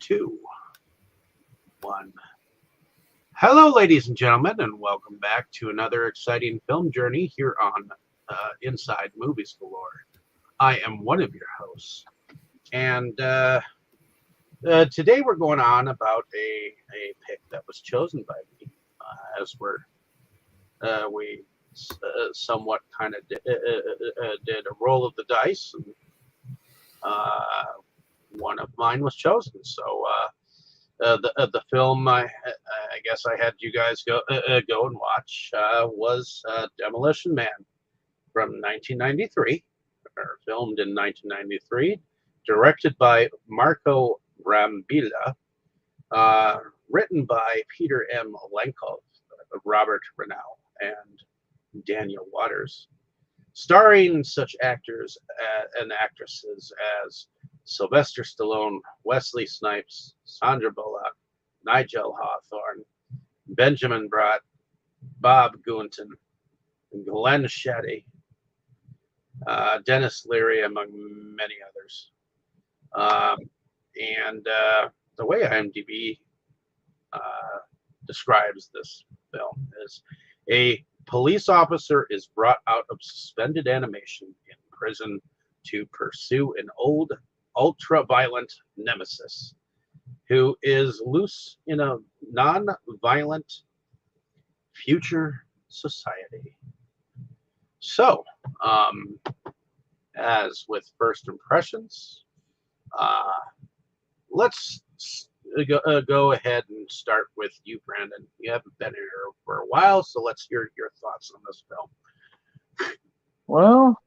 Two, one. Hello, ladies and gentlemen, and welcome back to another exciting film journey here on Inside Movies Galore. I am one of your hosts, and today we're going on about a pick that was chosen by me, as we somewhat kind of did a roll of the dice, and one of mine was chosen. So the film I guess I had you guys go and watch was Demolition Man from 1993, or filmed in 1993, directed by Marco Brambilla, written by Peter M. Lenkov, Robert Renau, and Daniel Waters, starring such actors and actresses as Sylvester Stallone, Wesley Snipes, Sandra Bullock, Nigel Hawthorne, Benjamin Bratt, Bob Goonton, Glenn Shetty, Dennis Leary, among many others. And the way IMDb describes this film is: a police officer is brought out of suspended animation in prison to pursue an old, ultra-violent nemesis who is loose in a non-violent future society. So, as with first impressions, let's go ahead and start with you, Brandon. You haven't been here for a while, so let's hear your thoughts on this film. Well,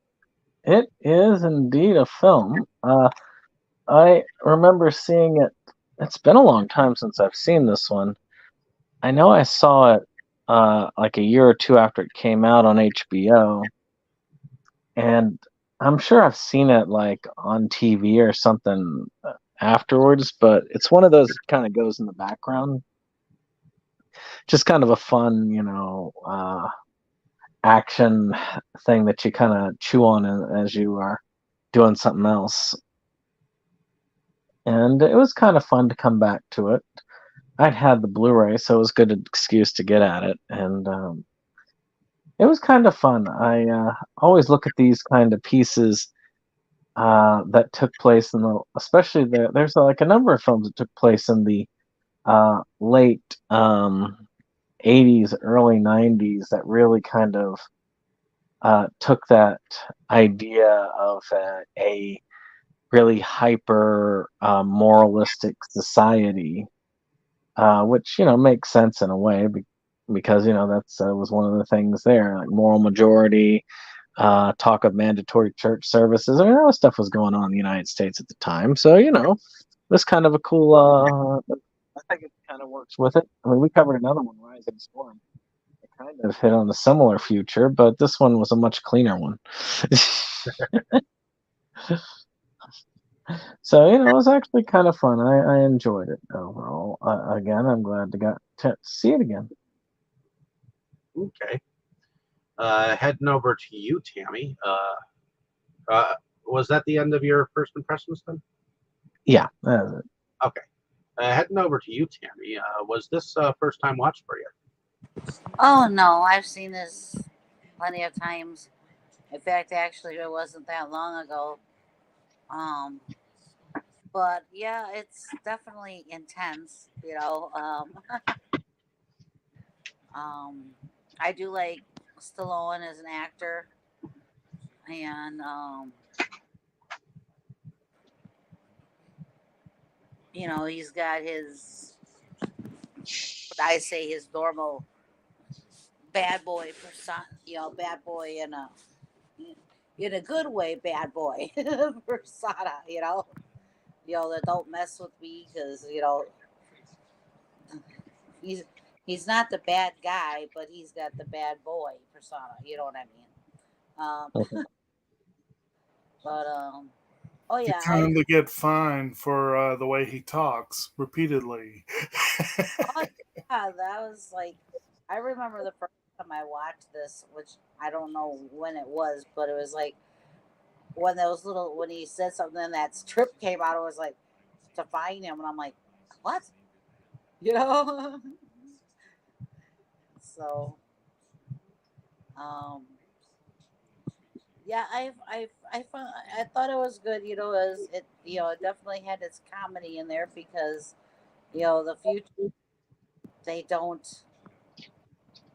it is indeed a film. I remember seeing it. It's been a long time since I've seen this one. I know I saw it like a year or two after it came out on HBO, and I'm sure I've seen it like on TV or something afterwards, but it's one of those that kind of goes in the background. Just kind of a fun, action thing that you kind of chew on as you are doing something else. And it was kind of fun to come back to it. I'd had the Blu-ray, so it was a good excuse to get at it. And it was kind of fun. I always look at these kind of pieces that took place especially there's like a number of films that took place in the late 80s, early 90s that really kind of took that idea of a really hyper moralistic society, which makes sense in a way because that's was one of the things there, like moral majority, talk of mandatory church services. I mean, that stuff was going on in the United States at the time, so this kind of a cool. I think it kind of works with it. I mean, we covered another one, Rising Storm. It kind of hit on a similar future, but this one was a much cleaner one. So, it was actually kind of fun. I enjoyed it overall. Again, I'm glad to see it again. Okay. Heading over to you, Tammy. Was that the end of your first impressions then? Yeah, that was it. Okay. Heading over to you, Tammy. Was this first time watch for you? Oh no, I've seen this plenty of times. In fact, actually, it wasn't that long ago. But yeah, it's definitely intense. I do like Stallone as an actor, and he's got his, what I say, his normal bad boy persona. Bad boy in a good way, bad boy persona. That don't mess with me because he's not the bad guy, but he's got the bad boy persona. You know what I mean? But oh yeah, you kind of get fined for the way he talks repeatedly. Oh yeah, that was like, I remember the first time I watched this, which I don't know when it was, but it was like when he said something and that strip came out, it was like to find him, and I'm like, what? You know? So, um, yeah, I thought it was good. As it, it definitely had its comedy in there because, the future they don't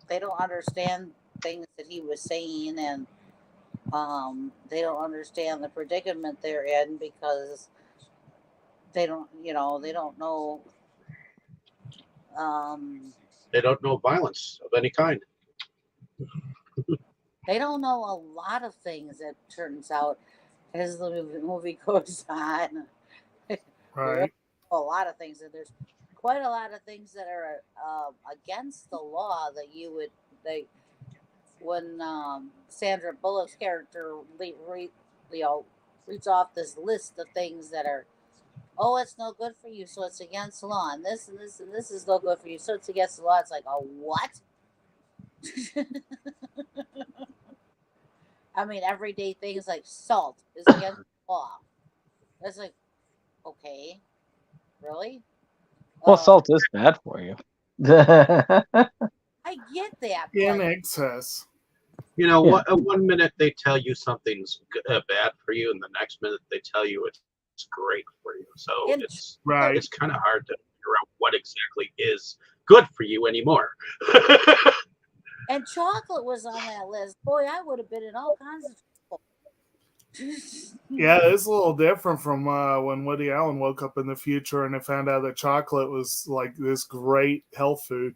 they don't understand things that he was saying, and they don't understand the predicament they're in because they don't know. Um, They don't know violence of any kind. they don't know a lot of things. It turns out as the movie goes on. They don't Right. know a lot of things, and there's quite a lot of things that are against the law that you would they when Sandra Bullock's character you know reads off this list of things that are, oh, it's no good for you, so it's against the law, and this and this and this is no good for you, so it's against the law. It's like, oh, what? I mean, everyday things like salt is against the law. That's like, okay, really? Well, Uh, salt is bad for you. I get that, In but excess. Yeah. One minute they tell you something's bad for you, and the next minute they tell you it's great for you. So in Right. it's kind of hard to figure out what exactly is good for you anymore. and chocolate was on that list. Boy, I would have been in all kinds of trouble. Yeah, it's a little different from when Woody Allen woke up in the future and they found out that chocolate was like this great health food.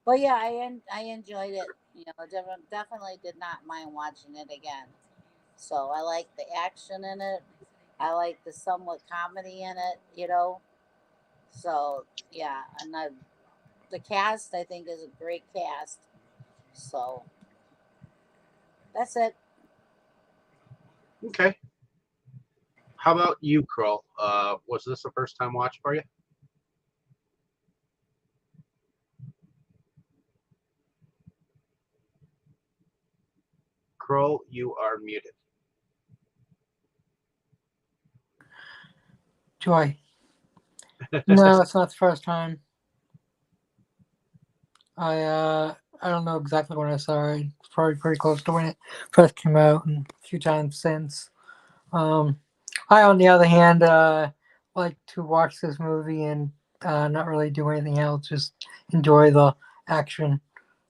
But yeah, I enjoyed it. Definitely did not mind watching it again. So I like the action in it. I like the somewhat comedy in it. So yeah, and the cast I think is a great cast. So that's it. Okay. How about you, Kroll? Was this a first time watch for you? Kroll, you are muted. Joy. No, it's not the first time. I don't know exactly when I saw it. It's probably pretty close to when it first came out, and a few times since. I, on the other hand, like to watch this movie and not really do anything else, just enjoy the action.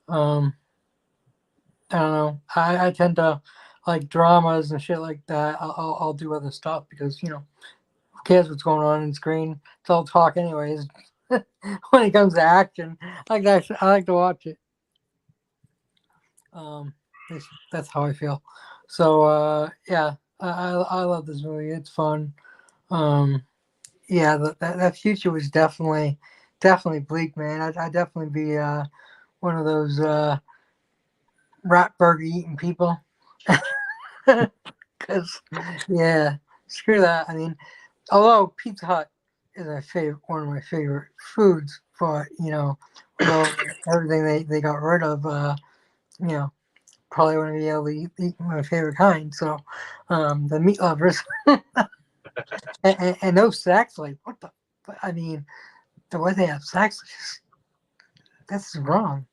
Um, I don't know. I tend to like dramas and shit like that. I'll do other stuff because who cares what's going on in screen? It's all talk anyways. When it comes to action, I like to watch it. Um, that's how I feel. So yeah, I love this movie. It's fun. Um, yeah, that future was definitely bleak, man. I'd definitely be one of those rat burger eating people. Cause yeah, screw that. I mean, although Pizza Hut is one of my favorite foods, but with all everything they got rid of, you know, probably wouldn't be able to eat my favorite kind. So, the meat lovers and those sex, like what the? I mean, the way they have sex, that's wrong.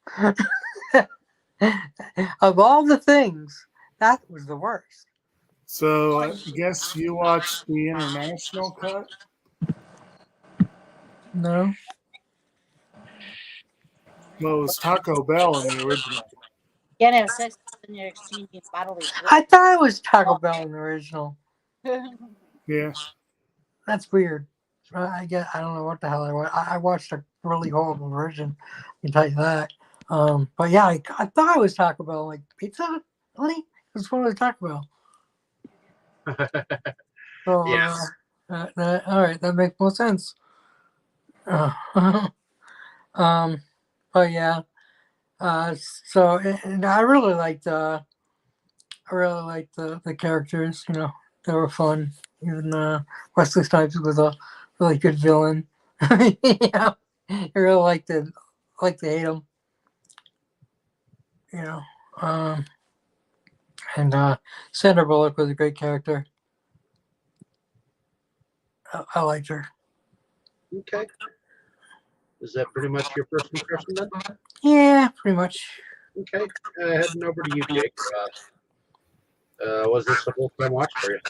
Of all the things, that was the worst. So I guess you watched the international cut. No, Well, it was Taco Bell in the original. Can't have sex when you're exchanging bodily I thought it was Taco Bell in the original. fluids. Yeah. That's weird. I don't know what the hell I watched. I watched a really horrible version. I can tell you that. But yeah, I thought it was Taco Bell. Like Pizza Hut? Really? That's what it was Taco Bell. So Yeah. all right, that makes more sense. Um, but yeah. So and I really liked the characters. They were fun. Even Wesley Snipes was a really good villain. I really liked to hate him. You know, um, and Sandra Bullock was a great character. I liked her. Okay. Is that pretty much your first impression then? Yeah, pretty much. Okay. Heading over to you, Jake. Was this a full-time watch for you?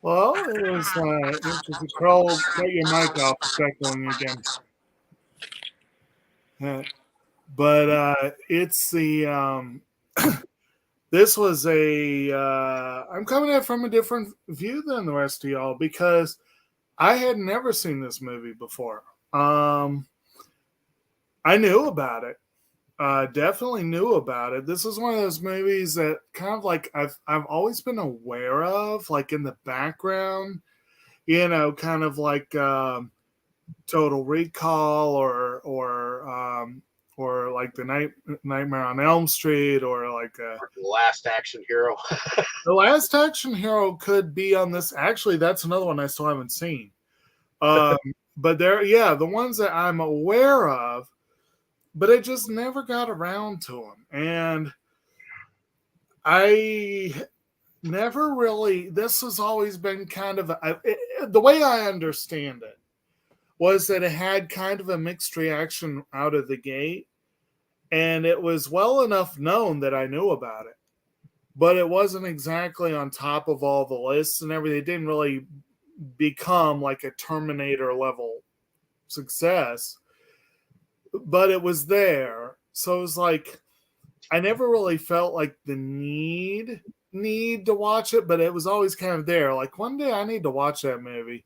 Well, it was interesting. Carl, cut your mic off. It's echoing again. But it's the this was a I'm coming at it from a different view than the rest of y'all because I had never seen this movie before. I knew about it. Definitely knew about it. This is one of those movies that kind of like I've always been aware of, like in the background, you know, kind of like Total Recall or like the Nightmare on Elm Street or like The Last Action Hero. The Last Action Hero could be on this. Actually, that's another one I still haven't seen. But the ones that I'm aware of, but I just never got around to them. And I never really, this has always been kind of, the way I understand it was that it had kind of a mixed reaction out of the gate. And it was well enough known that I knew about it. But it wasn't exactly on top of all the lists and everything. It didn't really become like a Terminator level success. But it was there. So it was like, I never really felt like the need to watch it, but it was always kind of there. Like one day I need to watch that movie.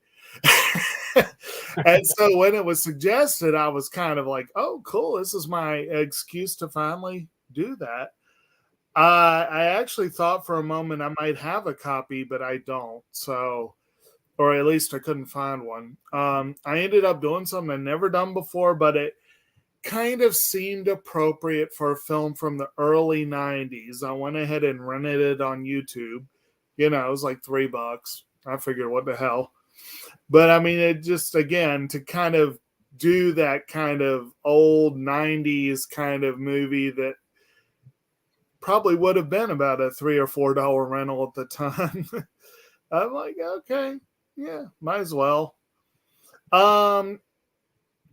And so when it was suggested, I was kind of like, oh, cool. This is my excuse to finally do that. I actually thought for a moment I might have a copy, but I don't. So, or at least I couldn't find one. I ended up doing something I'd never done before, but it kind of seemed appropriate for a film from the early 90s. I went ahead and rented it on YouTube. You know, it was like $3. I figured, what the hell? But I mean, it just, again, to kind of do that kind of old 90s kind of movie that probably would have been about a $3 or $4 rental at the time. I'm like, okay, yeah, might as well. And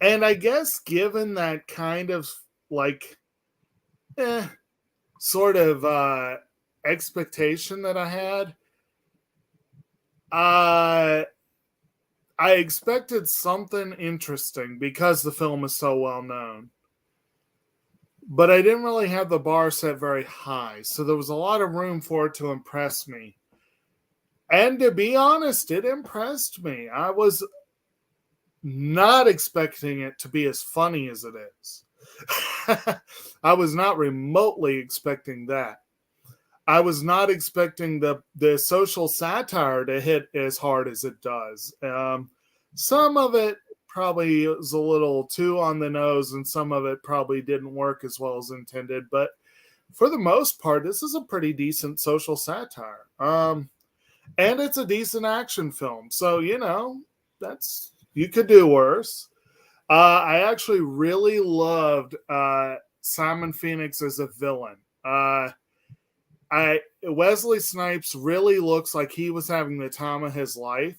I guess given that kind of like sort of expectation that I had, I expected something interesting because the film is so well known. But I didn't really have the bar set very high, so there was a lot of room for it to impress me. And to be honest, it impressed me. I was not expecting it to be as funny as it is. I was not remotely expecting that. I was not expecting the social satire to hit as hard as it does. Some of it probably was a little too on the nose, and some of it probably didn't work as well as intended. But for the most part, this is a pretty decent social satire. And it's a decent action film. So, you know, you could do worse. I actually really loved Simon Phoenix as a villain. Wesley Snipes really looks like he was having the time of his life.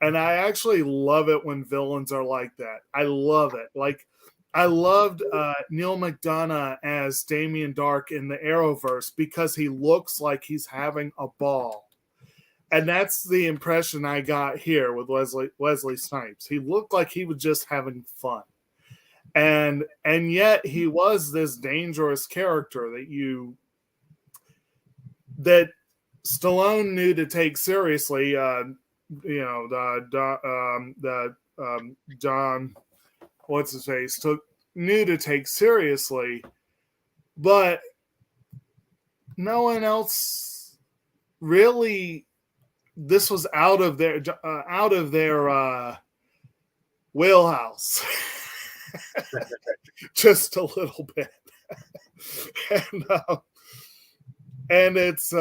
And I actually love it when villains are like that. I love it. Like, I loved Neil McDonough as Damien Dark in the Arrowverse because he looks like he's having a ball. And that's the impression I got here with Wesley Snipes. He looked like he was just having fun. And yet he was this dangerous character that Stallone knew to take seriously. John, what's his face, knew to take seriously, but no one else really. This was out of their wheelhouse, just a little bit, and it's.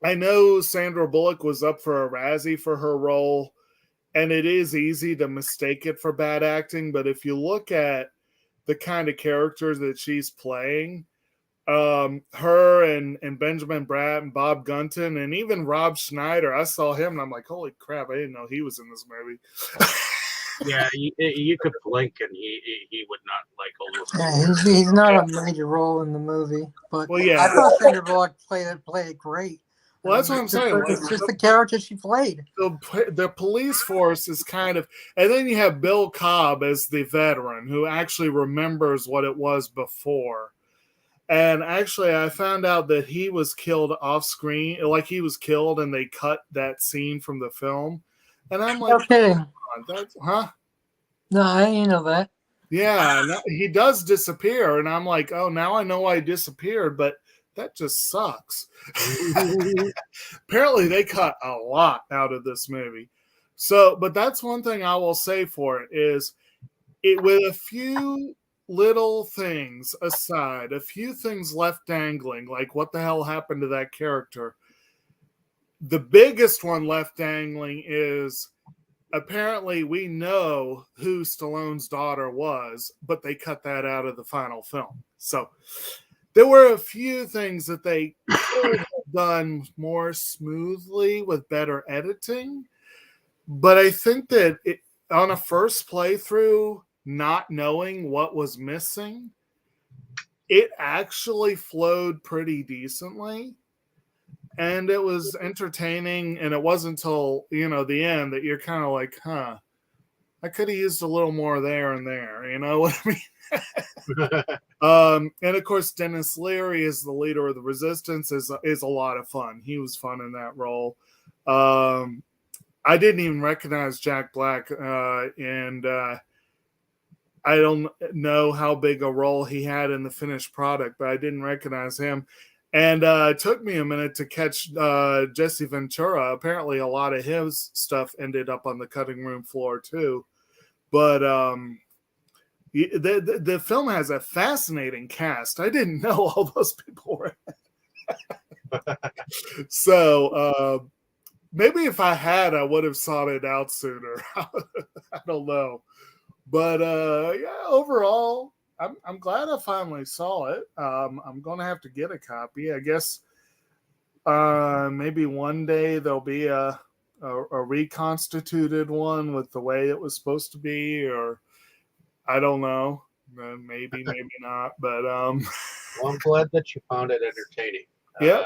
I know Sandra Bullock was up for a Razzie for her role, and it is easy to mistake it for bad acting. But if you look at the kind of character that she's playing, her and Benjamin Bratt and Bob Gunton and even Rob Schneider. I saw him and I'm like, holy crap, I didn't know he was in this movie. Yeah, you could blink and he would not like almost. Yeah, he's not a major role in the movie, but Well, yeah. I thought Sandra Bullock played it great. Well, that's what I'm saying. It's just the character she played. The police force is kind of, and then you have Bill Cobb as the veteran who actually remembers what it was before. And actually, I found out that he was killed off screen, like he was killed, and they cut that scene from the film. And I'm like, Okay. that's, huh? No, I didn't know that. Yeah, he does disappear, and I'm like, oh, now I know why he disappeared, but that just sucks. Apparently, they cut a lot out of this movie. So, but that's one thing I will say for it is, with a few little things aside, a few things left dangling, like what the hell happened to that character. The biggest one left dangling is apparently we know who Stallone's daughter was, but they cut that out of the final film. So there were a few things that they could have done more smoothly with better editing. But I think that on a first playthrough, not knowing what was missing, it actually flowed pretty decently. And it was entertaining, and it wasn't until, the end that you're kind of like, huh, I could have used a little more there and there, you know what I mean? And of course, Dennis Leary as the leader of the Resistance is a lot of fun. He was fun in that role. I didn't even recognize Jack Black, and I don't know how big a role he had in the finished product, but I didn't recognize him. And it took me a minute to catch Jesse Ventura. Apparently, a lot of his stuff ended up on the cutting room floor, too. But the film has a fascinating cast. I didn't know all those people were in it. So maybe if I had, I would have sought it out sooner. I don't know. But yeah, overall, I'm glad I finally saw it. I'm going to have to get a copy. I guess maybe one day there'll be a reconstituted one with the way it was supposed to be, or I don't know. Maybe not. But well, I'm glad that you found it entertaining. Yeah.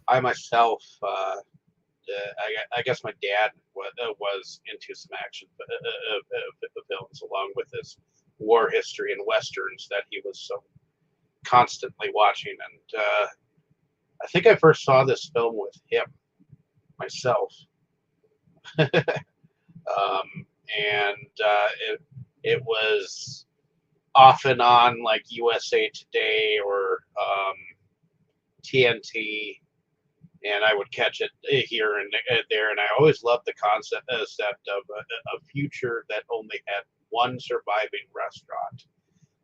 I myself, I guess my dad was into some action films along with his war history and westerns that he was so constantly watching. And I think I first saw this film with him myself. It was off and on like USA Today or TNT. And I would catch it here and there, and I always loved the concept of a future that only had one surviving restaurant,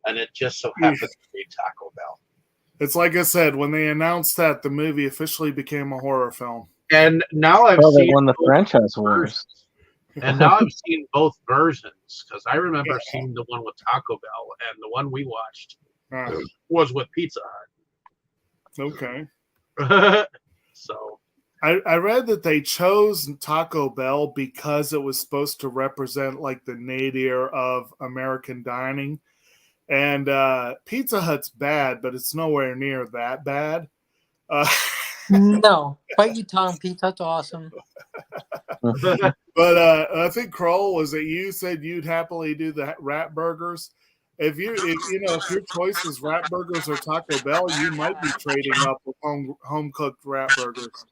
and it just so happened to be Taco Bell. It's like I said, when they announced that, the movie officially became a horror film. And now I've they seen won the franchise wars. And now I've seen both versions, because I remember seeing the one with Taco Bell, and the one we watched was with Pizza Hut. Okay. So I read that they chose Taco Bell because it was supposed to represent like the nadir of American dining. And Pizza Hut's bad, but it's nowhere near that bad. No, bite your tongue. Pizza Hut's awesome. But I think Kroll, was it you said you'd happily do the rat burgers? If your choice is rat burgers or Taco Bell, you might be trading up with home cooked rat burgers.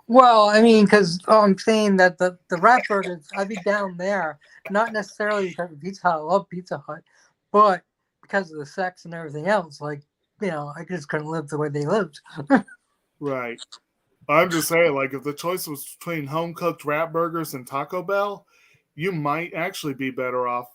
Well, I mean, because I'm saying that the rat burgers, I'd be down there, not necessarily because of Pizza Hut. I love Pizza Hut, but because of the sex and everything else, like, I just couldn't live the way they lived. Right. I'm just saying, like, if the choice was between home cooked rat burgers and Taco Bell, you might actually be better off.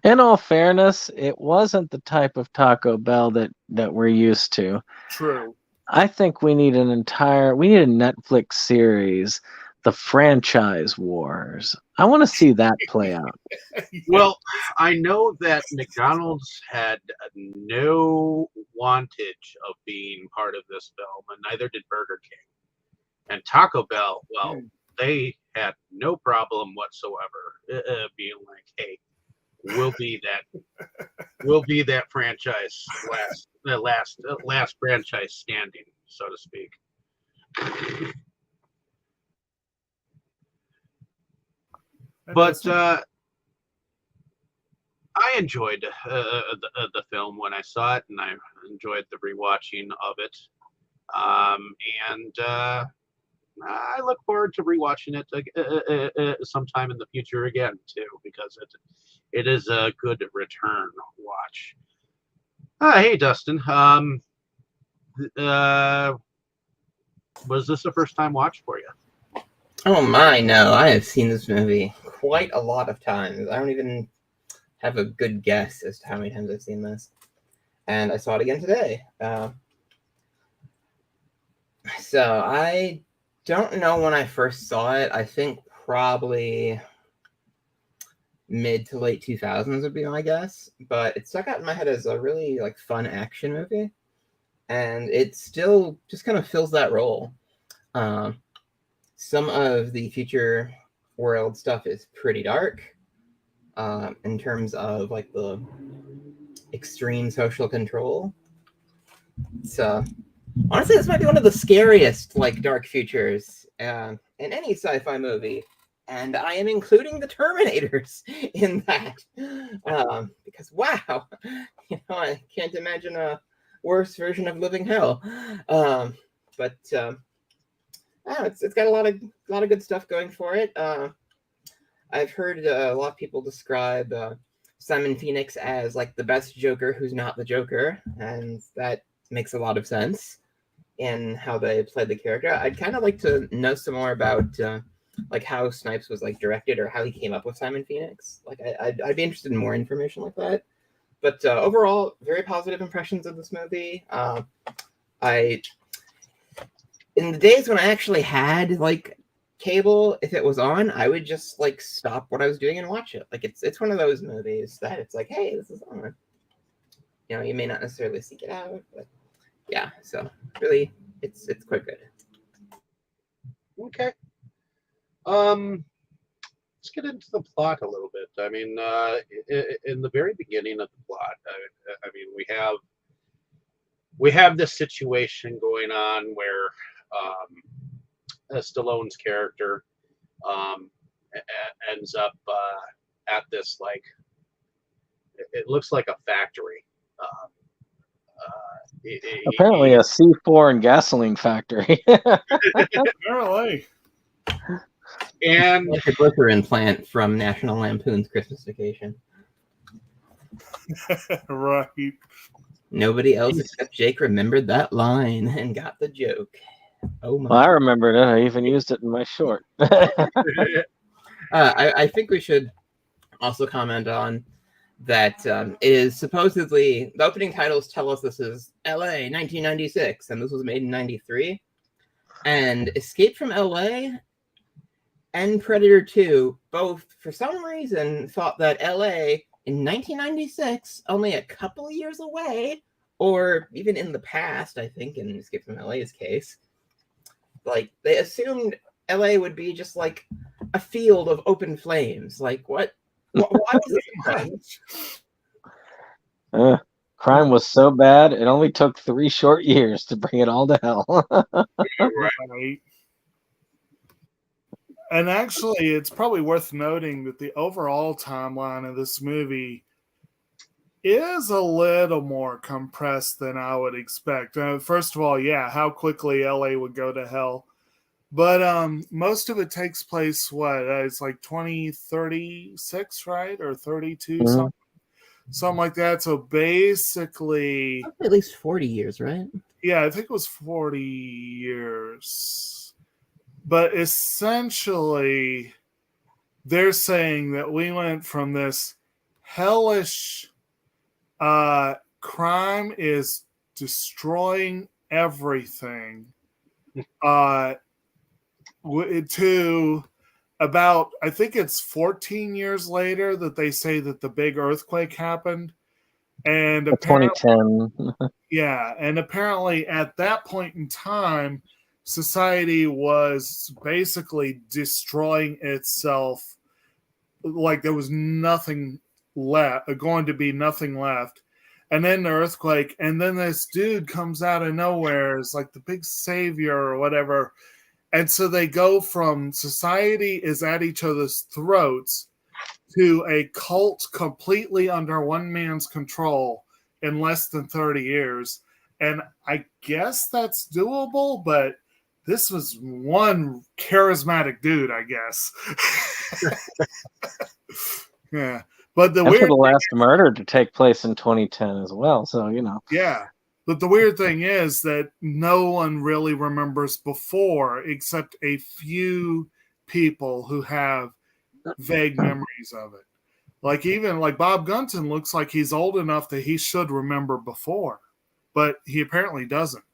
In all fairness, it wasn't the type of Taco Bell that we're used to. True. I think we need a Netflix series the franchise wars. I want to see that play out. Well, I know that McDonald's had no wantage of being part of this film, and neither did Burger King. And Taco Bell, well, they had no problem whatsoever being like, "Hey, we'll be that franchise last franchise standing, so to speak." But I enjoyed the film when I saw it, and I enjoyed the rewatching of it. And I look forward to rewatching it sometime in the future again too, because it is a good return watch. Hey, Dustin. Was this a first time watch for you? Oh my, no. I have seen this movie quite a lot of times. I don't even have a good guess as to how many times I've seen this. And I saw it again today. So I don't know when I first saw it. I think probably mid to late 2000s would be my guess. But it stuck out in my head as a really fun action movie. And it still just kind of fills that role. Some of the future world stuff is pretty dark in terms of the extreme social control. So honestly, this might be one of the scariest dark futures in any sci-fi movie. And I am including the Terminators in that. Because wow, I can't imagine a worse version of living hell. It's got a lot of good stuff going for it. I've heard a lot of people describe Simon Phoenix as the best Joker who's not the Joker, and that makes a lot of sense in how they played the character. I'd kind of like to know some more about how Snipes was directed, or how he came up with Simon Phoenix. I'd be interested in more information like that. But overall, very positive impressions of this movie. In the days when I actually had cable, if it was on, I would just stop what I was doing and watch it. It's one of those movies that it's hey, this is on. You may not necessarily seek it out, but yeah. So really, it's quite good. Okay. Let's get into the plot a little bit. I mean, in the very beginning of the plot, I mean, we have this situation going on where Stallone's character ends up at this it looks like a factory. Apparently, a C4 and gasoline factory. Apparently. And like a glycerin plant from National Lampoon's Christmas Vacation. Right. Nobody else except Jake remembered that line and got the joke. Oh my! Well, I remembered it. I even used it in my short. I think we should also comment on that. It is supposedly the opening titles tell us this is L.A. 1996, and this was made in '93. And Escape from L.A. and Predator 2 both, for some reason, thought that L.A. in 1996, only a couple of years away, or even in the past, I think, in Escape from L.A.'s case, they assumed L.A. would be just a field of open flames. What? Why was this Crime was so bad, it only took 3 short years to bring it all to hell. Right. And actually, it's probably worth noting that the overall timeline of this movie is a little more compressed than I would expect. First of all, yeah, how quickly LA would go to hell. But most of it takes place, it's 2036, right? Or 32, Mhm. something like that. So basically, at least 40 years, right? Yeah, I think it was 40 years. But essentially, they're saying that we went from this hellish crime is destroying everything to about, I think it's 14 years later that they say that the big earthquake happened. And apparently, 2010. yeah, and apparently at that point in time, society was basically destroying itself. Like there was nothing left, going to be nothing left. And then the earthquake, and then this dude comes out of nowhere, is like the big savior or whatever. And so they go from society is at each other's throats to a cult completely under one man's control in less than 30 years. And I guess that's doable, but this was one charismatic dude, I guess. Yeah. But the And for weird the last murder to take place in 2010 as well. So, yeah. But the weird thing is that no one really remembers before except a few people who have vague memories of it. Like even like Bob Gunton looks like he's old enough that he should remember before, but he apparently doesn't.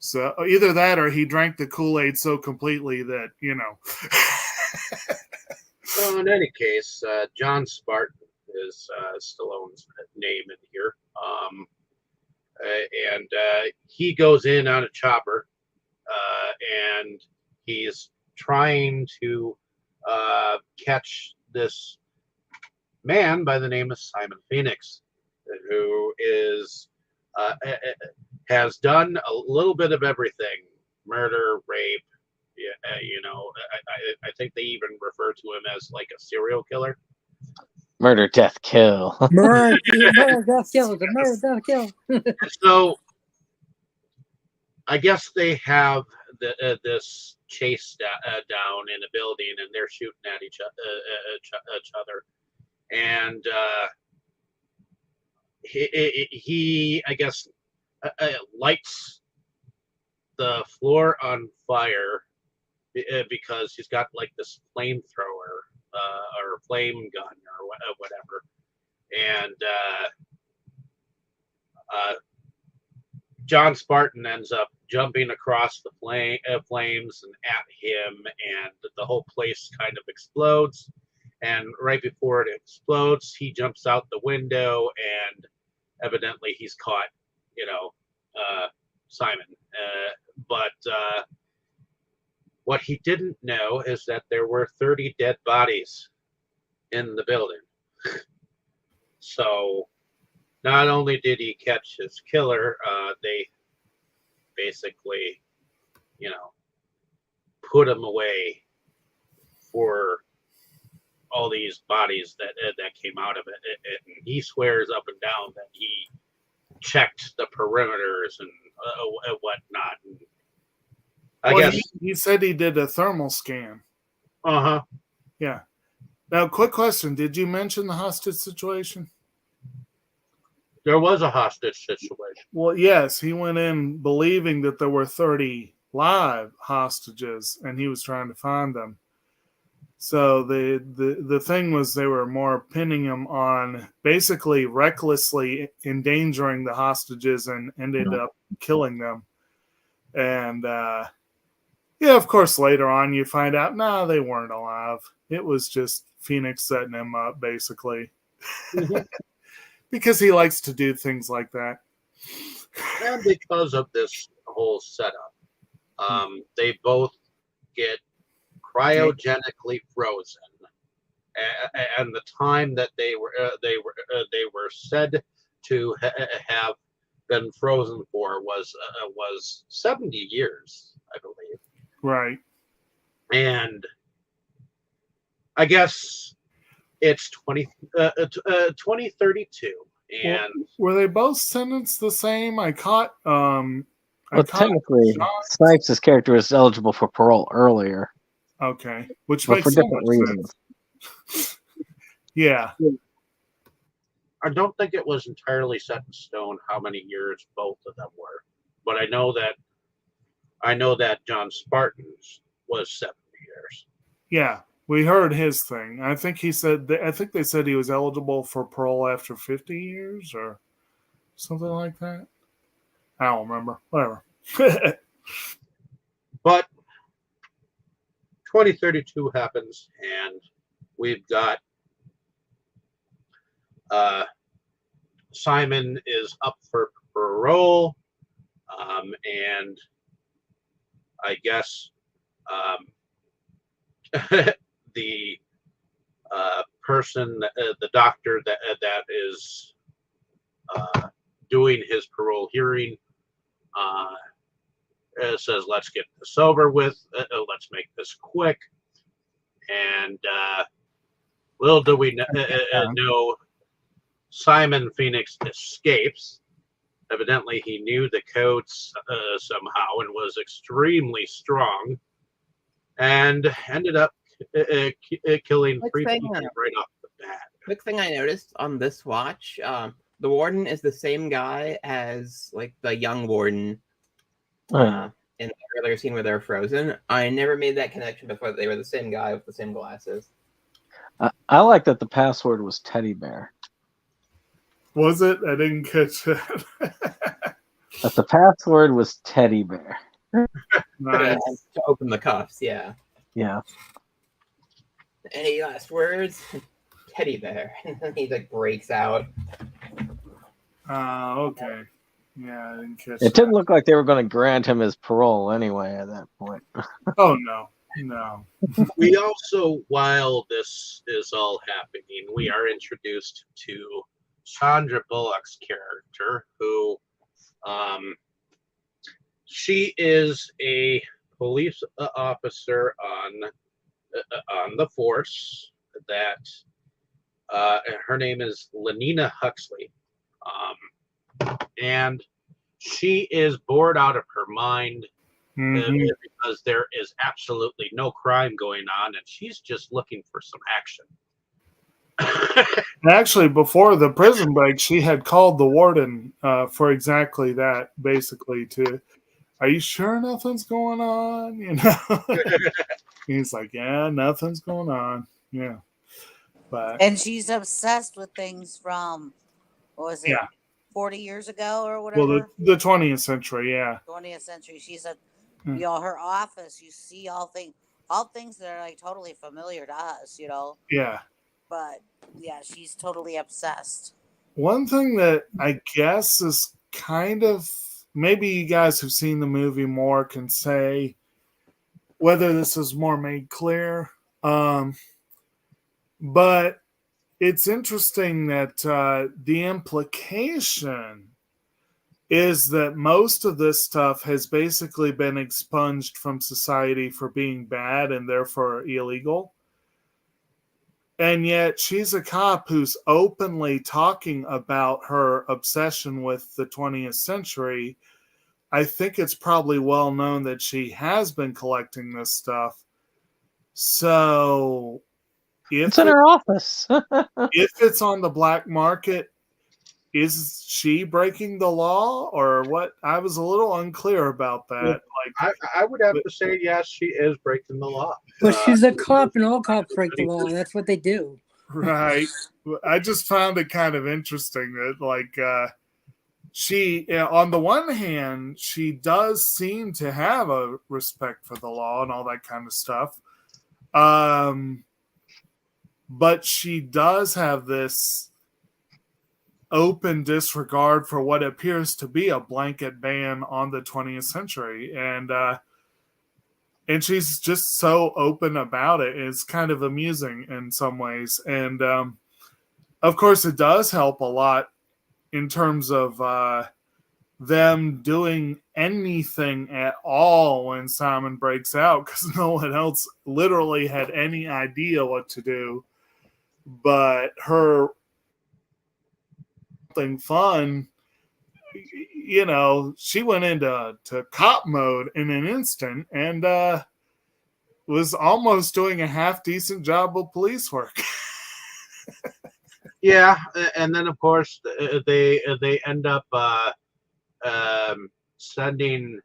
So either that or he drank the Kool-Aid so completely that, Well, in any case, John Spartan is Stallone's name in here. And he goes in on a chopper, and he's trying to catch this man by the name of Simon Phoenix, who is has done a little bit of everything: murder, rape. Yeah, I think they even refer to him as like a serial killer. murder, death, kill. Murder, death, kill. Murder, death, kill. So I guess they have this chase down in a building, and they're shooting at each other. And he I guess, lights the floor on fire because he's got like this flamethrower or flame gun or whatever. And John Spartan ends up jumping across the flames and at him, and the whole place kind of explodes. And right before it explodes, he jumps out the window, and evidently he's caught, Simon. But what he didn't know is that there were 30 dead bodies in the building. So not only did he catch his killer, they basically, put him away for all these bodies that came out of it. And he swears up and down that he checked the perimeters and whatnot. And I guess he said he did a thermal scan. Uh-huh. Yeah. Now, quick question. Did you mention the hostage situation? There was a hostage situation. Well, yes. He went in believing that there were 30 live hostages, and he was trying to find them. So the thing was they were more pinning him on basically recklessly endangering the hostages and ended up killing them. And of course, later on you find out, they weren't alive. It was just Phoenix setting him up, basically. Mm-hmm. Because he likes to do things like that. And because of this whole setup, they both get cryogenically frozen, and the time that they were said to have been frozen for was 70 years, I believe. Right. And I guess it's 2032. And were they both sentenced the same? I caught. Technically, Snipes' character was eligible for parole earlier. Okay, which but makes for so different much reasons. Sense. Yeah. I don't think it was entirely set in stone how many years both of them were, but I know that John Spartan's was 70 years. Yeah, we heard his thing. I think he said. I think they said he was eligible for parole after 50 years or something like that. I don't remember. Whatever. But 2032 happens, and we've got Simon is up for parole, and I guess the person, the doctor that is doing his parole hearing, says, "Let's get this over with. Let's make this quick." And little do we know, Simon Phoenix escapes. Evidently, he knew the codes somehow and was extremely strong, and ended up killing three people right off the bat. Quick thing I noticed on this watch, the warden is the same guy as like the young warden in the earlier scene where they're frozen. I never made that connection before. They were the same guy with the same glasses. I like that the password was teddy bear. Was it? I didn't catch it. That the password was teddy bear. Nice. To open the cuffs, yeah. Yeah. Any last words? Teddy bear. And then he like breaks out. Okay. Yeah, I didn't catch It didn't look like they were going to grant him his parole anyway at that point. Oh, no. We also, while this is all happening, we are introduced to Sandra Bullock's character, who she is a police officer on the force. That her name is Lenina Huxley, and she is bored out of her mind because there is absolutely no crime going on, and she's just looking for some action. Actually, before the prison break, she had called the warden for exactly that, basically, are you sure nothing's going on? You know, he's like, yeah, nothing's going on. Yeah. And she's obsessed with things from, what was it, 40 years ago or whatever? Well, the 20th century, yeah. 20th century. She's her office, you see all things that are like totally familiar to us, you know? Yeah. But yeah, she's totally obsessed. One thing that I guess is kind of, maybe you guys who've seen the movie more can say whether this is more made clear. But it's interesting that the implication is that most of this stuff has basically been expunged from society for being bad and therefore illegal. And yet she's a cop who's openly talking about her obsession with the 20th century. I think it's probably well known that she has been collecting this stuff. So it's in her office. If it's on the black market, is she breaking the law or what? I was a little unclear about that. I would have to say yes, she is breaking the law. But she's a cop, and all cops break the law. That's what they do. Right. I just found it kind of interesting that, she, on the one hand, she does seem to have a respect for the law and all that kind of stuff. But she does have this open disregard for what appears to be a blanket ban on the 20th century. And she's just so open about it. It's kind of amusing in some ways. And of course, it does help a lot in terms of them doing anything at all when Simon breaks out, because no one else literally had any idea what to do. But her thing fun, she went into cop mode in an instant and was almost doing a half decent job of police work. Yeah, and then of course they end up sending.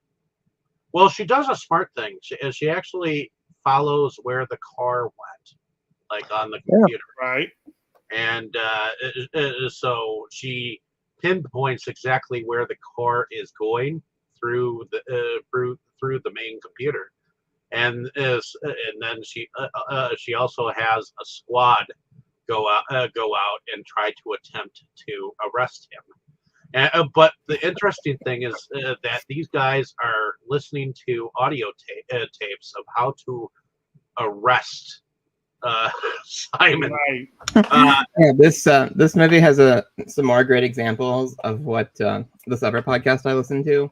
Well, she does a smart thing. She actually follows where the car went, like on the computer, right? And so she pinpoints exactly where the car is going through the main computer. and then she also has a squad go out and try to attempt to arrest him. But the interesting thing is that these guys are listening to audio tapes of how to arrest Simon. Right. Yeah, this movie has some more great examples of what this other podcast I listened to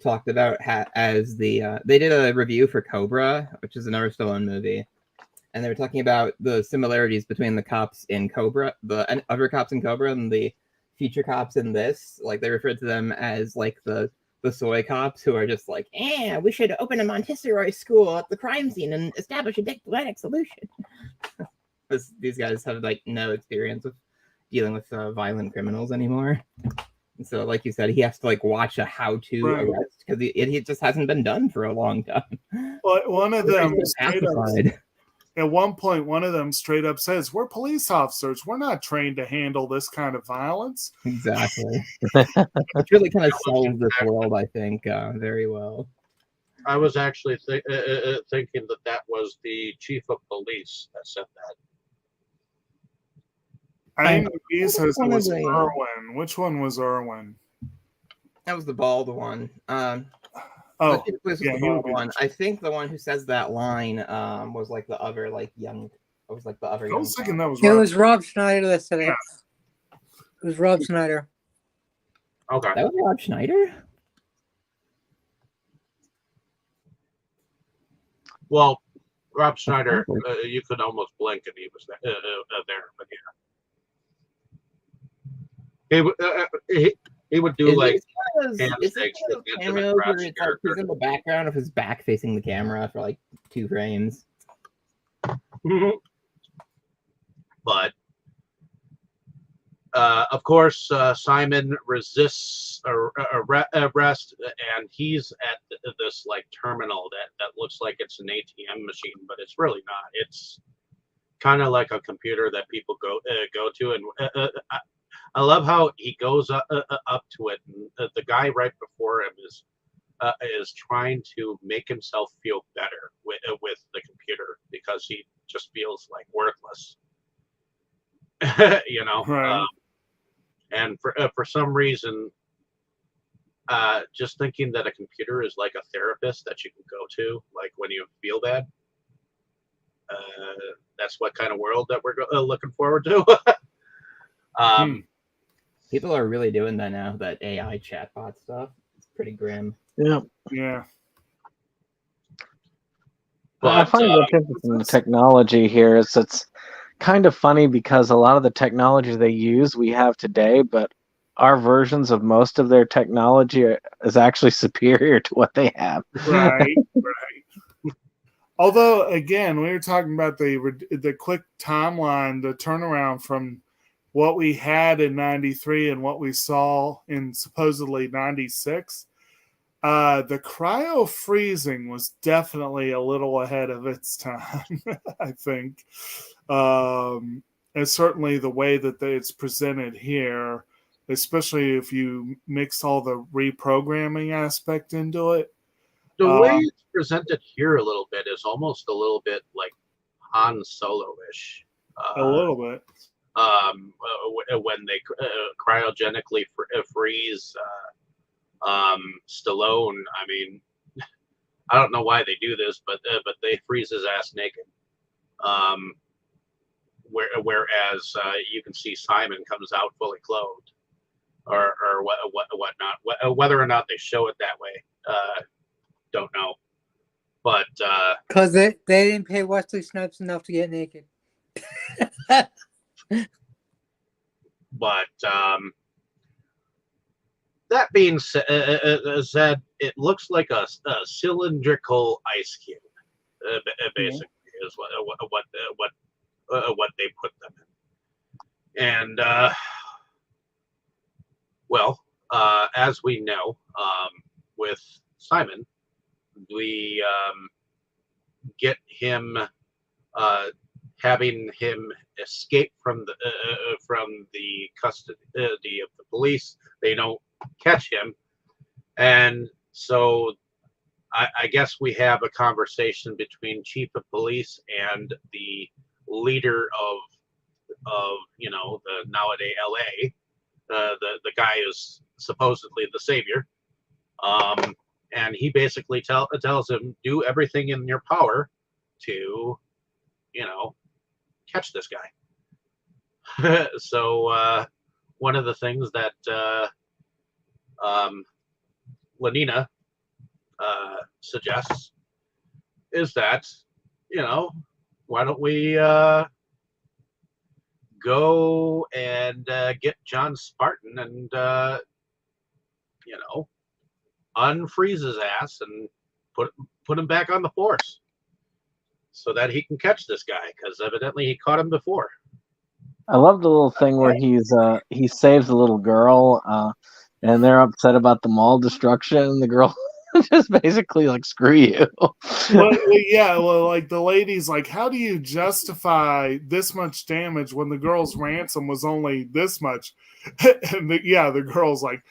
talked about as the they did a review for Cobra, which is another Stallone movie, and they were talking about the similarities between the cops in Cobra, the other cops in Cobra, and the future cops in this. Like, they referred to them as like the soy cops who are just like, we should open a Montessori school at the crime scene and establish a diplomatic solution. These guys have like no experience with dealing with violent criminals anymore. And so, like you said, he has to like watch a how-to arrest because it just hasn't been done for a long time. Well, one of them straight up, Pacified. at one point, one of them straight up says, "We're police officers. We're not trained to handle this kind of violence." Exactly. It really kind of sells this world, I think, very well. I was actually thinking that was the chief of police that said that. I know he says it was the, Irwin. Which one was Irwin? That was the bald one. Oh, this was yeah, the he would bald be one. I think the one who says that line was like the other like young. It was like the other. I was young thinking guy. that was It Rob. was Rob Schneider that said it. Yeah. It was Rob Schneider. Okay. That was Rob Schneider. Well, Rob Schneider, you could almost blink and he was there, but yeah. He would do like handshakes with intimate crotch it's like he's in the background of his back facing the camera for like 2 frames. But of course, Simon resists arrest, and he's at this like terminal that looks like it's an ATM machine, but it's really not. It's kind of like a computer that people go to, and I love how he goes up to it, and the guy right before him is trying to make himself feel better with the computer because he just feels like worthless. You know. Right. And for some reason, just thinking that a computer is like a therapist that you can go to, like when you feel bad, that's what kind of world that we're looking forward to. People are really doing that now, that AI chatbot stuff. It's pretty grim. Yeah. Yeah. But I find what's interesting in the technology here is it's kind of funny because a lot of the technology they use we have today, but our versions of most of their technology is actually superior to what they have. Right. Right. Although, again, we were talking about the quick timeline, the turnaround from what we had in 93 and what we saw in supposedly 96. The cryo freezing was definitely a little ahead of its time, I think. And certainly the way that it's presented here, especially if you mix all the reprogramming aspect into it. The way it's presented here a little bit is almost a little bit like Han Solo-ish. A little bit. When they cryogenically freeze Stallone, I mean, I don't know why they do this, but they freeze his ass naked. Whereas you can see Simon comes out fully clothed, or whatnot. Whether or not they show it that way, don't know. But because they didn't pay Wesley Snipes enough to get naked. But that being said, it looks like a cylindrical ice cube, basically, is what they put them in. And well, as we know, with Simon, we get him having him escape from the custody of the police. They don't catch him, and so I guess we have a conversation between chief of police and the leader of the nowadays LA. The guy is supposedly the savior. And he basically tells him, do everything in your power to, catch this guy. So one of the things that Lenina suggests is that, why don't we go and get John Spartan and, unfreeze his ass and put him back on the force so that he can catch this guy, because evidently he caught him before. I love the little thing where he saves a little girl, and they're upset about the mall destruction, and the girl just basically like, screw you. Well, like the lady's like, how do you justify this much damage when the girl's ransom was only this much? And the girl's like,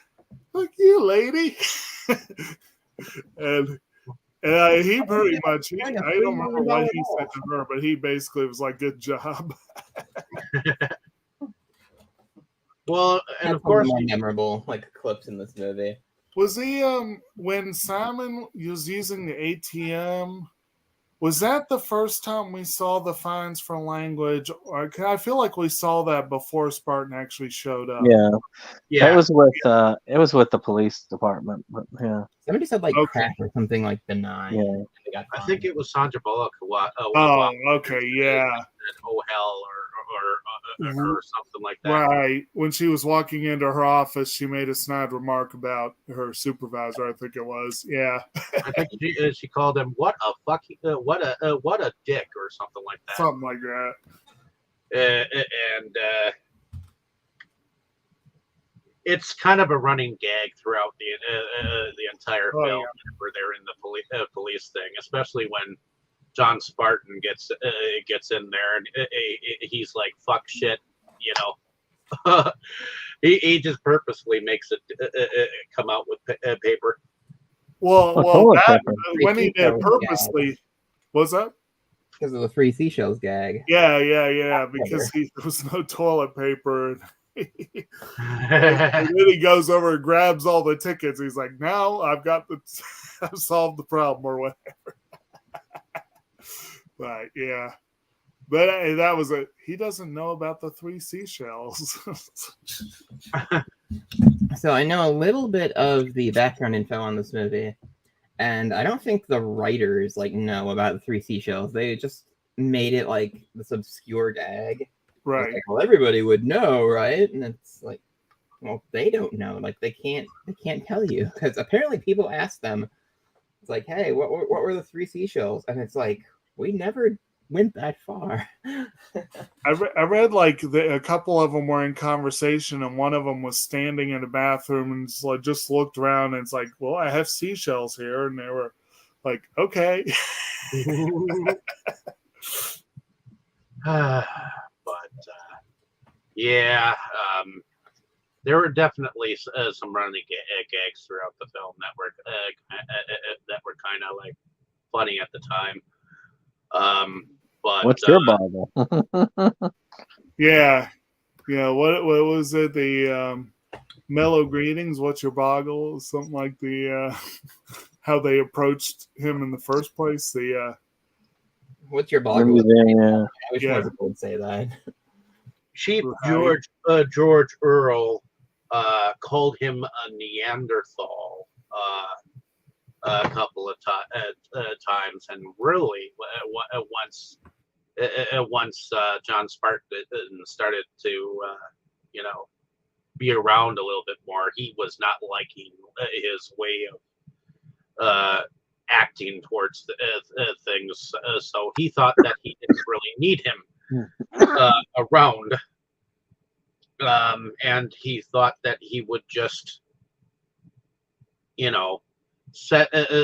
fuck you, lady. and he pretty much, I don't remember what he said to her, but he basically was like, good job. Well, and of course, more memorable clips in this movie. Was he when Simon was using the ATM? Was that the first time we saw the fines for language? Or I feel like we saw that before Spartan actually showed up. Yeah. It was with the police department, but yeah. Somebody said crack or something benign. Yeah. I think it was Sandra Bullock who okay, yeah. Oh hell, or something like that. Right. When she was walking into her office, she made a snide remark about her supervisor, I think it was. Yeah. I think she called him what a dick or something like that. Something like that. And it's kind of a running gag throughout the entire film. Yeah. Where they're in the police thing, especially when John Spartan gets in there and he's like, fuck shit, he just purposely makes it come out with paper. Well, when he did purposely, was that? Because of the free seashells gag. Yeah, because there was no toilet paper. And then he goes over and grabs all the tickets. He's like, now I've solved the problem or whatever. Right, yeah. But that was he doesn't know about the 3 seashells. So I know a little bit of the background info on this movie, and I don't think the writers know about the 3 seashells. They just made it this obscure gag. Right. Well, everybody would know, right? And it's well, they don't know. They can't tell you, because apparently people ask them. It's hey, what were the 3 seashells? And it's we never went that far. I read a couple of them were in conversation, and one of them was standing in a bathroom and just looked around, and it's well, I have seashells here, and they were okay. There were definitely some running gags throughout the film that were kind of funny at the time. But what's your Bible? Yeah. What was it? The mellow greetings. What's your boggle? Something like how they approached him in the first place. What's your boggle? Yeah. I wish more people would say that. Chief George Earl called him a Neanderthal a couple of times, and really once John Spartan started to be around a little bit more, he was not liking his way of acting towards things, so he thought that he didn't really need him around. And he thought that he would just,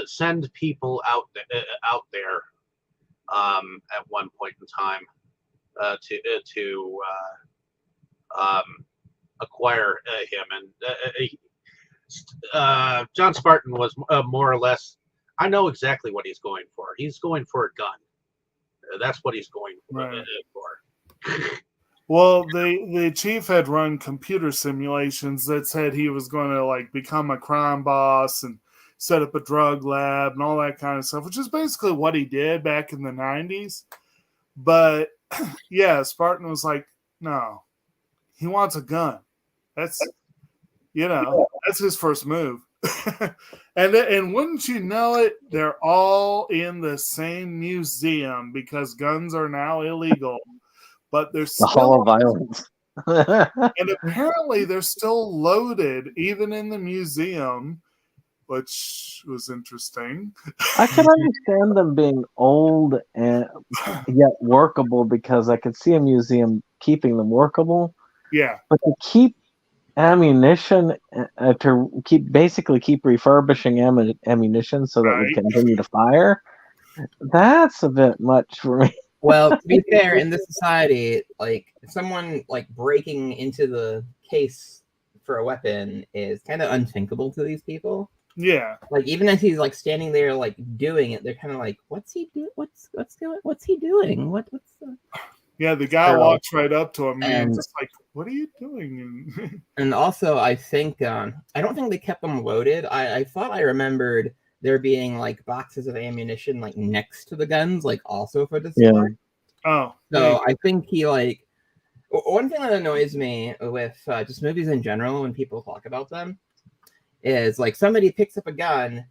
send people out there at one point in time to acquire him. And John Spartan was more or less I know exactly what he's going for. He's going for a gun. That's what he's going Right. for. Well, the chief had run computer simulations that said he was going to like become a crime boss and set up a drug lab and all that kind of stuff, which is basically what he did back in the 90s. But yeah, Spartan was like, no, he wants a gun. That's that's his first move. and wouldn't you know it, they're all in the same museum because guns are now illegal. But they're The Hall of Violence. and apparently they're still loaded even in the museum, which was interesting. I could understand them being old and yet workable because I could see a museum keeping them workable. Yeah. But to keep ammunition, to keep refurbishing ammunition so that we continue to fire, that's a bit much for me. Well, to be fair, in this society, like someone like breaking into the case for a weapon is kind of unthinkable to these people. Yeah. Like even as he's like standing there like doing it, they're kind of like, "What's he do? What's he doing? What's the?" Yeah, the guy walks right up to him and just like, "What are you doing?" And also, I think I don't think they kept them loaded. I thought I remembered there being like boxes of ammunition like next to the guns, like also for display. Yeah. Oh, so yeah. I think he like one thing that annoys me with just movies in general when people talk about them is like somebody picks up a gun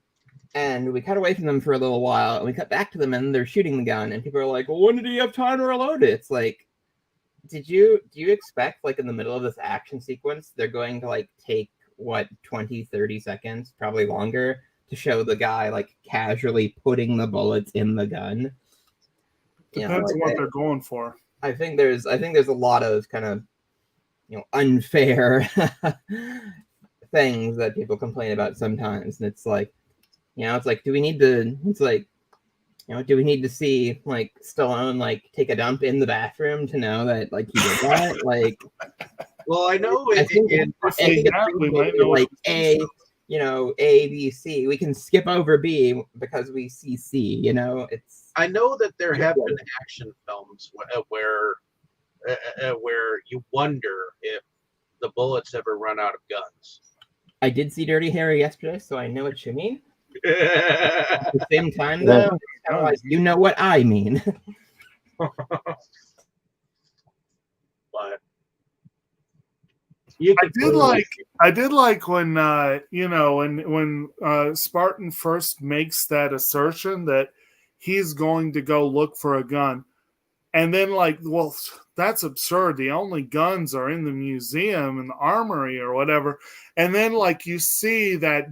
and we cut away from them for a little while and we cut back to them and they're shooting the gun and people are like, well, when did he have time to reload it? It's like, do you expect like in the middle of this action sequence they're going to like take 20-30 seconds, probably longer, to show the guy like casually putting the bullets in the gun? Depends on what they're going for. I think there's a lot of kind of unfair things that people complain about sometimes, and it's like, it's like, do we need to see like Stallone like take a dump in the bathroom to know that like he did that? Like, well, I know I think it's like A, B, C. We can skip over B because we see C. It's. I know that there have been action films where you wonder if the bullets ever run out of guns. I did see Dirty Harry yesterday, so I know what you mean. At the same time, though, it's kind of like, you know what I mean. But I did like when when Spartan first makes that assertion that he's going to go look for a gun, and then like, well, that's absurd. The only guns are in the museum and the armory or whatever. And then like you see that ...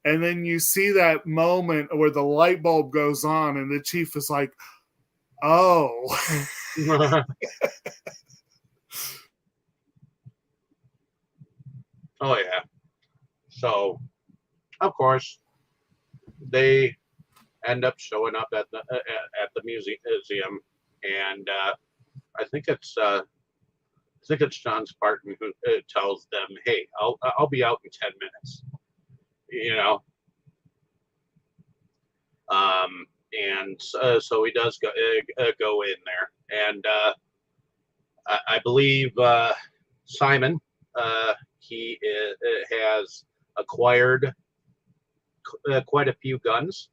and then you see that moment where the light bulb goes on and the chief is like, oh. Oh yeah. So, of course, they end up showing up at the museum, and I think it's John Spartan who tells them, "Hey, I'll be out in 10 minutes." And so he does go in there, and I believe Simon he has acquired quite a few guns.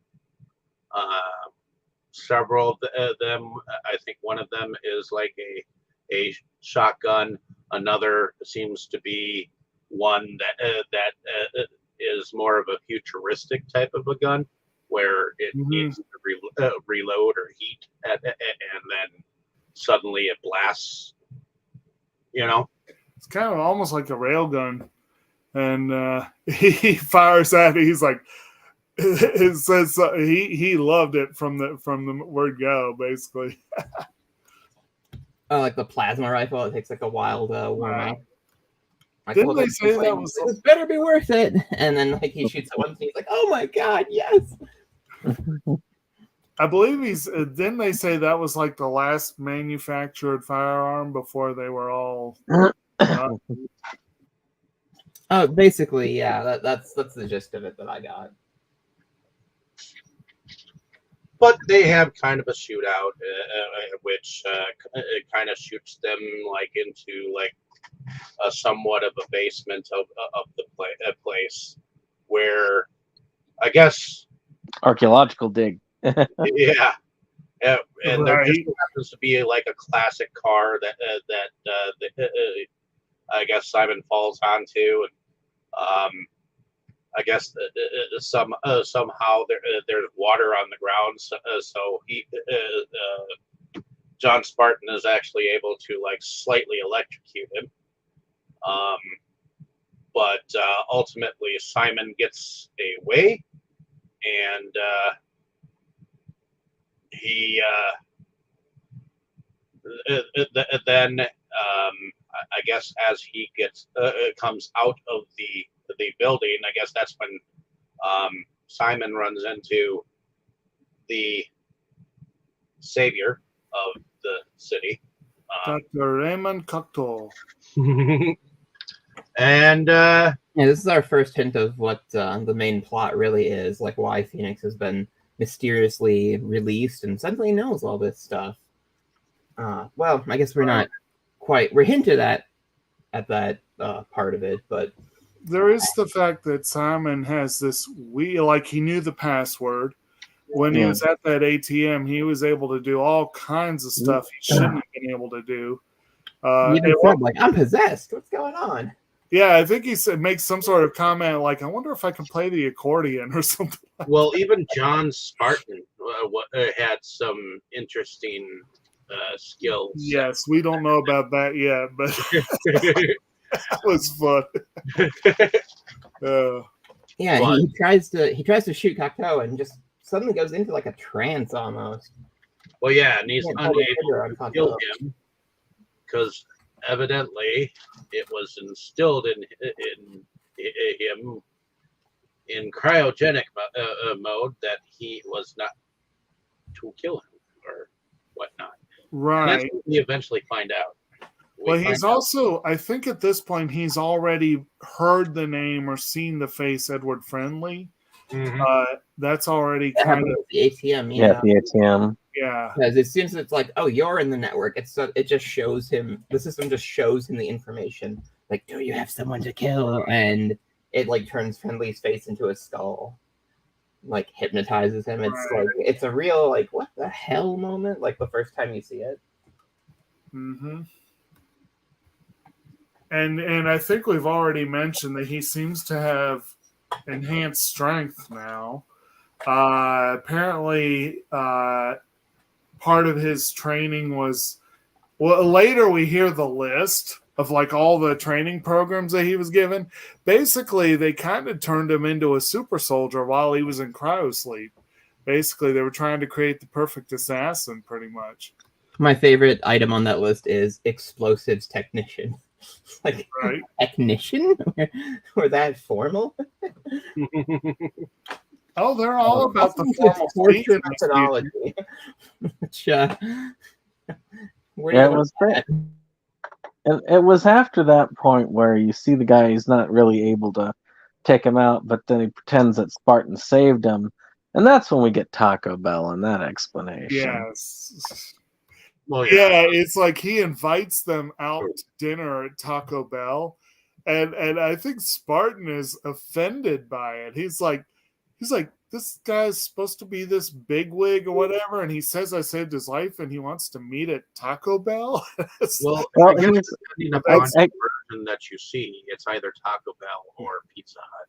Several of them, I think one of them is like a shotgun. Another seems to be one that is more of a futuristic type of a gun, where it needs to reload or heat, and then suddenly it blasts. It's kind of almost like a railgun, and he fires at it. He's like, it says he loved it from the word go, basically. Like the plasma rifle, it takes like a while to warm up. Didn't they say that was? This better be worth it. And then like he shoots it once, and he's like, "Oh my god, yes!" I believe didn't they say that was like the last manufactured firearm before they were all? Oh, basically, yeah. That's the gist of it that I got. but they have kind of a shootout, which it kind of shoots them like into like somewhat of a basement of the place, where I guess Archaeological dig. yeah. And there just Right. happens to be like a classic car that I guess Simon falls onto, and I guess somehow there's water on the ground, so he John Spartan is actually able to like slightly electrocute him, but ultimately Simon gets away, and he then I guess as he gets comes out of the building, I guess that's when Simon runs into the savior of the city, Dr. Raymond Cocteau. and Yeah, this is our first hint of what the main plot really is, like why Phoenix has been mysteriously released and suddenly knows all this stuff. Well, I guess we're not quite. We're hinted at that part of it, but There is the fact that Simon has this like he knew the password. When he was at that ATM, he was able to do all kinds of stuff he shouldn't have been able to do. he even said, like, I'm possessed. What's going on? Yeah, I think he makes some sort of comment like, I wonder if I can play the accordion or something. well, even John Spartan had some interesting skills. Yes, we don't know about that yet, but that was fun. Yeah, But- he tries to shoot Cocteau and just suddenly goes into like a trance almost. Well, yeah, and he's Yeah, pull the trigger unable on to kill Cocteau. him because evidently it was instilled in him in cryogenic mode that he was not to kill him or whatnot. And that's Right. what we eventually find out. Well, he's also, I think at this point, he's already heard the name or seen the face Edward Friendly. That's already That kind happened of, with the ATM, Yeah, the ATM. yeah. Because it seems it's like, oh, you're in the network. It just shows him. The system just shows him the information. Like, do you have someone to kill? And it like turns Friendly's face into a skull, like hypnotizes him. It's Right. like it's a real like what the hell moment. Like the first time you see it. Mm-hmm. And I think we've already mentioned that he seems to have enhanced strength now. Apparently, part of his training was, well, later we hear the list of like all the training programs that he was given. Basically, they kind of turned him into a super soldier while he was in cryosleep. Basically, they were trying to create the perfect assassin, pretty much. My favorite item on that list is explosives technician. Like Right. technician? We're that formal? Oh, they're all about the formal torture speech. methodology. Which, where do Yeah, you it was great. And it was after that point where you see the guy is not really able to take him out, but then he pretends that Spartan saved him. And that's when we get Taco Bell and that explanation. Yes. Well, Yeah, it's like he invites them out to dinner at Taco Bell, and I think Spartan is offended by it. He's like, this guy's supposed to be this bigwig or whatever, and he says I saved his life, and he wants to meet at Taco Bell. well, Well, I guess he's- depending upon I- the version that you see, it's either Taco Bell or Pizza Hut.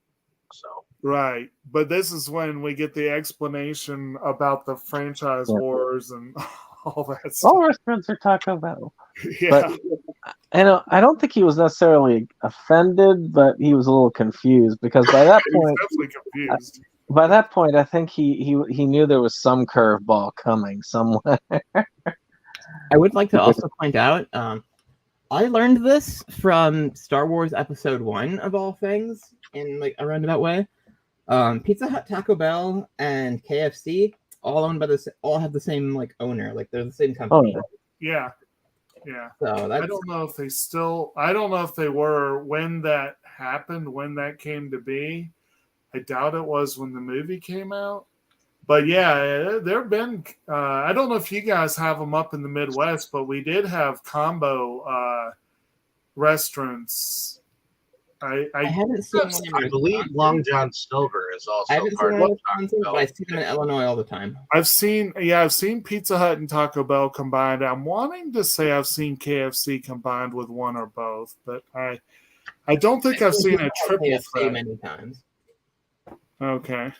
So Right, but this is when we get the explanation about the franchise Yeah. wars and all that stuff. All restaurants are Taco Bell. Yeah, But I don't think he was necessarily offended, but he was a little confused because by that he's point, definitely confused. I think he knew there was some curveball coming somewhere. I would like to also point out, I learned this from Star Wars Episode 1 of all things, in like a roundabout way. Pizza Hut, Taco Bell, and KFC all owned by all have the same like owner, like they're the same company. Oh, Yeah, yeah. So that's I don't know if they still. I don't know if they were when that happened, when that came to be. I doubt it was when the movie came out. But yeah, there have been. I don't know if you guys have them up in the Midwest, but we did have combo restaurants. I I haven't seen one in I believe Wisconsin. Long John Silver is I also haven't seen part one of in Wisconsin, but I see them in Illinois all the time. I've seen Pizza Hut and Taco Bell combined. I'm wanting to say I've seen KFC combined with one or both, but I don't think I've seen a triple KFC threat. many times. Okay.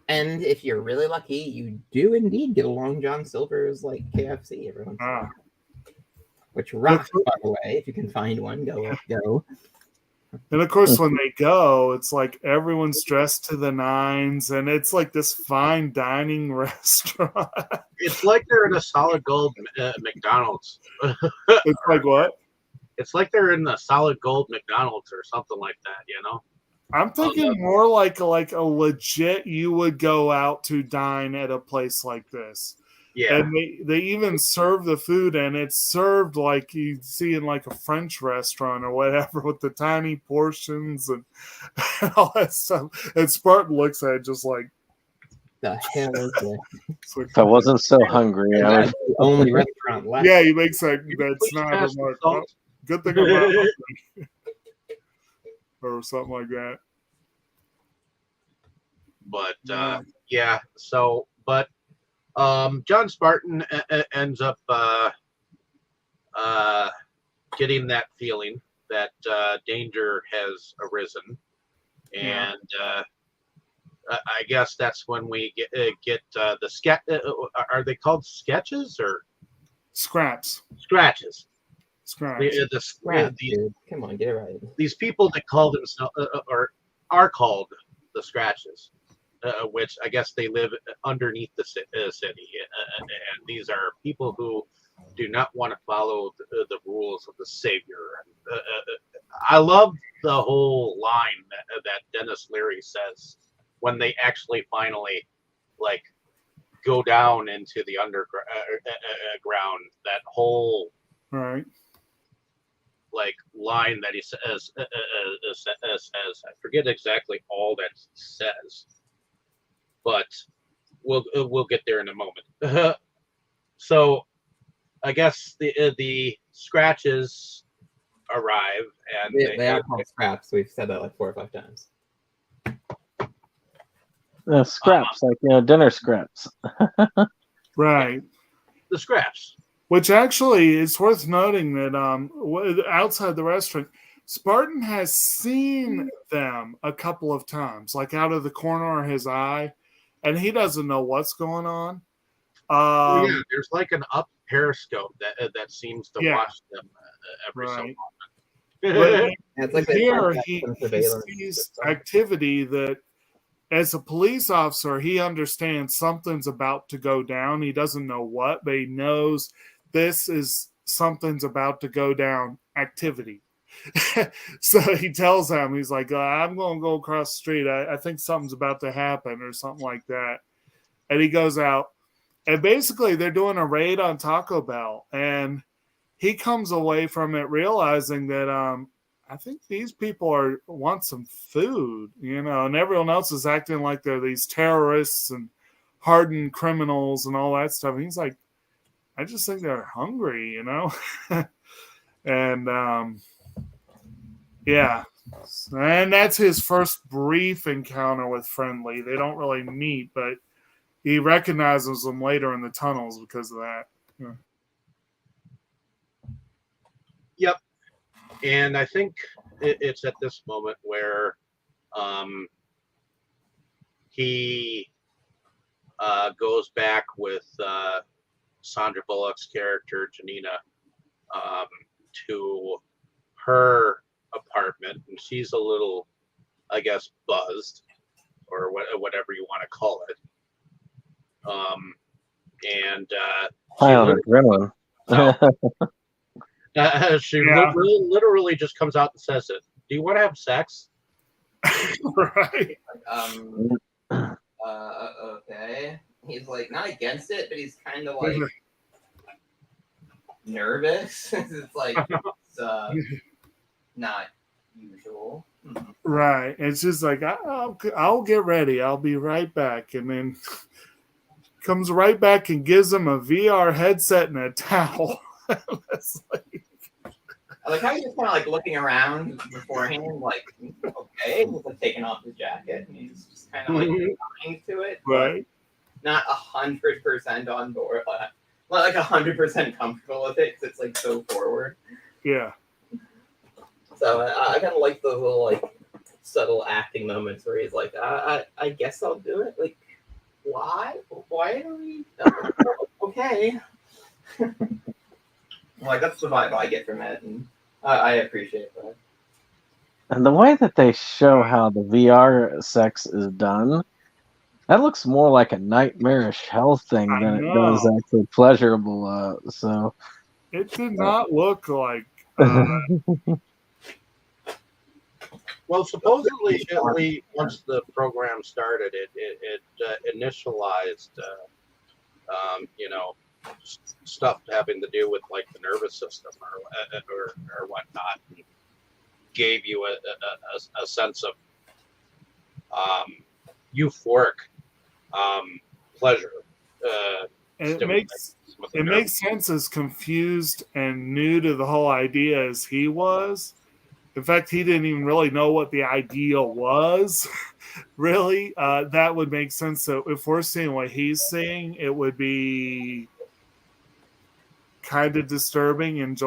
And if you're really lucky, you do indeed get a Long John Silver's like KFC every once in a while. Which rocks, by the way. If you can find one, go. And of course, when they go, it's like everyone's dressed to the nines, and it's like this fine dining restaurant. It's like they're in a solid gold McDonald's. It's like what? It's like they're in the solid gold McDonald's or something like that, you know? I'm thinking more like a legit you would go out to dine at a place like this. Yeah. And they even serve the food, and it's served like you see in like a French restaurant or whatever, with the tiny portions and all that stuff. And Spartan looks at it just like, the hell is this? If I wasn't so hungry, I That's would. the only restaurant left. yeah, he makes that. Please That's not a pass the remark. salt. Good thing I'm not hungry. Or something like that. But yeah, so but John Spartan ends up getting that feeling that danger has arisen, and I guess that's when we get the sketch. Are they called sketches or Scraps? Scratches. Scraps. Dude. Come on, get it right. These people that call themselves or are called the Scratches, which I guess they live underneath the city, and these are people who do not want to follow the rules of the Savior. I love the whole line that Dennis Leary says when they actually finally like go down into the underground. That whole Right. like line that he says, I forget exactly all that he says, but we'll get there in a moment. So I guess the Scratches arrive, and They are called scraps. We've said that like 4 or 5 times. Scraps, like dinner scraps. Right. the Scraps. Which actually is worth noting that outside the restaurant, Spartan has seen them a couple of times, like out of the corner of his eye, and he doesn't know what's going on. Yeah, there's like an up periscope that seems to watch them every so Right. often. It's like Here he sees activity that, as a police officer, he understands something's about to go down. He doesn't know what, but he knows this is something's about to go down activity. So he tells them, he's like, I'm going to go across the street. I think something's about to happen or something like that. And he goes out. And basically, they're doing a raid on Taco Bell. And he comes away from it realizing that I think these people want some food, and everyone else is acting like they're these terrorists and hardened criminals and all that stuff. And he's like, I just think they're hungry, And yeah. And that's his first brief encounter with Friendly. They don't really meet, but he recognizes them later in the tunnels because of that. Yeah. Yep. And I think it's at this moment where he goes back with Sandra Bullock's character, Janina, to her apartment. And she's a little, I guess, buzzed or whatever you want to call it. High on adrenaline. She literally just comes out and says it. Do you want to have sex? Right. Okay. He's like not against it, but he's kind of like nervous. It's like it's not usual. Right. It's just like, I'll get ready. I'll be right back. And then comes right back and gives him a VR headset and a towel. It's like, I like how he's just kind of like looking around beforehand, like, okay, he's like taking off his jacket, and he's just kind of like dying to it, right. but not 100% on board, not like 100% comfortable with it because it's like so forward. Yeah. So I kind of like the little like subtle acting moments where he's like, I guess I'll do it. Like, why? Why are we? Okay. Like that's the vibe I get from it, and I appreciate that. And the way that they show how the VR sex is done, that looks more like a nightmarish hell thing I than it know. does actually pleasurable. So It did not look like. Well, supposedly, once the program started, it initialized, stuff having to do with like the nervous system or whatnot, and gave you a sense of euphoric pleasure. And it makes sense as confused and new to the whole idea as he was. In fact, he didn't even really know what the idea was. Really, that would make sense. So if we're seeing what he's seeing, it would be kind of disturbing and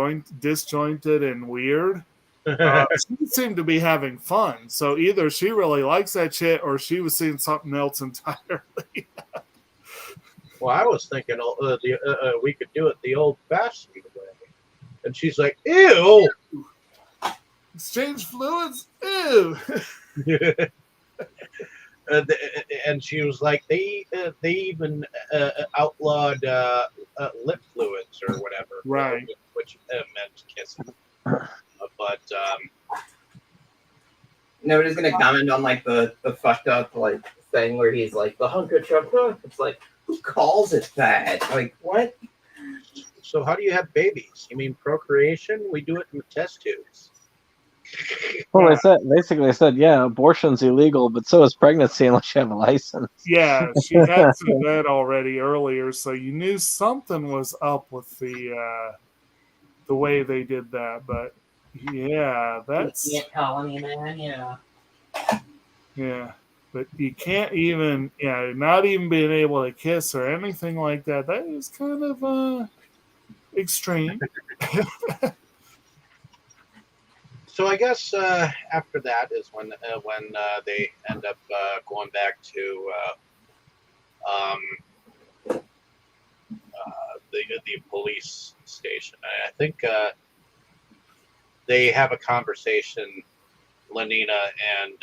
disjointed and weird. She seemed to be having fun. So either she really likes that shit or she was seeing something else entirely. Well, I was thinking we could do it the old-fashioned way. And she's like, ew! Exchange fluids? Ew! And she was like, they even outlawed lip fluids or whatever. Right. Which meant kissing. But nobody's gonna comment on like the fucked up like thing where he's like the hunker chunker. It's like, who calls it that? Like what? So how do you have babies? You mean procreation? We do it in the test tubes. well, they said, yeah, abortion's illegal, but so is pregnancy unless you have a license. Yeah, she had said that already earlier, so you knew something was up with the way they did that. But yeah, that's You can't call me, man. yeah. But you can't even, not even being able to kiss or anything like that. That is kind of extreme. So I guess after that is when they end up going back to the police station. I think they have a conversation, Lenina and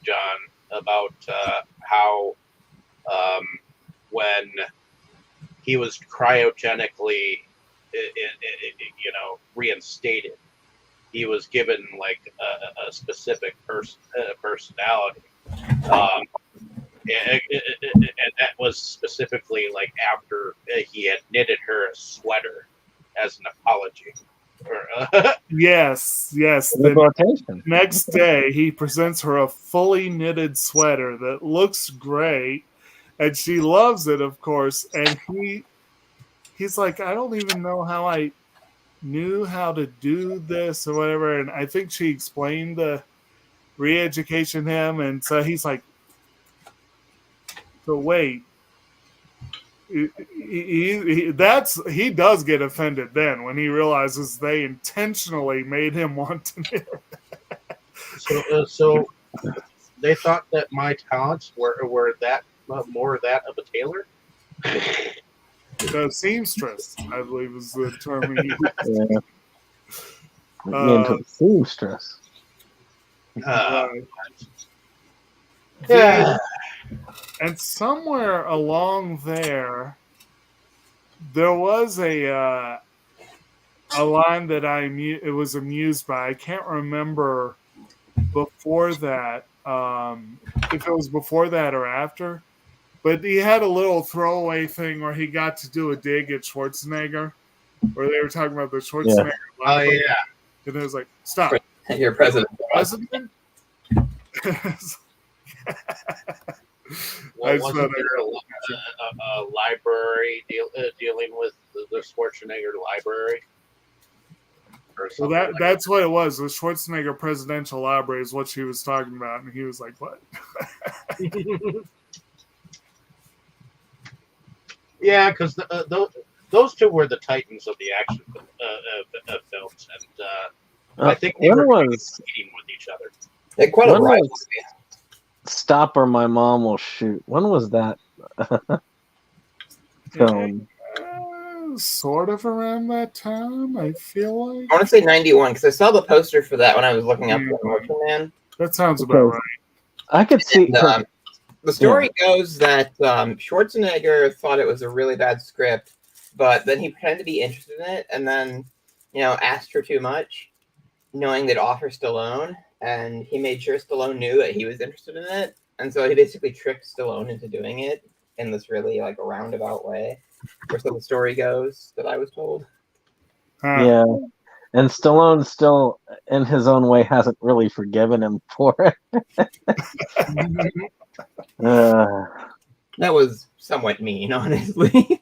John, about how when he was cryogenically, reinstated, he was given like a specific personality, and that was specifically like after he had knitted her a sweater as an apology. Yes. The next day, he presents her a fully knitted sweater that looks great, and she loves it, of course. And he's like, I don't even know how I knew how to do this or whatever. And I think she explained the re-education him, and so he's like, so wait. He does get offended then when he realizes they intentionally made him want to knit. So they thought that my talents were that more that of a tailor. The seamstress, I believe, is the term he used. Seamstress. Yeah. And somewhere along there was a line that it was amused by. I can't remember before that, if it was before that or after. But he had a little throwaway thing where he got to do a dig at Schwarzenegger, where they were talking about the Schwarzenegger. Oh yeah. And it was like, stop. You're president. President? Well, wasn't there a library dealing with the Schwarzenegger library? Or Well, something like that's what it was. The Schwarzenegger Presidential Library is what she was talking about, and he was like, "What?" Yeah, because those two were the titans of the action films, and I think they were competing with each other. They're quite a When rivalry. was Stop or My Mom Will Shoot? When was that film? Sort of around that time, I feel like. I want to say 91 because I saw the poster for that when I was looking up the Demolition Man. That sounds about right. I could see. And, the story goes that Schwarzenegger thought it was a really bad script, but then he pretended to be interested in it, and then, asked for too much, knowing they'd offer Stallone, and he made sure Stallone knew that he was interested in it, and so he basically tricked Stallone into doing it in this really like a roundabout way, or so the story goes that I was told. Yeah, and Stallone still, in his own way, hasn't really forgiven him for it. That was somewhat mean, honestly.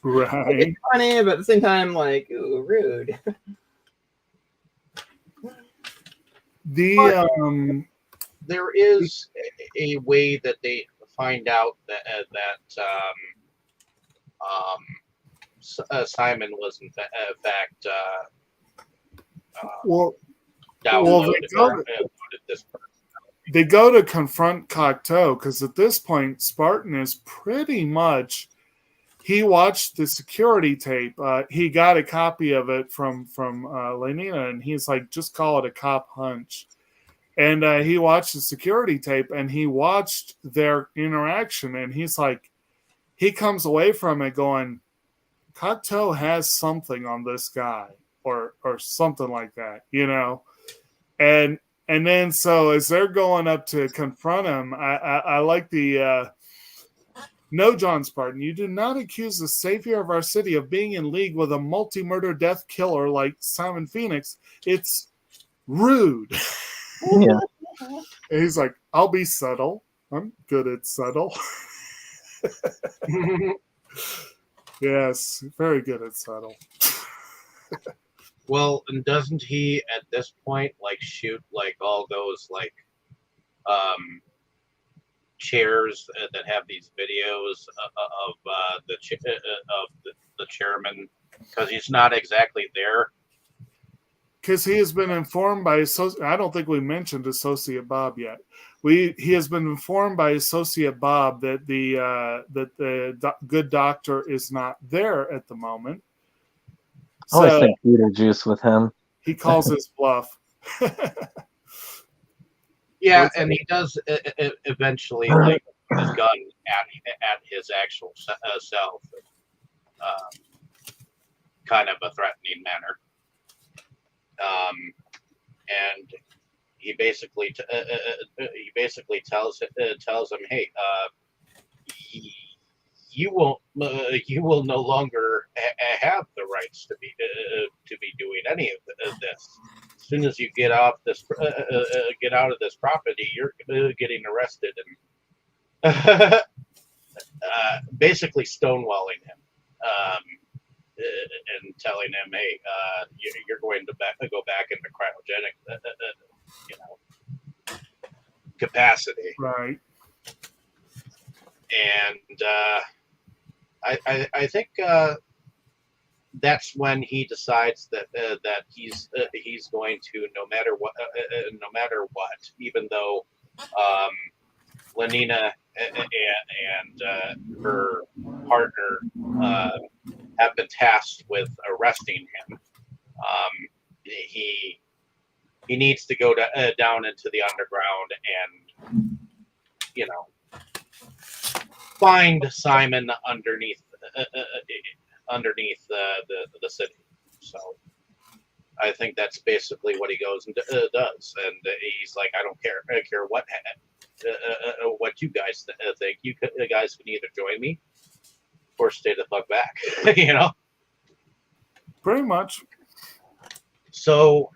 Right. It's funny, but at the same time, like, ooh, rude. There is a way that they find out that Simon was in fact downloaded this. They go to confront Cocteau because at this point, Spartan is pretty much. He watched the security tape. He got a copy of it from Lenina, and he's like, "Just call it a cop hunch." And he watched the security tape, and he watched their interaction, and he's like, he comes away from it going, "Cocteau has something on this guy," or something like that, And then, so as they're going up to confront him, I like the no, John Spartan, you do not accuse the savior of our city of being in league with a multi-murder death killer like Simon Phoenix. It's rude. Yeah. And he's like, "I'll be subtle. I'm good at subtle." Yes, very good at subtle. Well, and doesn't he at this point like shoot like all those like chairs that have these videos of the chairman because he's not exactly there? Because he has been informed by I don't think we mentioned Associate Bob yet. He has been informed by Associate Bob that the good doctor is not there at the moment. I always think Beetlejuice with him. He calls his bluff. Yeah, and he does eventually like his gun at his actual self, kind of a threatening manner. And he basically tells him, "Hey, you will no longer have the rights to be doing any of this. As soon as you get out of this property, you're getting arrested," and basically stonewalling him, and telling him, "Hey, you're going to go back into cryogenic, capacity." Right. And I think that's when he decides that he's going to no matter what, even though Lenina and her partner have been tasked with arresting him. He needs to go down into the underground and find Simon underneath the city. So I think that's basically what he goes and does. And he's like, "I don't care. I care what you guys think. You guys can either join me or stay the fuck back." Pretty much. So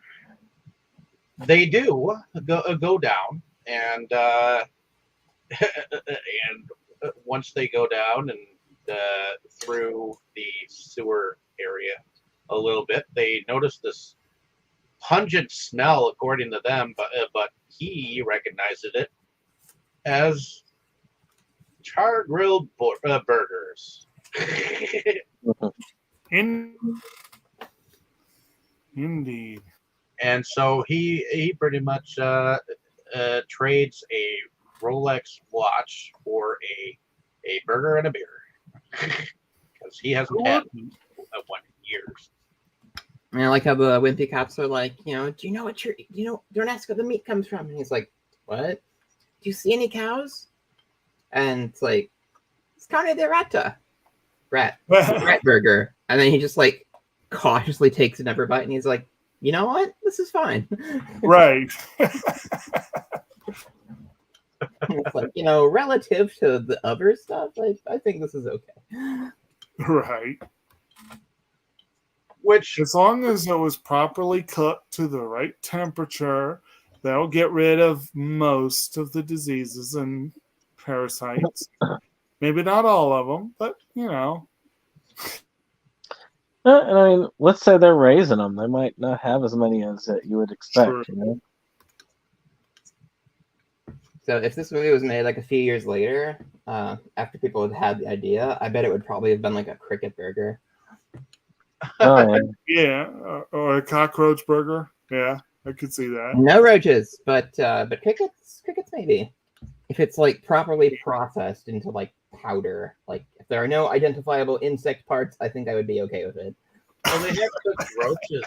they do go down, and and once they go down and through the sewer area a little bit, they notice this pungent smell, according to them, but he recognizes it as char grilled burgers. Indeed. And so he pretty much trades a Rolex watch for a burger and a beer because he hasn't had one in years. And I like how the wimpy cops are like, do you know what don't ask where the meat comes from. And he's like, what? Do you see any cows? And it's like, it's carne de rata. Rat burger. And then he just like cautiously takes another bite and he's like, you know what? This is fine. Right. It's like, relative to the other stuff, I think this is okay. Right. Which, as long as it was properly cooked to the right temperature, that'll get rid of most of the diseases and parasites. Maybe not all of them, but And I mean, let's say they're raising them. They might not have as many as you would expect. Sure. So if this movie was made like a few years later, after people had the idea, I bet it would probably have been like a cricket burger. Oh, yeah, or a cockroach burger. Yeah, I could see that. No roaches, but crickets maybe. If it's like properly processed into like powder, like if there are no identifiable insect parts, I think I would be okay with it. Well, they have cooked roaches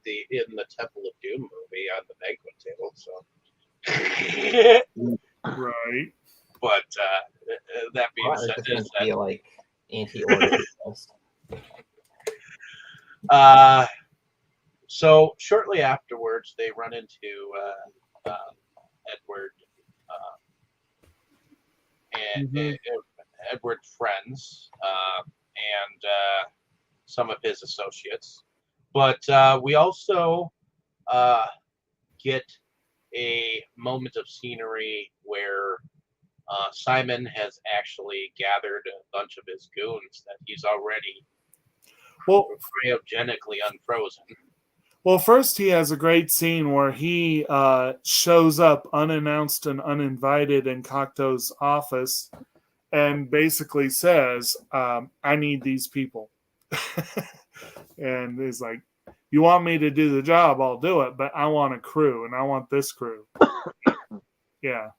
in the Temple of Doom movie on the banquet table, so. Right. But that being said, it's be like anti-order. So shortly afterwards, they run into Edward and Edward's friends and some of his associates. But we also get a moment of scenery where Simon has actually gathered a bunch of his goons that he's already cryogenically unfrozen. Well, first he has a great scene where he shows up unannounced and uninvited in Cocteau's office and basically says, I need these people. And he's like, you want me to do the job, I'll do it, but I want a crew, and I want this crew. Yeah.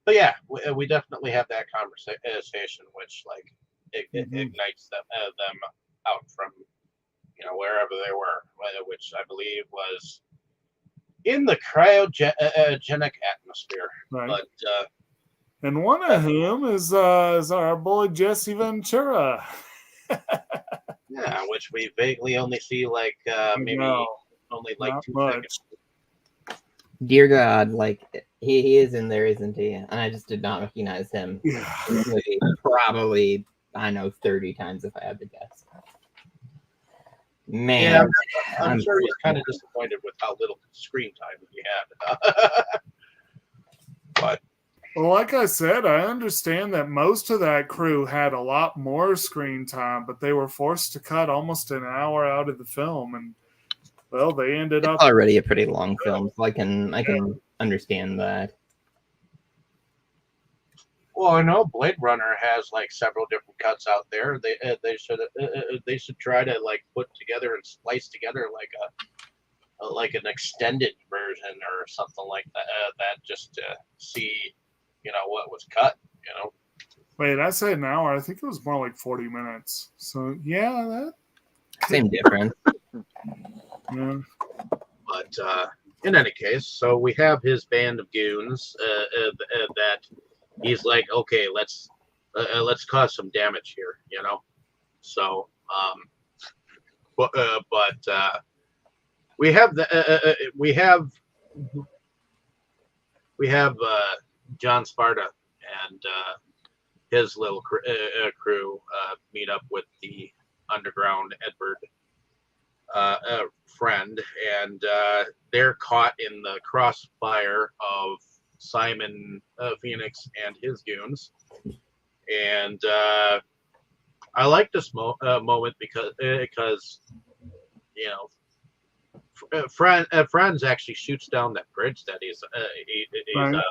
But yeah, we definitely have that conversation, which like ignites them out from wherever they were, which I believe was in the cryogenic atmosphere. Right. But and one of whom is our boy Jesse Ventura. Yeah, which we vaguely only see like maybe only like not 2 much. seconds. Dear God, like he is in there, isn't he? And I just did not recognize him. Yeah. In this movie, probably 30 times if I had to guess. Man, Yeah, I'm sure he's kind of disappointed with how little screen time he had. But well, like I said, I understand that most of that crew had a lot more screen time, but they were forced to cut almost an hour out of the film, and well, they ended up already a pretty long film, so I can understand that. well, I know Blade Runner has like several different cuts out there. They should try to like put together and splice together like an extended version or something like that just to see what was cut. Wait, I said an hour. I think it was more like 40 minutes. So yeah, that Same difference. yeah. But in any case, so we have his band of goons that he's like, okay, let's cause some damage here, So, but we have John Sparta and his little crew meet up with the underground Edward friend, and they're caught in the crossfire of Simon Phoenix and his goons. And I like this moment because you know, Friends actually shoots down that bridge that he's Right.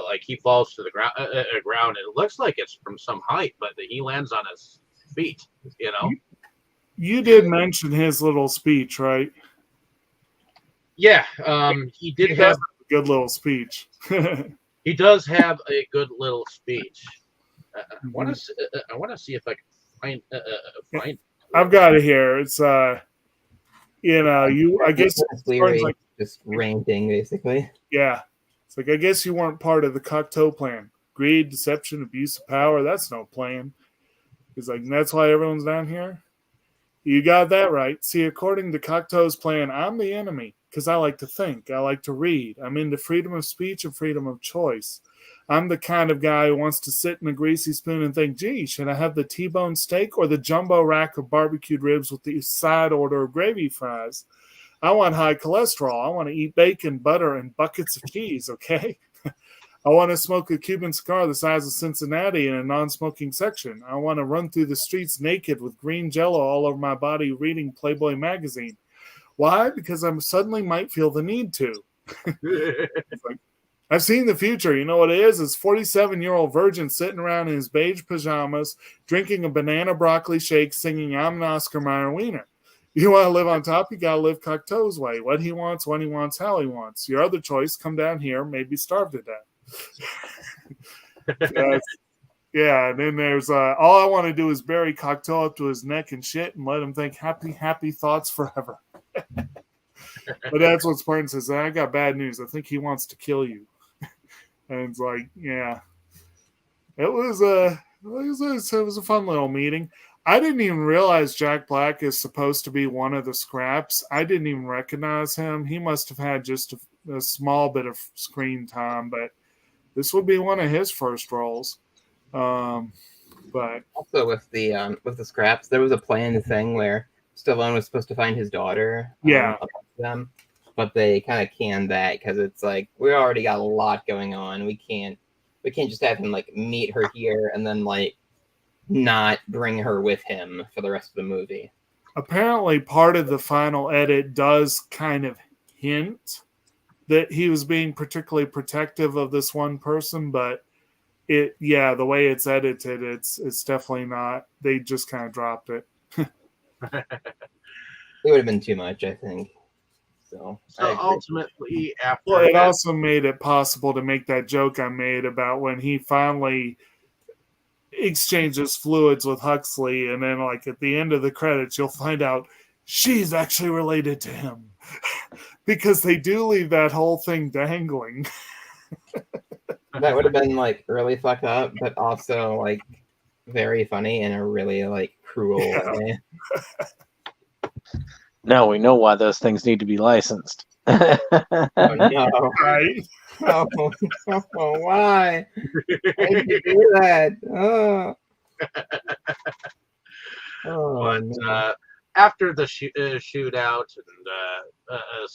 like he falls to the ground. It looks like it's from some height, but he lands on his feet. You know. You did mention his little speech, right? Yeah, he did He have does have a good little speech. he does have a good little speech. I want to see if I can find. I've got it here. It's I guess Leary like, just ranting basically. yeah. It's like I guess you weren't part of the Cocteau plan. Greed, deception, abuse of power, that's no plan. He's like, that's why everyone's down here? You got that right. See, according to Cocteau's plan, I'm the enemy because I like to think. I like to read. I'm into freedom of speech and freedom of choice. I'm the kind of guy who wants to sit in a greasy spoon and think, gee, should I have the T-bone steak or the jumbo rack of barbecued ribs with the side order of gravy fries? I want high cholesterol. I want to eat bacon, butter, and buckets of cheese, okay? I want to smoke a Cuban cigar the size of Cincinnati in a non-smoking section. I want to run through the streets naked with green jello all over my body reading Playboy magazine. Why? Because I suddenly might feel the need to. It's like, I've seen the future. You know what it is? It's 47-year-old virgin sitting around in his beige pajamas, drinking a banana broccoli shake, singing I'm an Oscar Mayer wiener. You want to live on top, you got to live Cocteau's way. What he wants, when he wants, how he wants. Your other choice, come down here, maybe starve to death. Yeah, and then there's all I want to do is bury Cocteau up to his neck and shit and let him think happy, happy thoughts forever. But that's what Spartan says. I got bad news. I think he wants to kill you. And it's like, yeah, it was a fun little meeting. I didn't even realize Jack Black is supposed to be one of the Scraps. I didn't even recognize him. He must have had just a small bit of screen time, but this would be one of his first roles. But also with the Scraps, there was a planned thing where Stallone was supposed to find his daughter. Them, but they kind of canned that because it's like we already got a lot going on. We can't just have him like meet her here and then like not bring her with him for the rest of the movie. Apparently, part of the final edit does kind of hint that he was being particularly protective of this one person, but the way it's edited, it's definitely not. They just kind of dropped it. It would have been too much, I think. So ultimately, after it also made it possible to make that joke I made about when he finally exchanges fluids with Huxley, and then like at the end of the credits, you'll find out she's actually related to him because they do leave that whole thing dangling. That would have been like really fucked up, but also like very funny in a really like cruel way. Now we know why those things need to be licensed. Oh, no. Right? Oh, why? Why did you do that? But after the shootout and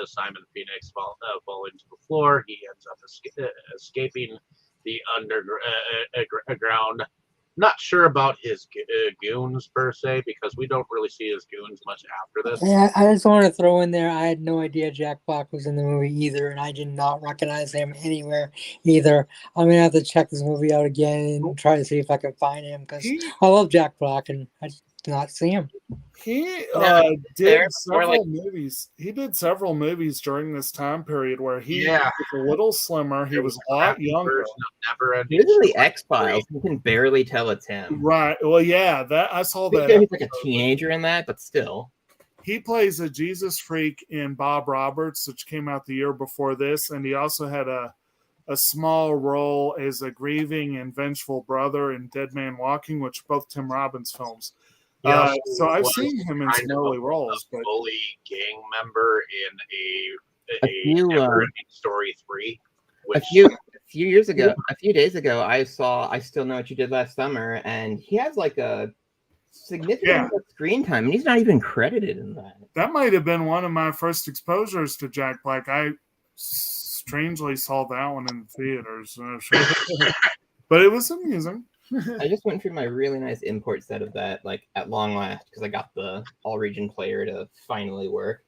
Simon Phoenix falling to the floor, he ends up escaping the underground. Not sure about his goons per se because we don't really see his goons much after this. Yeah, I just want to throw in there. I had no idea Jack Black was in the movie either, and I did not recognize him anywhere either. I'm gonna have to check this movie out again and try to see if I can find him because I love Jack Black and I just did not see him. He did several movies. He did several movies during this time period where he was a little slimmer. He was a lot younger. He's in the X-Files. You can barely tell it's him. Right. Well, yeah, that I saw that. He's like a teenager in that, but still. He plays a Jesus freak in Bob Roberts, which came out the year before this, and he also had a small role as a grieving and vengeful brother in Dead Man Walking, which are both Tim Robbins films. So I've seen him in some early roles, but bully gang member in a Neverending Story 3. A few days ago, I saw I Still Know What You Did Last Summer, and he has like a significant amount of screen time, and he's not even credited in that. That might have been one of my first exposures to Jack Black. I strangely saw that one in theaters, but it was amusing. I just went through my really nice import set of that, like at long last, because I got the all-region player to finally work.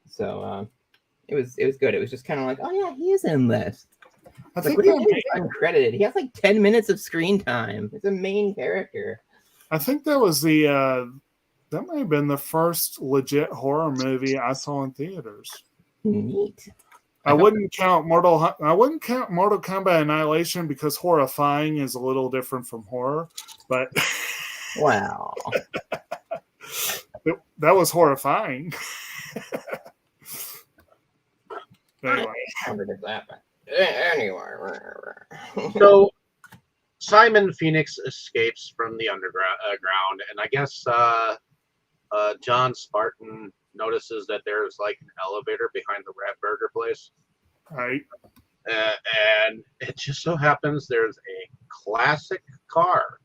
So it was good. It was just kind of like, oh yeah, he is in this. I Like, think what do you mean he's uncredited? He has like 10 minutes of screen time. It's a main character. I think that was that might have been the first legit horror movie I saw in theaters. Neat. I wouldn't count Mortal Kombat Annihilation because horrifying is a little different from horror, but Wow. that was horrifying. Anyway. So Simon Phoenix escapes from the underground, and I guess John Spartan notices that there's like an elevator behind the Rat Burger place. Right. And it just so happens there's a classic car.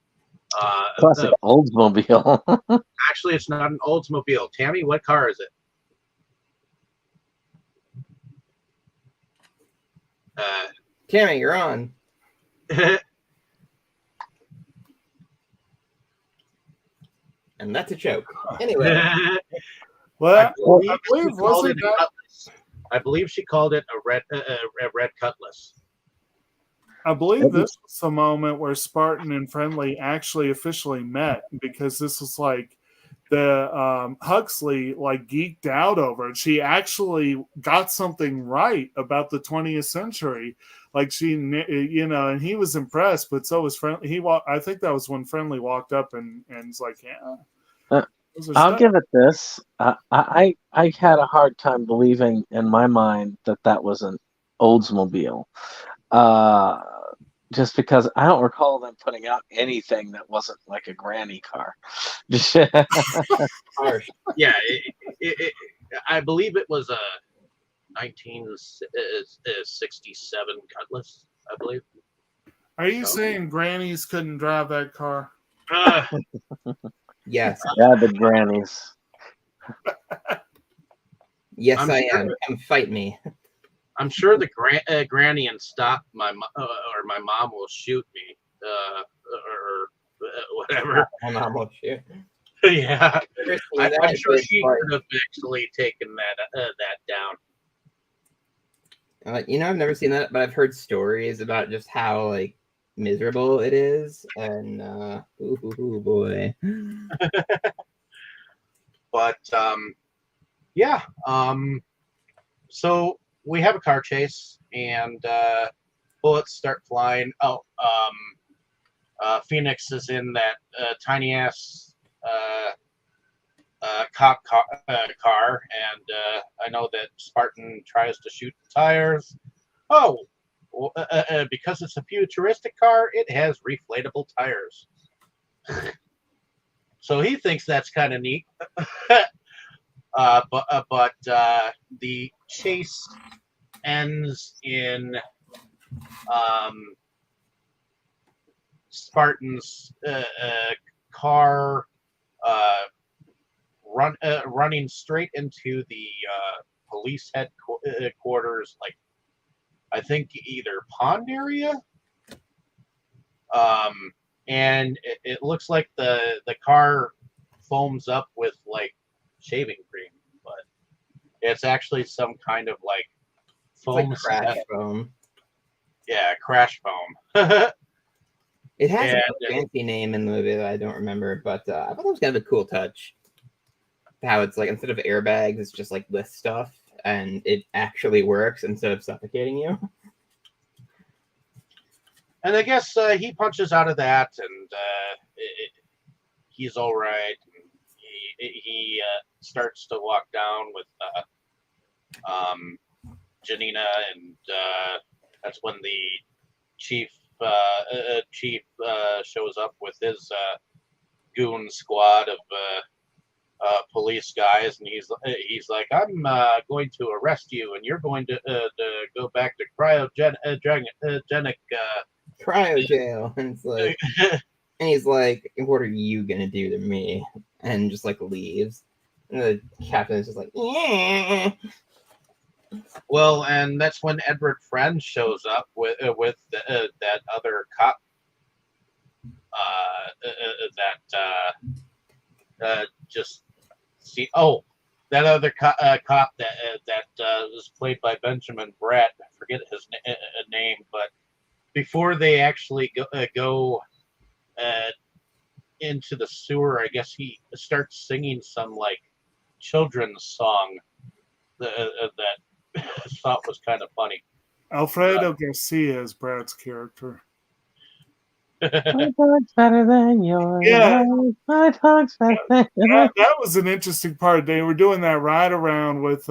Classic Oldsmobile. Actually, it's not an Oldsmobile. Tammy, what car is it? Tammy, you're on. And that's a joke. Anyway. Well, I believe she called it a red Cutlass. I believe this was the moment where Spartan and Friendly actually officially met, because this was like the Huxley like geeked out over it. She actually got something right about the 20th century. Like she, and he was impressed, but so was Friendly. I think that was when Friendly walked up and was like, yeah. I'll give it this. I had a hard time believing in my mind that was an Oldsmobile. Just because I don't recall them putting out anything that wasn't like a granny car. Yeah, I believe it was a 1967 Cutlass, I believe. Are you saying grannies couldn't drive that car? Yes. Yeah, the grannies. Yes, I'm I sure. am. Come fight me. I'm sure the granny and stop my mom will shoot me, or whatever. My mom will shoot. Yeah, I'm That sure is she like- could have actually taken that down. I've never seen that, but I've heard stories about just how like miserable it is, and ooh boy. But yeah, so we have a car chase, and bullets start flying. Phoenix is in that tiny ass cop car, and I know that Spartan tries to shoot the tires. Because it's a futuristic car, it has reflatable tires. So he thinks that's kind of neat. But the chase ends in Spartan's car running straight into the police headquarters, like I think either pond area. And it looks like the car foams up with like shaving cream, but it's actually some kind of like foam. It's like crash foam. Yeah, crash foam. It has a fancy name in the movie that I don't remember, but I thought it was kind of a cool touch. How it's like instead of airbags, it's just like this stuff, and it actually works instead of suffocating you. And I guess he punches out of that, and he's all right. He starts to walk down with Janina, and that's when the chief shows up with his goon squad of police guys, and he's like, I'm going to arrest you, and you're going to go back to cryogenic Cryo jail, and it's like, And he's like, what are you gonna do to me? And just like leaves. And the captain is just like, yeah. Well, and that's when Edward Friend shows up with that other cop. Just see. Oh, that other cop that was played by Benjamin Bratt. I forget his name, but before they actually go into the sewer, I guess he starts singing some like children's song that I thought was kind of funny. Alfredo Garcia is Brad's character. My dog's better than yours. Yeah. My dog's better than yours. That was an interesting part. They were doing that ride around with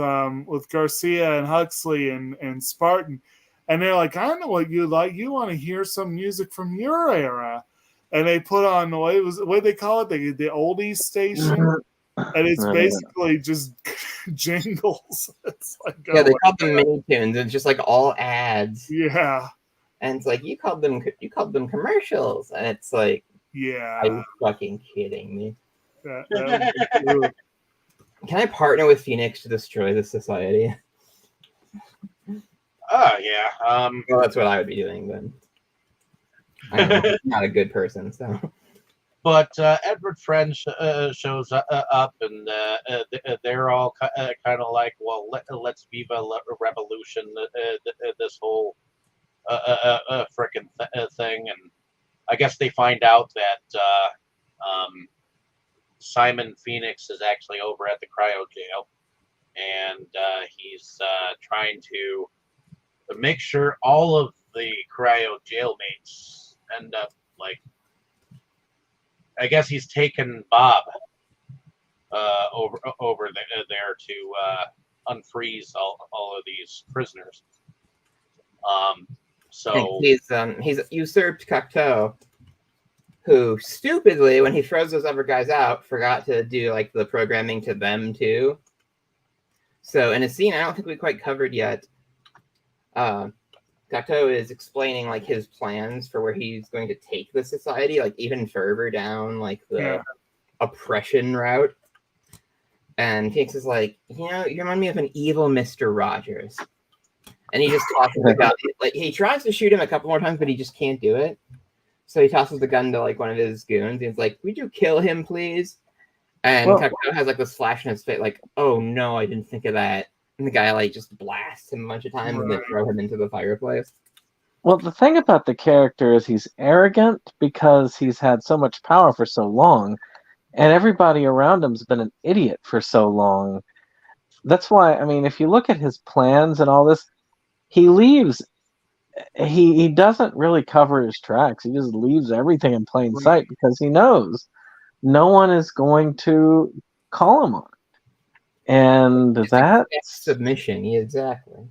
Garcia and Huxley and Spartan, and they're like, I know what you like. You want to hear some music from your era, and they put on what they call it, the oldies station, and it's basically just jingles. It's like, yeah, they called them mini tunes. It's just like all ads. Yeah. And it's like you called them commercials, and it's like, yeah, are you fucking kidding me? That Can I partner with Phoenix to destroy this society? Oh yeah. Well, that's what I would be doing then. I'm not a good person, so. But Edward Friend shows up, and they're all kind of like, well, let's viva la revolution, this whole frickin' thing. And I guess they find out that Simon Phoenix is actually over at the cryo jail, and he's trying to make sure all of the cryo jailmates end up like, I guess he's taken Bob over there to unfreeze all of these prisoners. So he's usurped Cocteau, who stupidly, when he throws those other guys out, forgot to do like the programming to them too. So in a scene I don't think we quite covered yet, Cocteau is explaining like his plans for where he's going to take the society, like even further down like the oppression route. And Phoenix is like, you remind me of an evil Mr. Rogers. And he just tosses the gun. Like he tries to shoot him a couple more times, but he just can't do it. So he tosses the gun to like one of his goons. He's like, "Would you kill him, please?" And Cocteau has like this flash in his face, like, "Oh no, I didn't think of that." And the guy like just blasts him a bunch of times and then throw him into the fireplace. Well, the thing about the character is he's arrogant because he's had so much power for so long, and everybody around him's been an idiot for so long. That's why, I mean, if you look at his plans and all this, he leaves. He doesn't really cover his tracks. He just leaves everything in plain sight because he knows no one is going to call him on it. And that's submission. Yeah, exactly.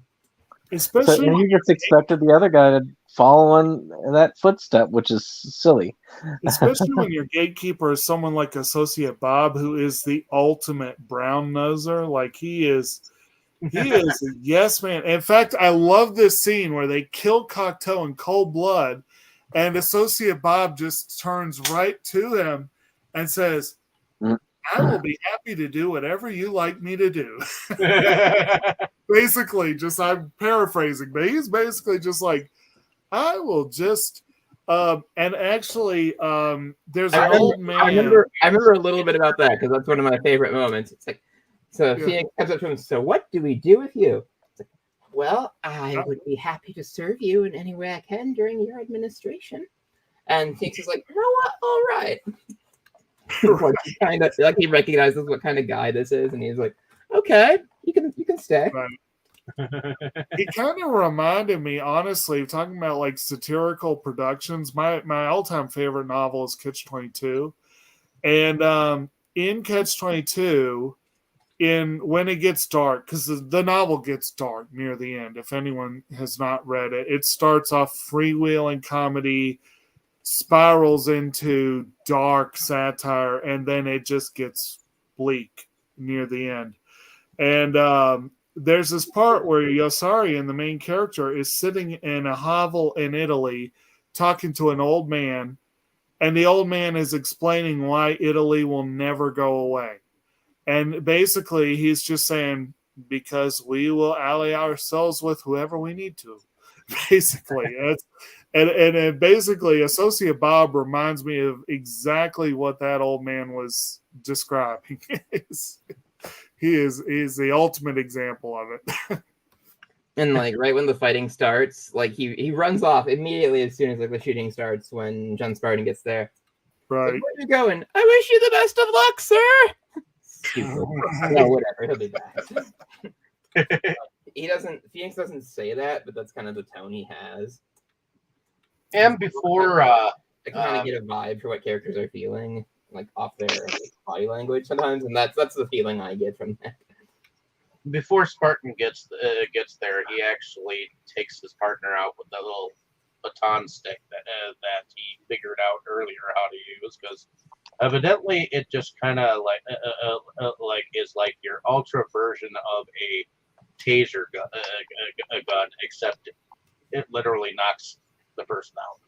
Especially so he just expected the other guy to follow in that footstep, which is silly. Especially when your gatekeeper is someone like Associate Bob, who is the ultimate brown noser. Like he is a yes man. In fact, I love this scene where they kill Cocteau in cold blood, and Associate Bob just turns right to him and says, "I will be happy to do whatever you like me to do." Basically, just I'm paraphrasing, but he's basically just like, I will just and actually there's an old man. I remember a little bit about that because that's one of my favorite moments. It's like, so Phoenix comes up to him, "So what do we do with you?" It's like, "Well, I would be happy to serve you in any way I can during your administration." And Phoenix is like, "You know what? All right." Like, he kind of like he recognizes what kind of guy this is, and he's like, "Okay, you can stay." Right. He kind of reminded me, honestly, talking about like satirical productions. My all-time favorite novel is Catch-22, and in Catch-22, when it gets dark, because the novel gets dark near the end. If anyone has not read it, it starts off freewheeling comedy, spirals into dark satire, and then it just gets bleak near the end. And there's this part where Yossarian, the main character, is sitting in a hovel in Italy talking to an old man, and the old man is explaining why Italy will never go away. And basically, he's just saying, because we will ally ourselves with whoever we need to. Basically, and basically, Associate Bob reminds me of exactly what that old man was describing. He's the ultimate example of it. And like right when the fighting starts, like he runs off immediately as soon as like the shooting starts when John Spartan gets there. Right. Like, where are you going? I wish you the best of luck, sir. Stupid. No, whatever. He'll be back. Phoenix doesn't say that, but that's kind of the tone he has. And before I kind of get a vibe for what characters are feeling, like off their body language sometimes, and that's the feeling I get from that. before Spartan gets there, he actually takes his partner out with that little baton stick that he figured out earlier how to use, because evidently it just kind of like is like your ultra version of a taser gun, except it literally knocks the person out.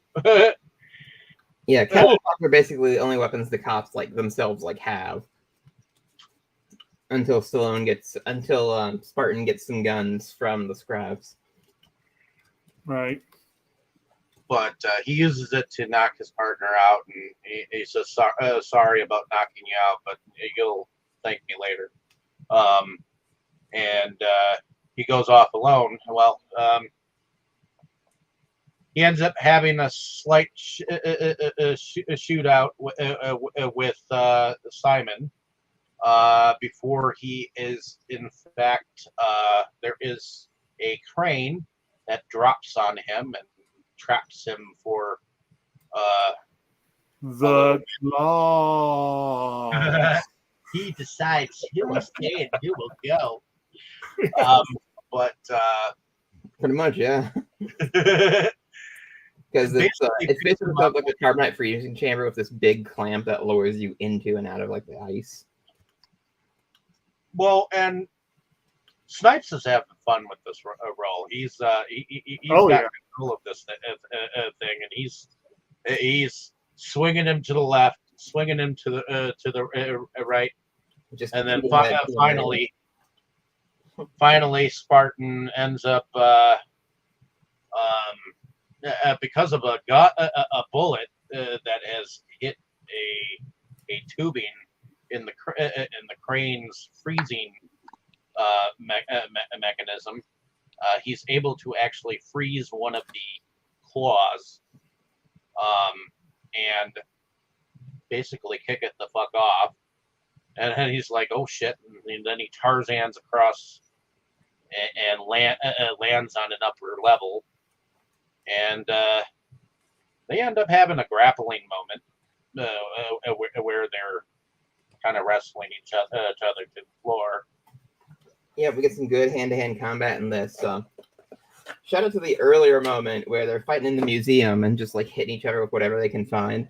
Yeah, catapults are basically the only weapons the cops like themselves like have. Until Spartan gets some guns from the scraps. Right. But he uses it to knock his partner out, and he says, sorry about knocking you out, but you'll thank me later. And he goes off alone. Well, he ends up having a slight shootout with Simon. Before he is, in fact, there is a crane that drops on him and traps him for the claw. He decides who will stay and who will go. But pretty much, yeah. Because it's basically like a carbonite freezing chamber with this big clamp that lowers you into and out of like the ice. Well, and Snipes is having fun with this role. He's got control of this thing, and he's swinging him to the left, swinging him to the right, and then finally Spartan ends up because of a bullet that has hit a tubing in the crane's freezing mechanism. He's able to actually freeze one of the claws, and basically kick it the fuck off. And then he's like, "Oh shit!" And then he Tarzans across and lands on an upper level, and they end up having a grappling moment where they're kind of wrestling each other to the floor. Yeah, we get some good hand-to-hand combat in this. Shout out to the earlier moment where they're fighting in the museum and just like hitting each other with whatever they can find.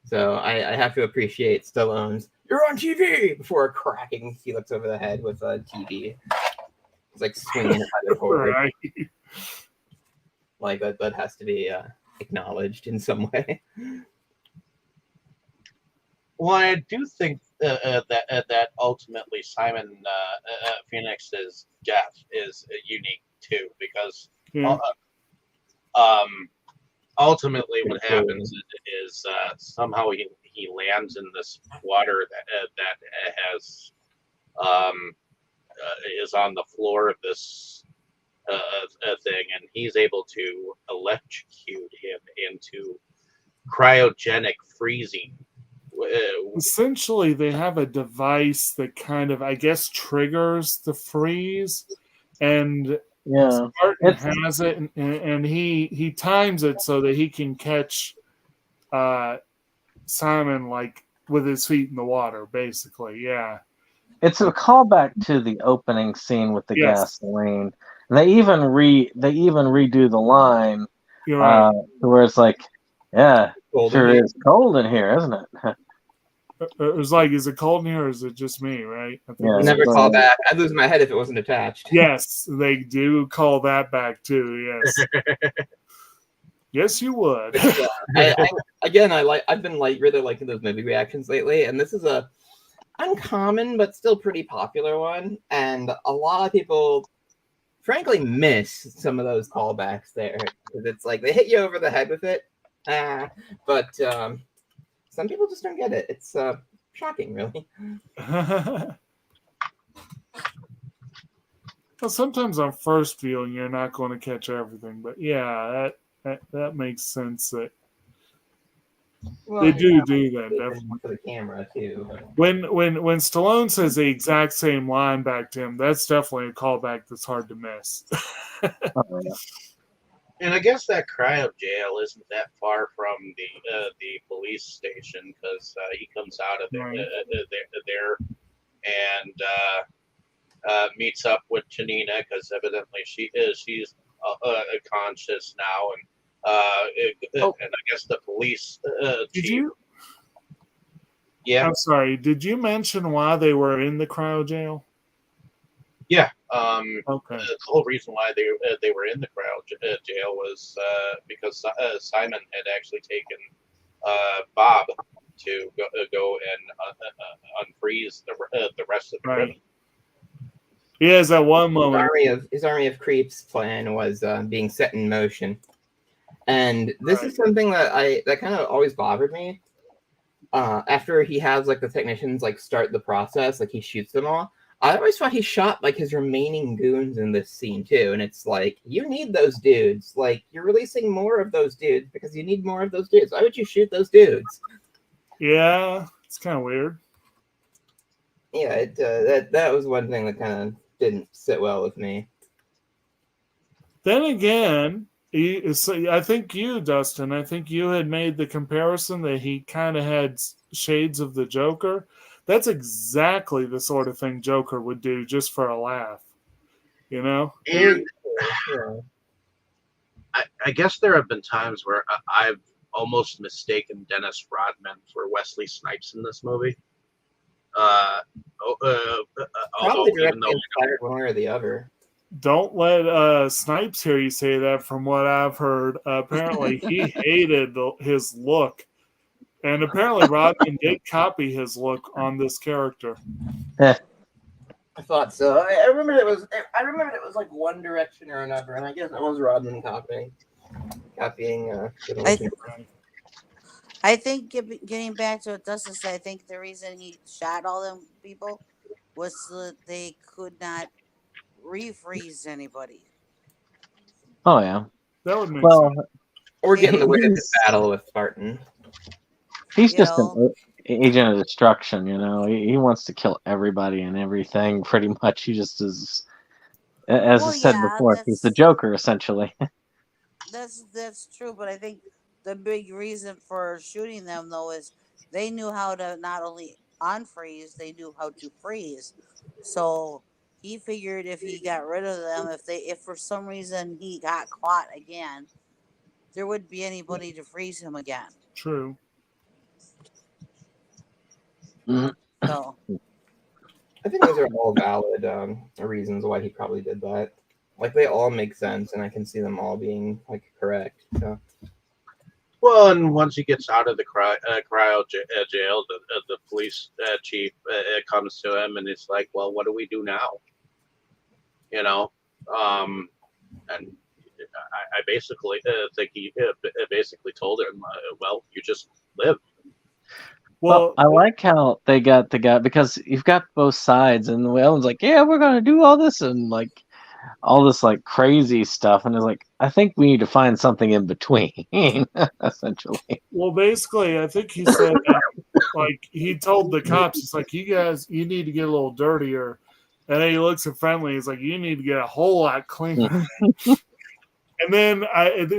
So I have to appreciate Stallone's "You're on TV" before cracking Felix over the head with a TV. It's like swinging it forward. Right. Like that has to be acknowledged in some way. Well, I do think that ultimately Simon Phoenix's death is unique too, because ultimately what happens is somehow he lands in this water that has is on the floor of this thing, and he's able to electrocute him into cryogenic freezing. Essentially, they have a device that kind of, I guess, triggers the freeze, and Spartan has it, and he times it so that he can catch Simon like with his feet in the water, basically. Yeah, it's a callback to the opening scene with the gasoline. And they even redo the line where it's like, "Yeah, sure is cold in here, isn't it?" It was like, is it cold in here or is it just me, right? Never call back. I'd lose my head if it wasn't attached. Yes, they do call that back too, yes. Yes, you would. I've been really liking those movie reactions lately, and this is a uncommon but still pretty popular one, and a lot of people frankly miss some of those callbacks there because it's like they hit you over the head with it, but some people just don't get it. It's shocking, really. Well, sometimes on first viewing, you're not going to catch everything, but yeah, that makes sense. That they do that definitely for the camera too. When Stallone says the exact same line back to him, that's definitely a callback that's hard to miss. Oh, yeah. And I guess that cryo jail isn't that far from the police station because he comes out of there and meets up with Janina because evidently she's conscious now, and I guess the police Did chief. you? Yeah. I'm sorry. Did you mention why they were in the cryo jail? Yeah. Okay. The whole reason why they were in the cryo jail was because Simon had actually taken Bob to go and unfreeze the rest of the criminals. He has that one moment. His army of creeps plan was being set in motion, and this is something that kind of always bothered me. After he has like the technicians like start the process, like he shoots them all. I always thought he shot like his remaining goons in this scene too, and it's like you need those dudes. Like you're releasing more of those dudes because you need more of those dudes. Why would you shoot those dudes? Yeah, it's kind of weird. Yeah, that was one thing that kind of didn't sit well with me. Then again, I think you, Dustin, had made the comparison that he kind of had shades of the Joker. That's exactly the sort of thing Joker would do just for a laugh, you know? And I guess there have been times where I've almost mistaken Dennis Rodman for Wesley Snipes in this movie. Probably directly inspired one way or the other. Don't let Snipes hear you say that. From what I've heard, apparently he hated his look, and apparently Rodman did copy his look on this character. I thought so. I remember it was like One Direction or another, and I guess it was Rodman copying. I think getting back to what Dustin said, I think the reason he shot all them people was so that they could not refreeze anybody. Oh yeah, that would make sense. Or get in the way of the battle with Spartan. He's just an agent of destruction, you know. He wants to kill everybody and everything. Pretty much, he just is. As I said before, he's the Joker essentially. That's true, but I think the big reason for shooting them though is they knew how to not only unfreeze, they knew how to freeze. So he figured if he got rid of them, if for some reason he got caught again, there wouldn't be anybody to freeze him again. True. So I think those are all valid reasons why he probably did that. Like they all make sense, and I can see them all being like correct. So. Well, and once he gets out of the cryo jail, the police chief comes to him and it's like, well, what do we do now? You know, and I basically think he basically told him, well, you just live. Well, I like how they got the guy, because you've got both sides, and Ellen's like, yeah, we're going to do all this, and like all this like crazy stuff, and it's like, I think we need to find something in between, essentially. Well, basically, I think he said that, like, he told the cops, it's like, you guys, you need to get a little dirtier, and then he looks at Friendly, he's like, you need to get a whole lot cleaner. And then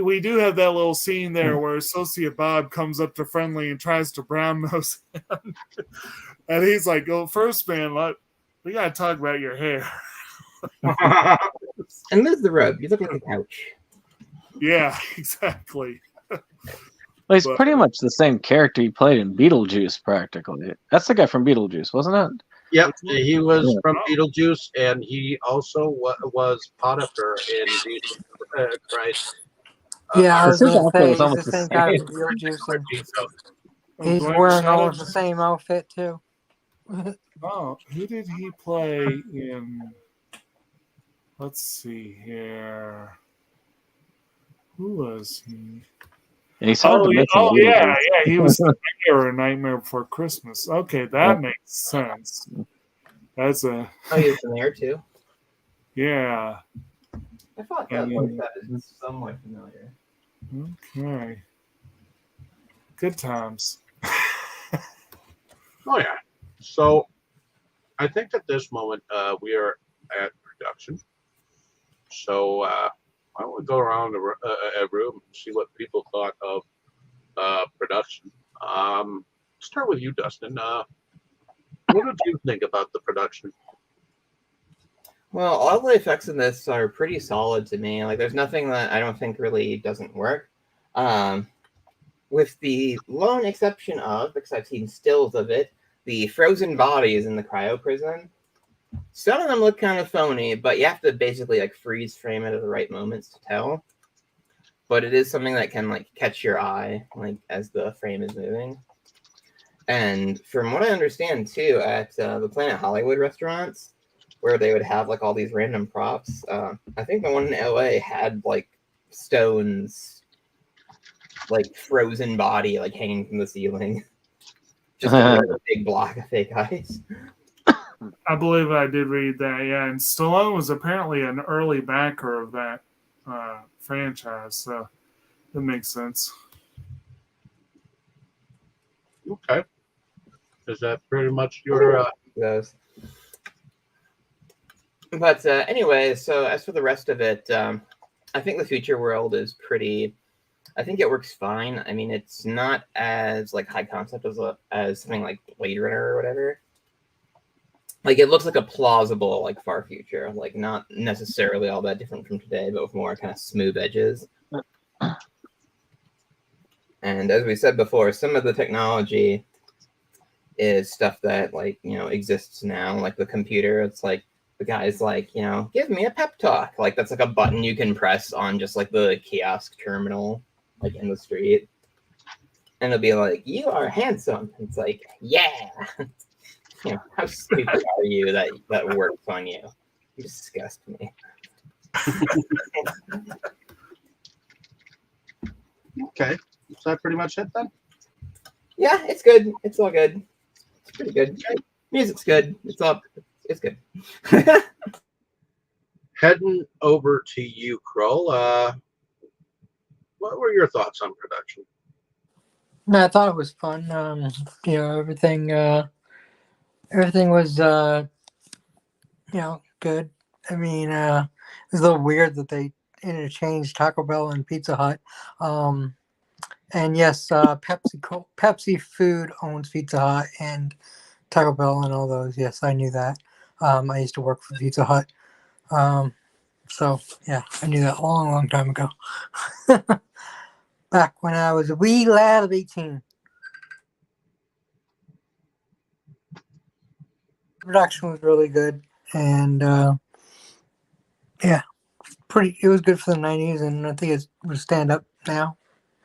we do have that little scene there where Associate Bob comes up to Friendly and tries to brown nose him. And he's like, well, first, man, we got to talk about your hair. And there's the rug. You look like a couch. Yeah, exactly. Well, he's pretty much the same character he played in Beetlejuice, practically. That's the guy from Beetlejuice, wasn't it? Yep, he was from Beetlejuice, and he also was Potiphar in Jesus Christ. Yeah, I This was is gonna outfit say was he's the almost the same guy same. with Beetlejuice, and Oh, he's Glenn wearing Shadow almost the same outfit too. Oh, who did he play in? Let's see here. Who was he? He's hard to miss in Yeah, Beetlejuice. yeah. He was the mayor in Nightmare Before Christmas. Okay, that makes sense. That's a Oh, he was in there too. yeah. I thought that And that is somewhat familiar. okay, good times. Oh yeah. So I think at this moment we are at production. So why don't we go around a room and see what people thought of production? Start with you, Dustin. What did you think about the production? Well, all the effects in this are pretty solid to me. Like, there's nothing that I don't think really doesn't work. With the lone exception of, because I've seen stills of it, the frozen bodies in the cryo prison. Some of them look kind of phony, but you have to basically like freeze frame it at the right moments to tell. But it is something that can like catch your eye, like as the frame is moving. And from what I understand too, at the Planet Hollywood restaurants, where they would have like all these random props, I think the one in LA had like stones, like frozen body, like hanging from the ceiling, just a big block of fake ice. I believe I did read that. Yeah, and Stallone was apparently an early backer of that franchise, so that makes sense. Okay. Is that pretty much your Those. But anyway, so as for the rest of it, I think the future world is pretty. I think it works fine. I mean, it's not as like high concept as something like Blade Runner or whatever. Like it looks like a plausible like far future, like not necessarily all that different from today, but with more kind of smooth edges. And as we said before, some of the technology is stuff that like exists now, like the computer. It's like the guy's like, give me a pep talk. Like that's like a button you can press on just like the kiosk terminal, like in the street, and it'll be like, "You are handsome." It's like, yeah. How stupid are you that works on you? You disgust me. Okay. Is that pretty much it then? Yeah, it's good. It's all good. It's pretty good. Music's good. It's good. Heading over to you, Kroll. What were your thoughts on production? No, I thought it was fun. Everything was good. I mean, it's a little weird that they interchanged Taco Bell and Pizza Hut. And yes, Pepsi Food owns Pizza Hut and Taco Bell and all those. Yes, I knew that. I used to work for Pizza Hut. So yeah, I knew that a long, long time ago. Back when I was a wee lad of 18. Production was really good, and yeah, it was good for the 90s, and I think it would stand up now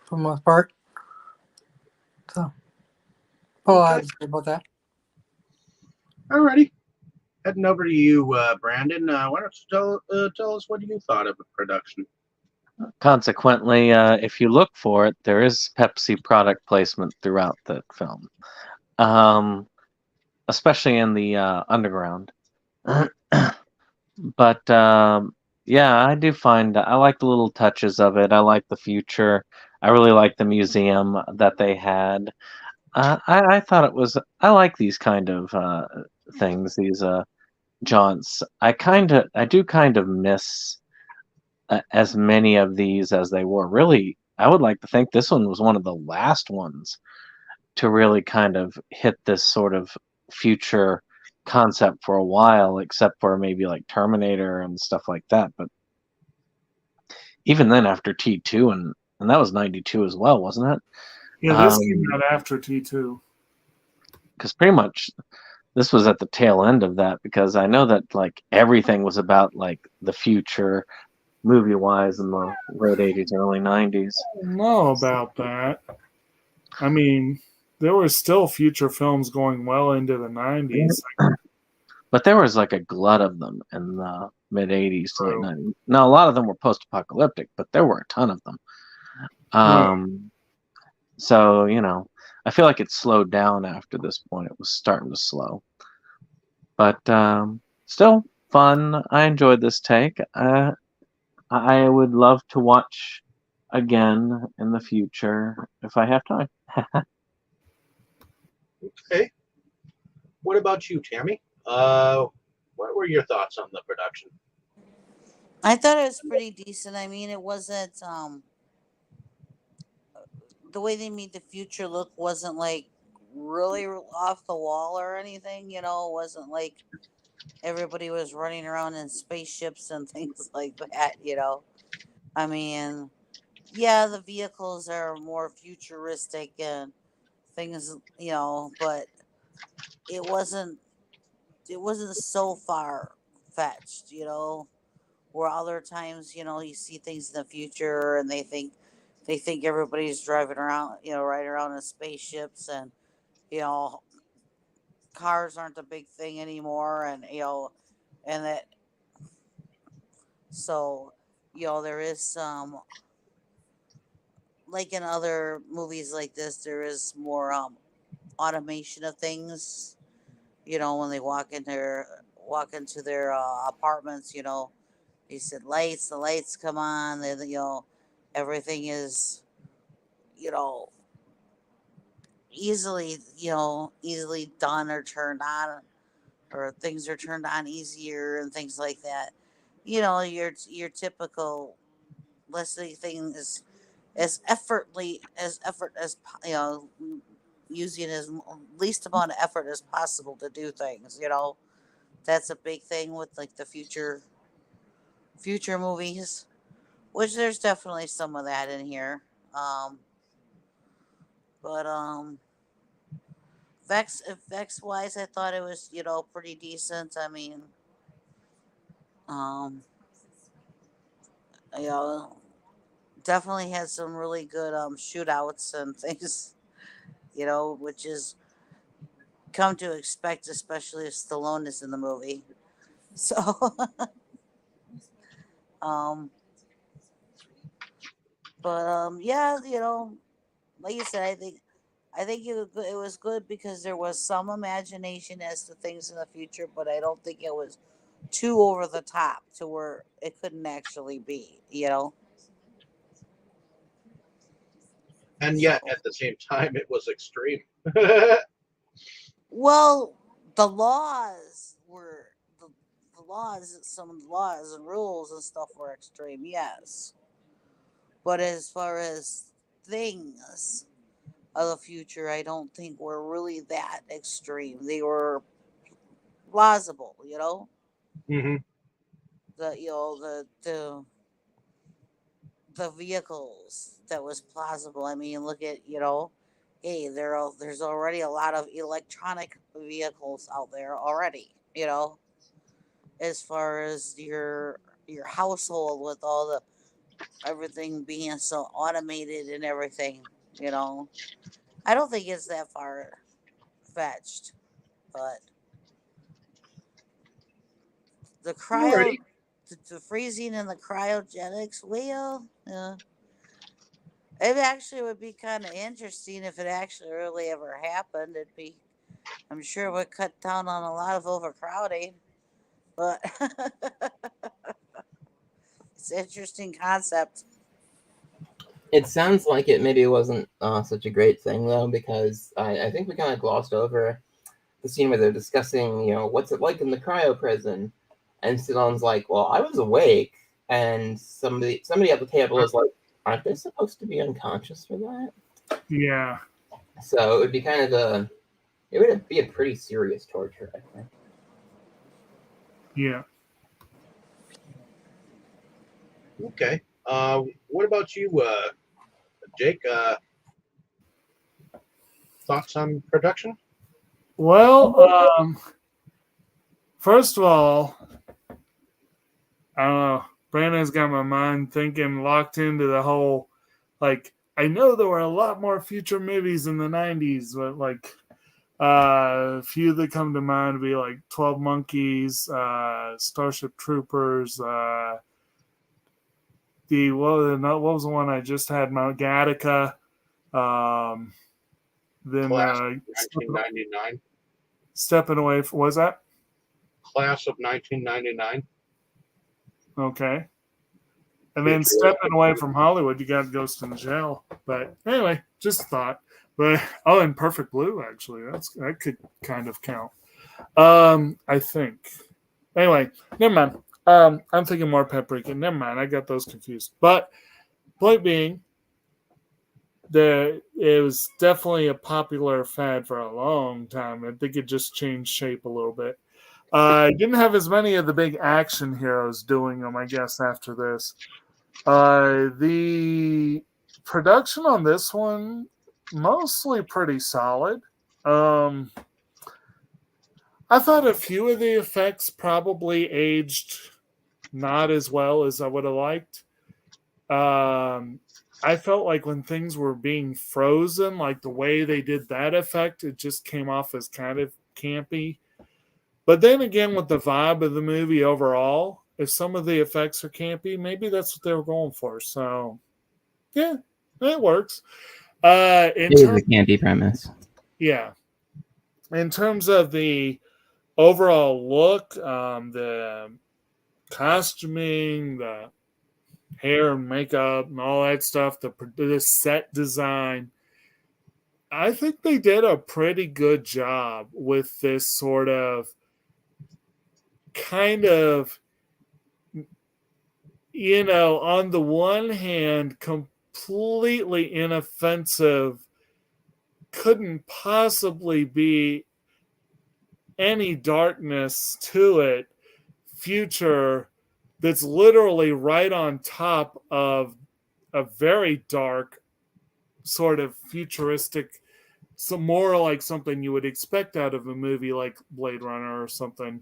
for the most part. So all I have to say about that. Alrighty. Heading over to you, Brandon. Why don't you tell us what you thought of the production? Consequently, if you look for it, there is Pepsi product placement throughout the film, especially in the underground. But yeah, I do find I like the little touches of it. I like the future. I really like the museum that they had. I thought it was. I like these kind of things. These jaunts. I do kind of miss as many of these as they were. Really, I would like to think this one was one of the last ones to really kind of hit this sort of future concept for a while, except for maybe like Terminator and stuff like that. But even then, after T2, and that was 92 as well, wasn't it? Yeah, this came out after T2. Because pretty much this was at the tail end of that, because I know that like everything was about like the future, movie-wise in the late 80s, early 90s. I don't know about that. I mean, there were still future films going well into the 90s. But there was like a glut of them in the mid 80s to late True. 90s. Now, a lot of them were post-apocalyptic, but there were a ton of them. So, I feel like it slowed down after this point. It was starting to slow. But still fun. I enjoyed this take. I would love to watch again in the future if I have time. Okay. What about you, Tammy? What were your thoughts on the production? I thought it was pretty decent. I mean, it wasn't the way they made the future look wasn't like really off the wall or anything. It wasn't like everybody was running around in spaceships and things like that. I mean, yeah, the vehicles are more futuristic and things, but it wasn't so far fetched, where other times, you see things in the future and they think everybody's driving around, right around in spaceships, and you know cars aren't a big thing anymore, and that, so there is some, like in other movies like this, there is more automation of things. When they walk into their apartments, they said lights, the lights come on, everything is, you know easily done or turned on, or things are turned on easier and things like that. Your typical, let's say, thing is using as least amount of effort as possible to do things. That's a big thing with like the future movies, which there's definitely some of that in here. But Vex wise, I thought it was, pretty decent. I mean, um, you know, definitely had some really good shootouts and things, which is come to expect, especially if Stallone is in the movie. So, um, but yeah, like you said, I think it was good because there was some imagination as to things in the future, but I don't think it was too over the top to where it couldn't actually be. And So, yet, at the same time, it was extreme. well, the laws were the laws. Some of the laws and rules and stuff were extreme, yes. But as far as things of the future, I don't think were really that extreme. They were plausible. hmm The vehicles that was plausible. I mean, look at, hey, there's already a lot of electronic vehicles out there already. As far as your household with all the everything being so automated and everything. You know, I don't think it's that far fetched, but the Alrighty. the freezing and the cryogenics, well, it actually would be kind of interesting if it actually really ever happened. I'm sure it would cut down on a lot of overcrowding, but it's an interesting concept. It sounds like it maybe wasn't such a great thing, though, because I think we kind of glossed over the scene where they're discussing, what's it like in the cryo prison. And Stallone's like, well, I was awake. And somebody at the table is like, aren't they supposed to be unconscious for that? Yeah. So it would be it would be a pretty serious torture, I think. Yeah. Okay. What about you, Jake? Thoughts on production? Well, first of all, I don't know. Brandon's got my mind thinking, locked into the whole, like, I know there were a lot more future movies in the 90s, but like a few that come to mind would be like 12 Monkeys, Starship Troopers, what was the one I just had? Mount Gattaca. Then Class of 1999. stepping away from, was that? Class of 1999. Okay. And then stepping away from Hollywood, you got Ghost in the Shell. But anyway, just a thought. But and Perfect Blue, actually, that could kind of count. I think. Anyway, never mind. I'm thinking more Paprika. Never mind, I got those confused. But point being, it was definitely a popular fad for a long time. I think it just changed shape a little bit. Didn't have as many of the big action heroes doing them, I guess, after this. The production on this one, mostly pretty solid. I thought a few of the effects probably aged not as well as I would have liked. I felt like when things were being frozen, like the way they did that effect, it just came off as kind of campy. But then again, with the vibe of the movie overall, if some of the effects are campy, maybe that's what they were going for. So, yeah, it works. It is a campy premise. Yeah. In terms of the overall look, the costuming, the hair and makeup and all that stuff, the set design, I think they did a pretty good job with this sort of kind of, on the one hand, completely inoffensive, couldn't possibly be any darkness to it, future that's literally right on top of a very dark sort of futuristic, some more like something you would expect out of a movie like Blade Runner or something.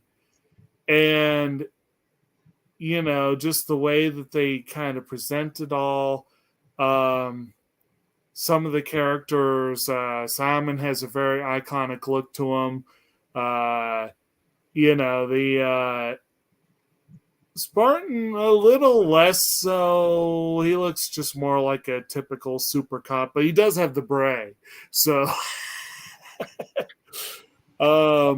And just the way that they kind of present it all. Some of the characters, Simon has a very iconic look to him. The Spartan, a little less so. He looks just more like a typical super cop, but he does have the beret. So, I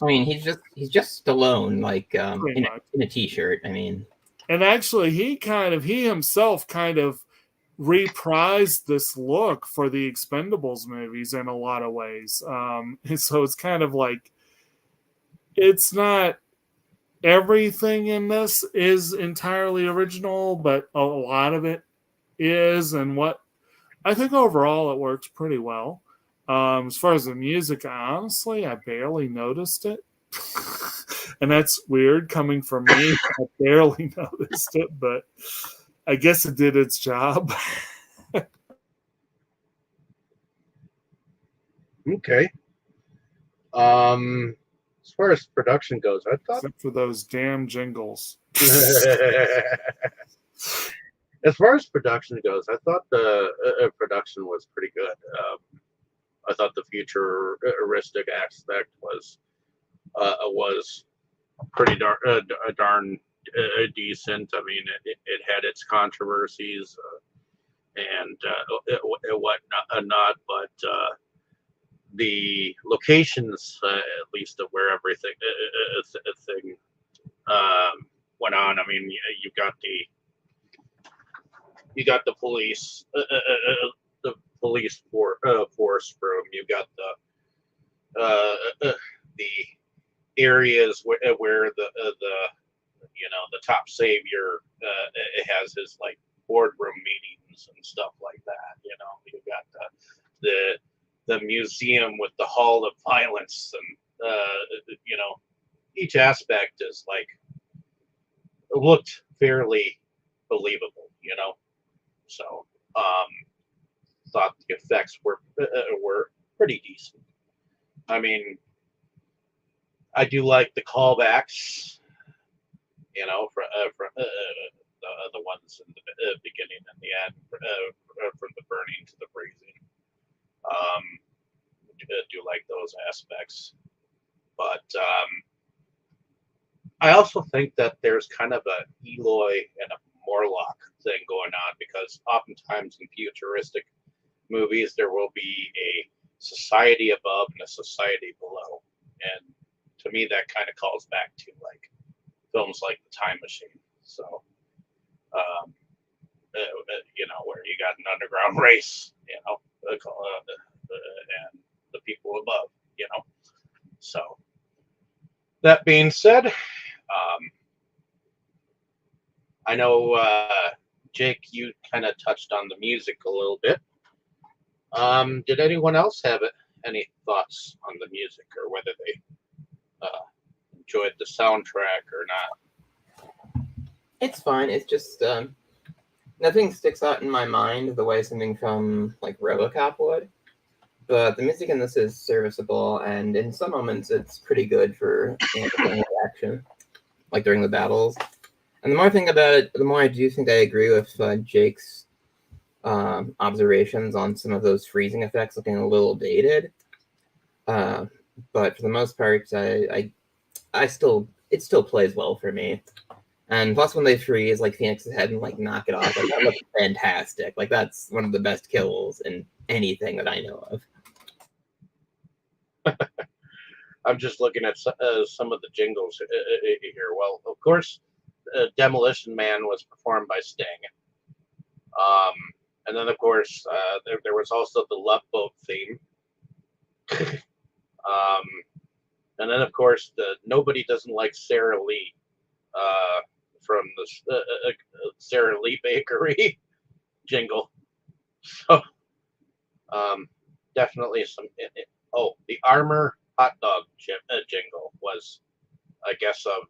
mean, he's just Stallone, like in a t-shirt. I mean, and actually, he himself kind of reprised this look for the Expendables movies in a lot of ways. So it's kind of like, it's not everything in this is entirely original, but a lot of it is. And what I think overall it works pretty well. As far as the music, honestly, I barely noticed it. And that's weird coming from me. I barely noticed it, but I guess it did its job. Okay. As far as production goes, I thought Except for those damn jingles. as far as production goes, I thought the production was pretty good. I thought the futuristic aspect was pretty darn decent. I mean, it had its controversies and whatnot, but the locations, at least of where everything thing went on. I mean, you got the police, the police force room. You got the areas where the top savior has his like boardroom meetings and stuff like that. You got the museum with the Hall of Violence, and each aspect is like looked fairly believable. So thought the effects were pretty decent. I mean, I do like the callbacks, the ones in the beginning and the end, from the burning to the freezing. Do like those aspects, but I also think that there's kind of a Eloy and a Morlock thing going on, because oftentimes in futuristic movies there will be a society above and a society below, and to me that kind of calls back to like films like The Time Machine. So, where you got an underground race, and the people above, So, that being said, I know, Jake, you kind of touched on the music a little bit. Did anyone else have any thoughts on the music, or whether they enjoyed the soundtrack or not? It's fine. It's just nothing sticks out in my mind the way something from like RoboCop would. But the music in this is serviceable, and in some moments it's pretty good for action, like during the battles. And the more I think about it, the more I do think I agree with Jake's observations on some of those freezing effects looking a little dated. But for the most part, it still plays well for me. And plus, when they freeze like Phoenix's head and like knock it off, like that looks fantastic. Like that's one of the best kills in anything that I know of. I'm just looking at some of the jingles here. Well, of course, Demolition Man was performed by Sting. And then, of course, there was also the Love Boat theme. And then, of course, the Nobody Doesn't Like Sarah Lee from the Sarah Lee Bakery jingle. So, definitely some. The Armor hot dog jingle was, I guess, of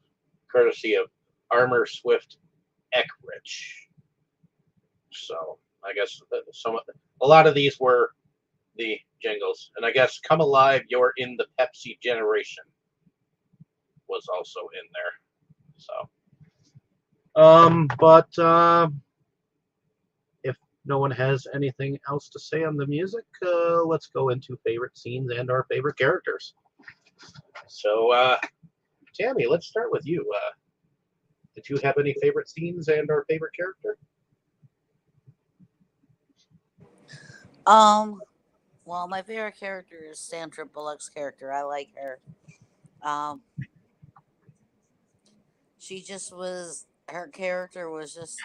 courtesy of Armor Swift Eckrich. So I guess a lot of these were the jingles, and I guess "Come Alive, You're in the Pepsi Generation" was also in there. So, but if no one has anything else to say on the music, let's go into favorite scenes and our favorite characters. So, Tammy, let's start with you. Did you have any favorite scenes and our favorite character? Well, my favorite character is Sandra Bullock's character. I like her. Her character was just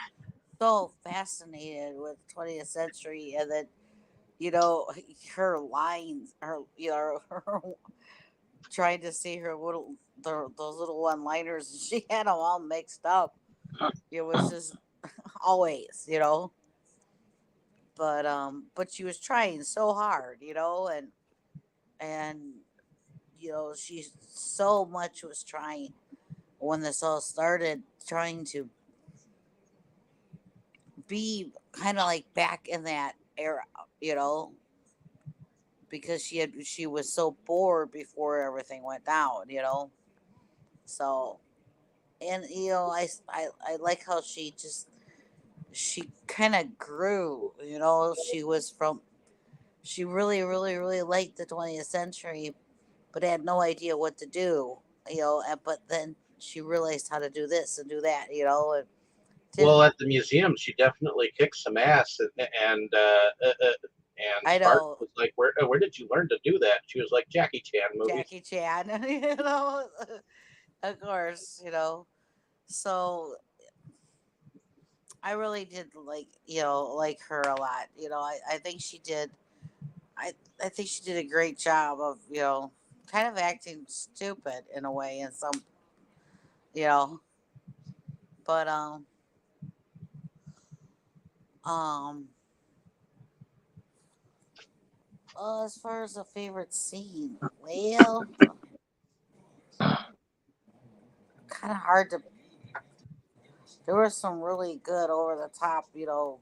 so fascinated with 20th century, and then, her lines, her trying to see her those little one-liners, she had them all mixed up. It was just always, but she was trying so hard, and she so much was trying when this all started, trying to be kind of like back in that era, you know, because she was so bored before everything went down. So, and I like how she kind of grew. She really really really liked the 20th century, but had no idea what to do. But then she realized how to do this and do that. And Well, didn't at the museum, she definitely kicked some ass, and I Spark know was like, "Where did you learn to do that?" She was like, "Jackie Chan movies." Jackie Chan, of course, So I really did like her a lot. I think she did. I think she did a great job of kind of acting stupid in a way, in some you know, but um. As far as a favorite scene, well, kind of hard to. There were some really good over the top,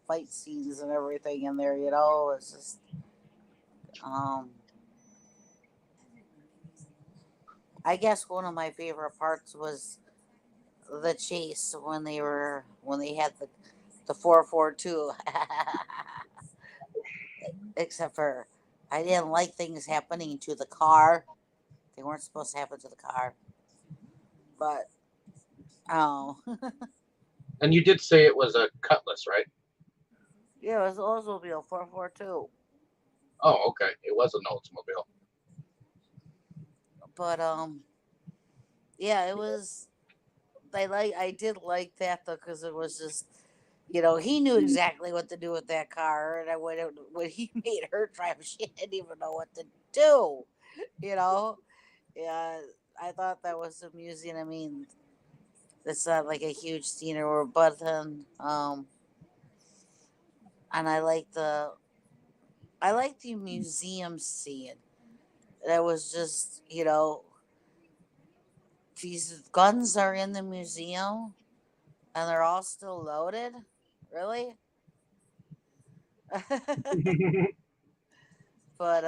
fight scenes and everything in there. It's just um. I guess one of my favorite parts was the chase when they had the 442. Except for I didn't like things happening to the car. They weren't supposed to happen to the car. But oh And you did say it was a Cutlass, right? yeah, it was Oldsmobile 442. Oh, okay. It was an Oldsmobile. But yeah, it was. I did like that though because it was just, he knew exactly what to do with that car, and when he made her drive, she didn't even know what to do. You know, yeah, I thought that was amusing. I mean, it's not like a huge scene or but then and I like the museum scene. That was just, these guns are in the museum and they're all still loaded. Really? But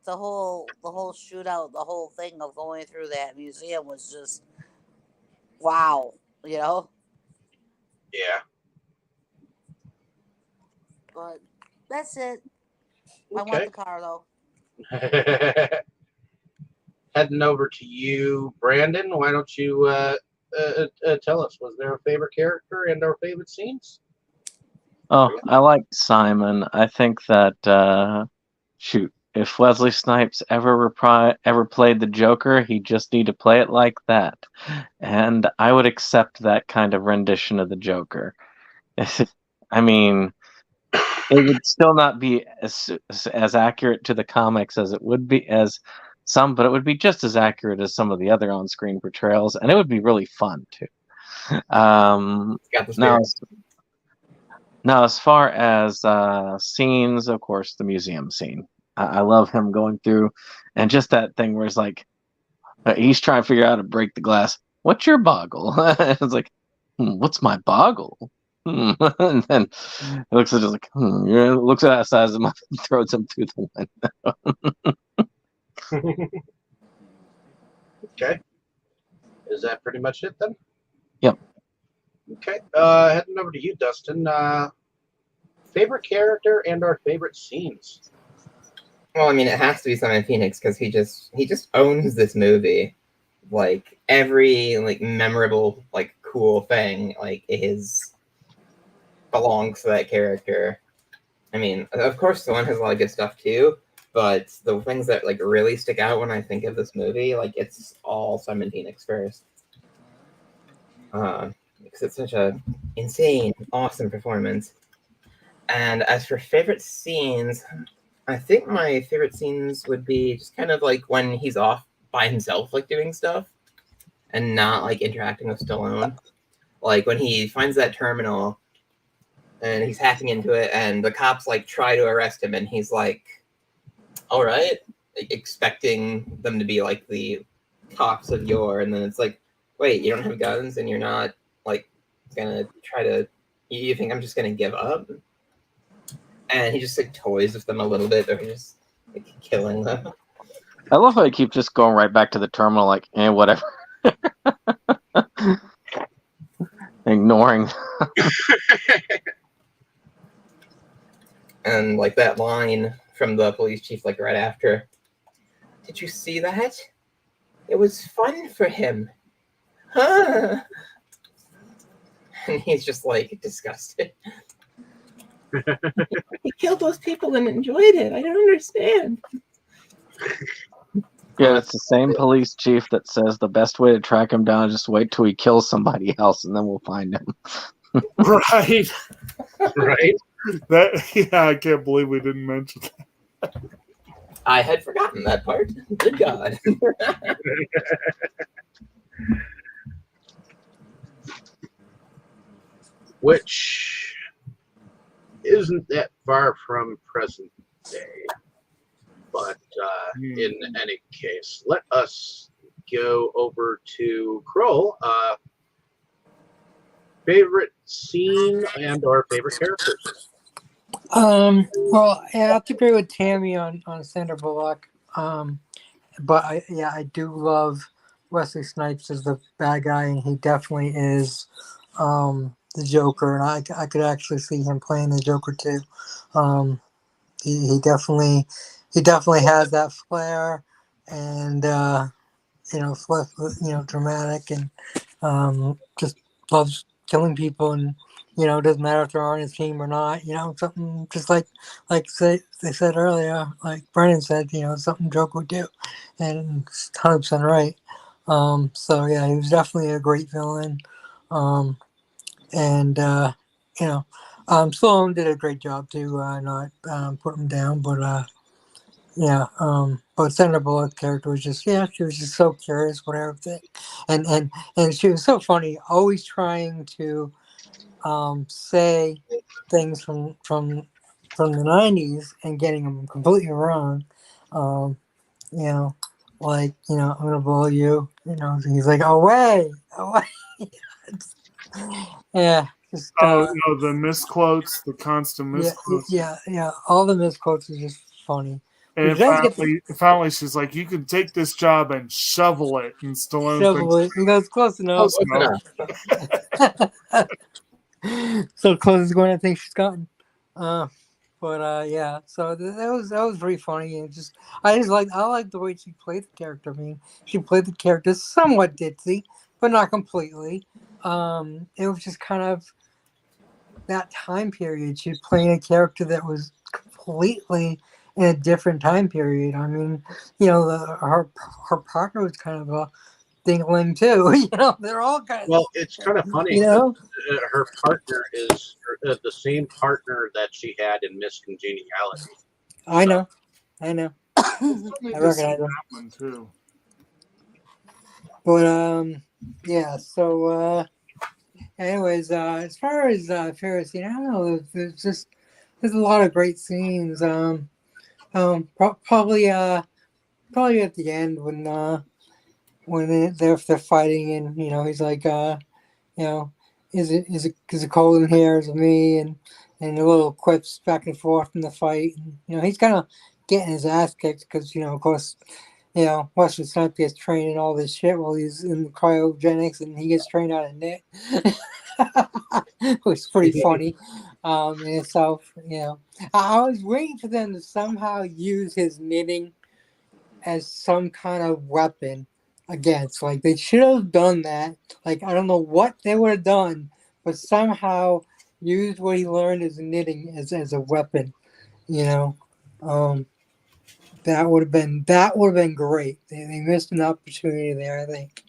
the whole shootout, the whole thing of going through that museum was just wow, you know. Yeah. But that's it. I want Okay. the car though. Heading over to you, Brandon. Why don't you tell us? Was there a favorite character and our favorite scenes? Oh, I like Simon. I think that shoot, if Wesley Snipes ever played the Joker, he just need to play it like that, and I would accept that kind of rendition of the Joker. I mean, it would still not be as accurate to the comics as it would be as some, but it would be just as accurate as some of the other on-screen portrayals, and it would be really fun too. Got the Now, spirit. now, as far as scenes, of course, the museum scene. I love him going through, and just that thing where it's like he's trying to figure out how to break the glass. What's your boggle? It's like, what's my boggle? And then he looks at it like, yeah, looks at that size of him and throws him through the window. Okay. Is that pretty much it then? Yep. Okay. Heading over to you, Dustin. Favorite character and our favorite scenes. Well, I mean, it has to be Simon Phoenix because he just owns this movie. Like every memorable cool thing belongs to that character. I mean, of course, the one has a lot of good stuff too, but the things that really stick out when I think of this movie, it's all Simon Phoenix first. Because it's such a insane, awesome performance. And as for favorite scenes, I think my favorite scenes would be just kind of when he's off by himself, doing stuff, and not interacting with Stallone. When he finds that terminal and he's hacking into it, and the cops try to arrest him, and he's like, "All right," expecting them to be the cops of yore, and then it's like, "Wait, you don't have guns, and you're not gonna try to? You think I'm just gonna give up?" And he just toys with them a little bit, or just killing them. I love how he keeps just going right back to the terminal, whatever. Ignoring. And that line from the police chief right after, "Did you see that? It was fun for him, huh?" And he's just disgusted. He killed those people and enjoyed it. I don't understand. Yeah, it's the same police chief that says the best way to track him down is just wait till he kills somebody else, and then we'll find him. Right. Right. I can't believe we didn't mention that. I had forgotten that part. Good God. Which isn't that far from present day. But in any case, let us go over to Kroll. Favorite scene and our favorite characters. Well, I have to agree with Tammy on Sandra Bullock. But I do love Wesley Snipes is the bad guy, and he definitely is the Joker, and I could actually see him playing the Joker too. He definitely has that flair, and dramatic, and just loves killing people, and doesn't matter if they're on his team or not. Something just like they said earlier, like Brennan said, something Joker would do, and it's 100% right. So yeah, he was definitely a great villain, and Sloan did a great job to not put him down, but. Yeah, but Sandra Bullock's character was just she was just so curious with everything, and she was so funny, always trying to say things from the '90s and getting them completely wrong. Um, I'm gonna bully you. He's like, away. Yeah, just The misquotes, the constant misquotes. yeah. All the misquotes are just funny. And finally, she's like, "You can take this job and shovel it." And Stallone Shovel it. He goes, close enough. So close as going, I think she's gotten. Yeah. So that was very funny, and I like the way she played the character. I mean, she played the character somewhat ditzy, but not completely. It was just kind of that time period. She was playing a character that was completely in a different time period. I mean, her partner was kind of a dingling too. They're all kind of. Well, it's kind of funny. Her partner is the same partner that she had in Miss Congeniality. I know. I recognize him too. But yeah. So anyways, as far as Ferris, I don't know. There's a lot of great scenes. Probably at the end when they're fighting, and he's like, is it cold in here? Is it me? And the little quips back and forth in the fight. And, he's kind of getting his ass kicked because of course, Wesley Snipes gets trained in all this shit while he's in cryogenics, and he gets trained out of knit. It was pretty funny in itself. I was waiting for them to somehow use his knitting as some kind of weapon against. Like, they should have done that. Like, I don't know what they would have done, but somehow used what he learned as knitting as a weapon. That would have been great. They missed an opportunity there, I think,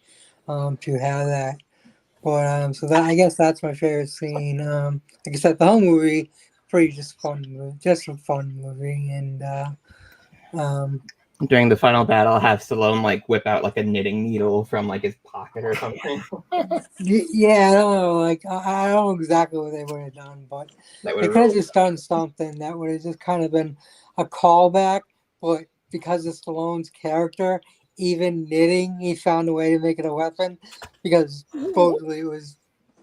to have that. But so that, I guess that's my favorite scene. Like I said, the whole movie pretty just a fun movie, and during the final battle, have Stallone like whip out like a knitting needle from like his pocket or something. Yeah, I don't know. Like, I don't know exactly what they would have done, but they could have just done something that would have just kind of been a callback. But because of Stallone's character, even knitting, he found a way to make it a weapon, because supposedly it was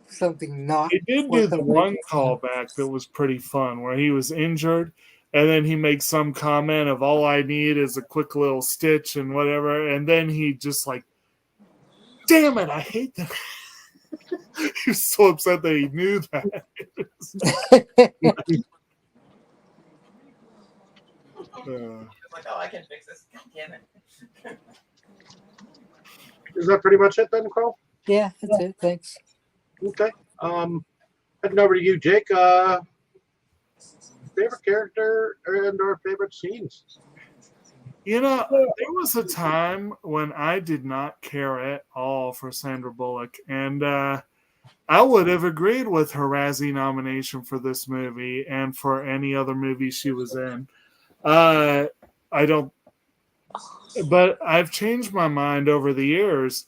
something not. He did do the one callback that was pretty fun, where he was injured, and then he makes some comment of, all I need is a quick little stitch and whatever, and then he just like, damn it, I hate that. He was so upset that he knew that. Like, oh, I can fix this. God damn it. Is that pretty much it then, Nicole? Yeah, that's it. Thanks. Okay. Heading over to you, Jake. Favorite character and or favorite scenes? There was a time when I did not care at all for Sandra Bullock, and I would have agreed with her Razzie nomination for this movie and for any other movie she was in. But I've changed my mind over the years.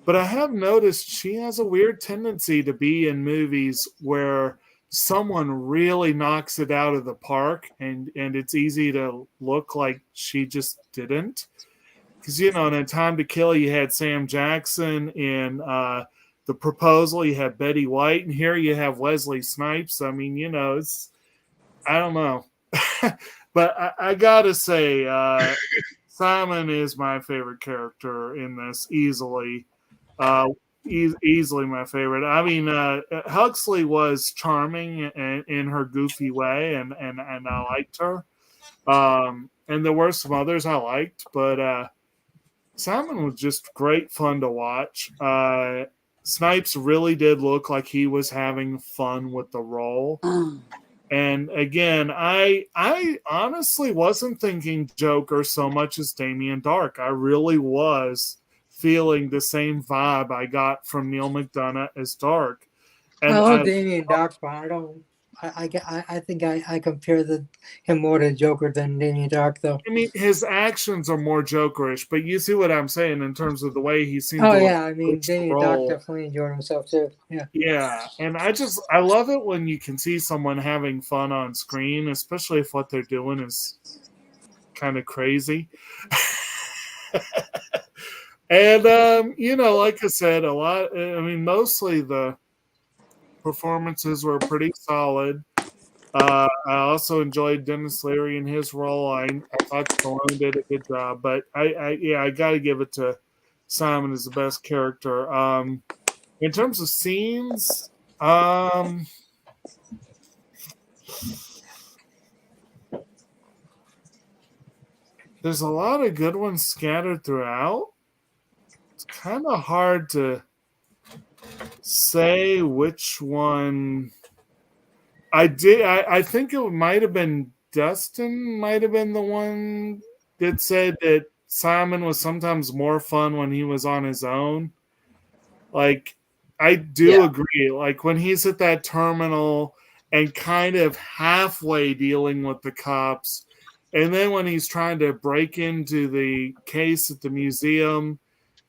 But I have noticed she has a weird tendency to be in movies where someone really knocks it out of the park, and it's easy to look like she just didn't. Because, in A Time to Kill, you had Sam Jackson. In The Proposal, you had Betty White. And here you have Wesley Snipes. I mean, I don't know. But I got to say, Simon is my favorite character in this, easily. Easily my favorite. I mean, Huxley was charming in her goofy way, and I liked her. And there were some others I liked, but Simon was just great fun to watch. Snipes really did look like he was having fun with the role. And again, I honestly wasn't thinking Joker so much as Damien Dark. I really was feeling the same vibe I got from Neil McDonough as Dark. And I love Damien Dark, but I don't. I think I compare him more to Joker than Damien Dark, though. I mean, his actions are more Jokerish, but you see what I'm saying in terms of the way he seems Oh to yeah, I mean approach the Damien Dark role. definitely enjoyed himself too. Yeah. Yeah, and I love it when you can see someone having fun on screen, especially if what they're doing is kind of crazy. And you know, like I said, mostly the performances were pretty solid. I also enjoyed Dennis Leary in his role. I thought Stallone did a good job, but I got to give it to Simon as the best character. In terms of scenes, there's a lot of good ones scattered throughout. It's kind of hard to say which one. I think it might have been Dustin, might have been the one that said that Simon was sometimes more fun when he was on his own. Like, I do agree. Like, when he's at that terminal and kind of halfway dealing with the cops, and then when he's trying to break into the case at the museum,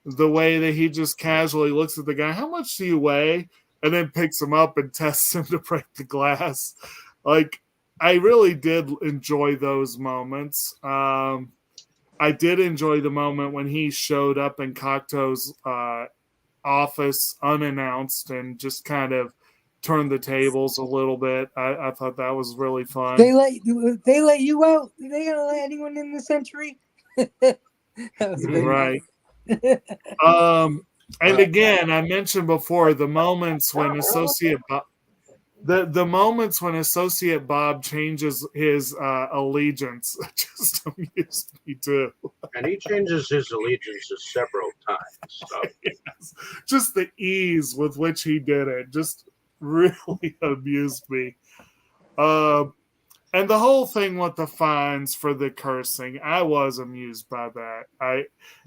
the way that he just casually looks at the guy, how much do you weigh? And then picks him up and tests him to break the glass. Like, I really did enjoy those moments. I did enjoy the moment when he showed up in Cocteau's office unannounced and just kind of turned the tables a little bit. I thought that was really fun. They let you out. They gonna let anyone in the century? That was good. Right. And again, I mentioned before the moments when Associate Bob, the moments when Associate Bob changes his allegiance just amused me too. And he changes his allegiances several times. So. Yes. Just the ease with which he did it just really amused me. And the whole thing with the fines for the cursing, I was amused by that.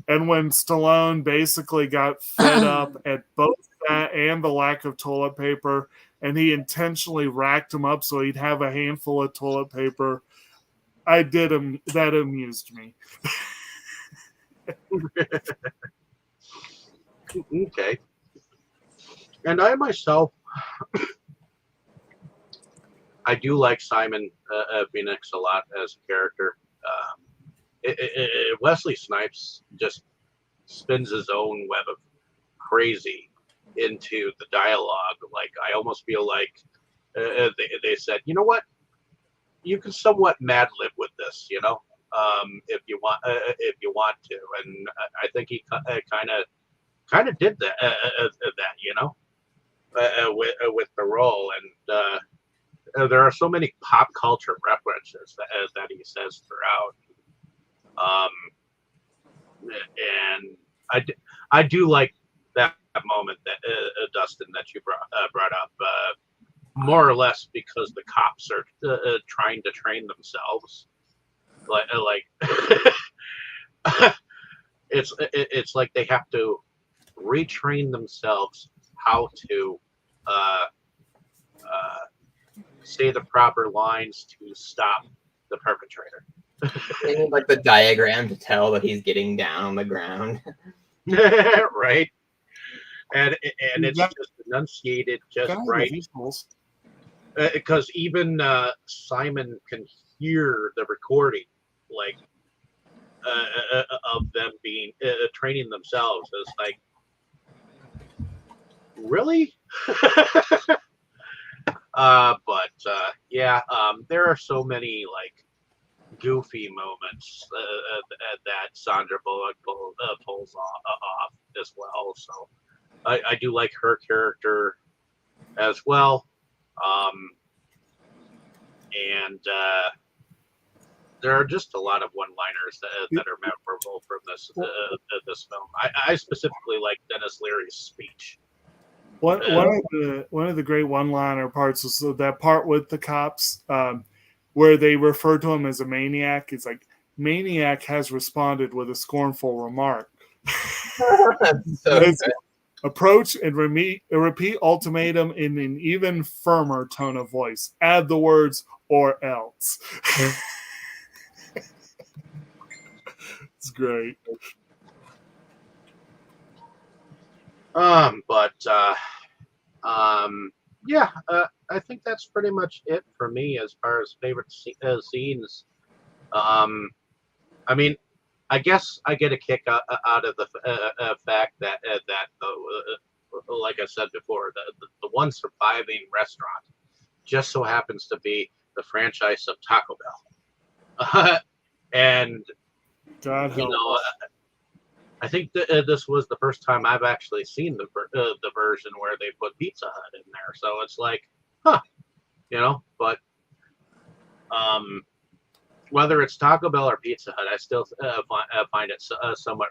And when Stallone basically got fed up at both that and the lack of toilet paper, and he intentionally racked him up so he'd have a handful of toilet paper, that amused me. Okay. And I myself, I do like Simon Phoenix a lot as a character. Wesley Snipes just spins his own web of crazy into the dialogue. Like, I almost feel like they said, you know what, you can somewhat mad lib with this, you know, if you want to. And I think he kind of did that, you know, with the role. And there are so many pop culture references that he says throughout. And I do like that moment that Dustin, that you brought up, more or less because the cops are trying to train themselves. Like it's like they have to retrain themselves how to say the proper lines to stop the perpetrator. They need like the diagram to tell that he's getting down on the ground. Right. And it's just enunciated just right. Because even Simon can hear the recording, like of them being training themselves. It's like, really? But yeah, there are so many like goofy moments that Sandra Bullock pulls off as well. So I do like her character as well. And there are just a lot of one-liners that are memorable from this film. I specifically like Dennis Leary's speech. One of the great one-liner parts is that part with the cops where they refer to him as a maniac. It's like, maniac has responded with a scornful remark. So good. Approach and repeat ultimatum in an even firmer tone of voice. Add the words "or else." It's great. Yeah, I think that's pretty much it for me as far as favorite scenes. I mean, I guess I get a kick out of the fact that like I said before, the one surviving restaurant just so happens to be the franchise of Taco Bell, and God help. I think this was the first time I've actually seen the version where they put Pizza Hut in there. So it's like, but whether it's Taco Bell or Pizza Hut, I still find it somewhat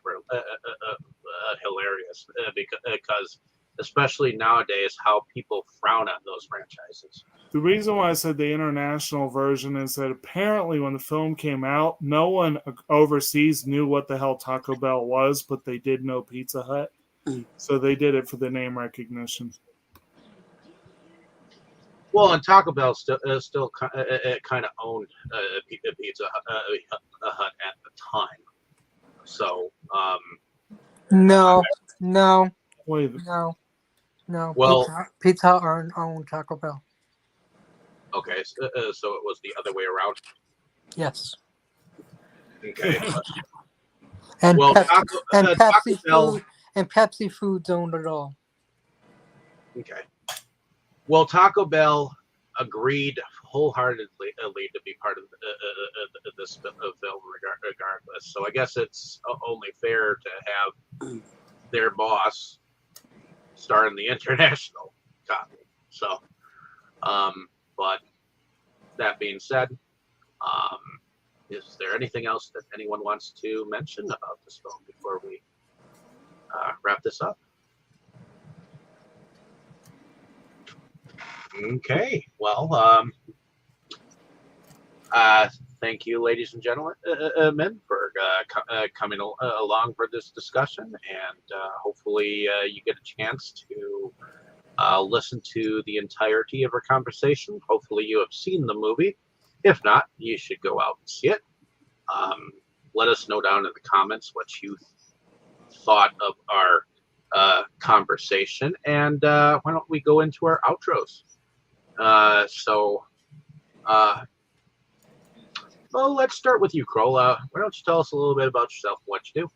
hilarious because especially nowadays, how people frown on those franchises. The reason why I said the international version is that apparently when the film came out, no one overseas knew what the hell Taco Bell was, but they did know Pizza Hut. So they did it for the name recognition. Well, and Taco Bell still kind of owned Pizza Hut at the time. So, No. Well, Pizza Hut owned Taco Bell. Okay, so it was the other way around. Yes. Okay. And Well, Pepsi Foods owned it all. Okay. Well, Taco Bell agreed wholeheartedly to be part of this film regardless. So I guess it's only fair to have their boss star in the international copy. So, but that being said, is there anything else that anyone wants to mention about this film before we wrap this up? Okay, well, thank you, ladies and gentlemen, for coming along for this discussion, and hopefully you get a chance to listen to the entirety of our conversation. Hopefully you have seen the movie. If not, you should go out and see it. Let us know down in the comments what you thought of our conversation, and why don't we go into our outros? Well, let's start with you, Kroll. Why don't you tell us a little bit about yourself and what you do?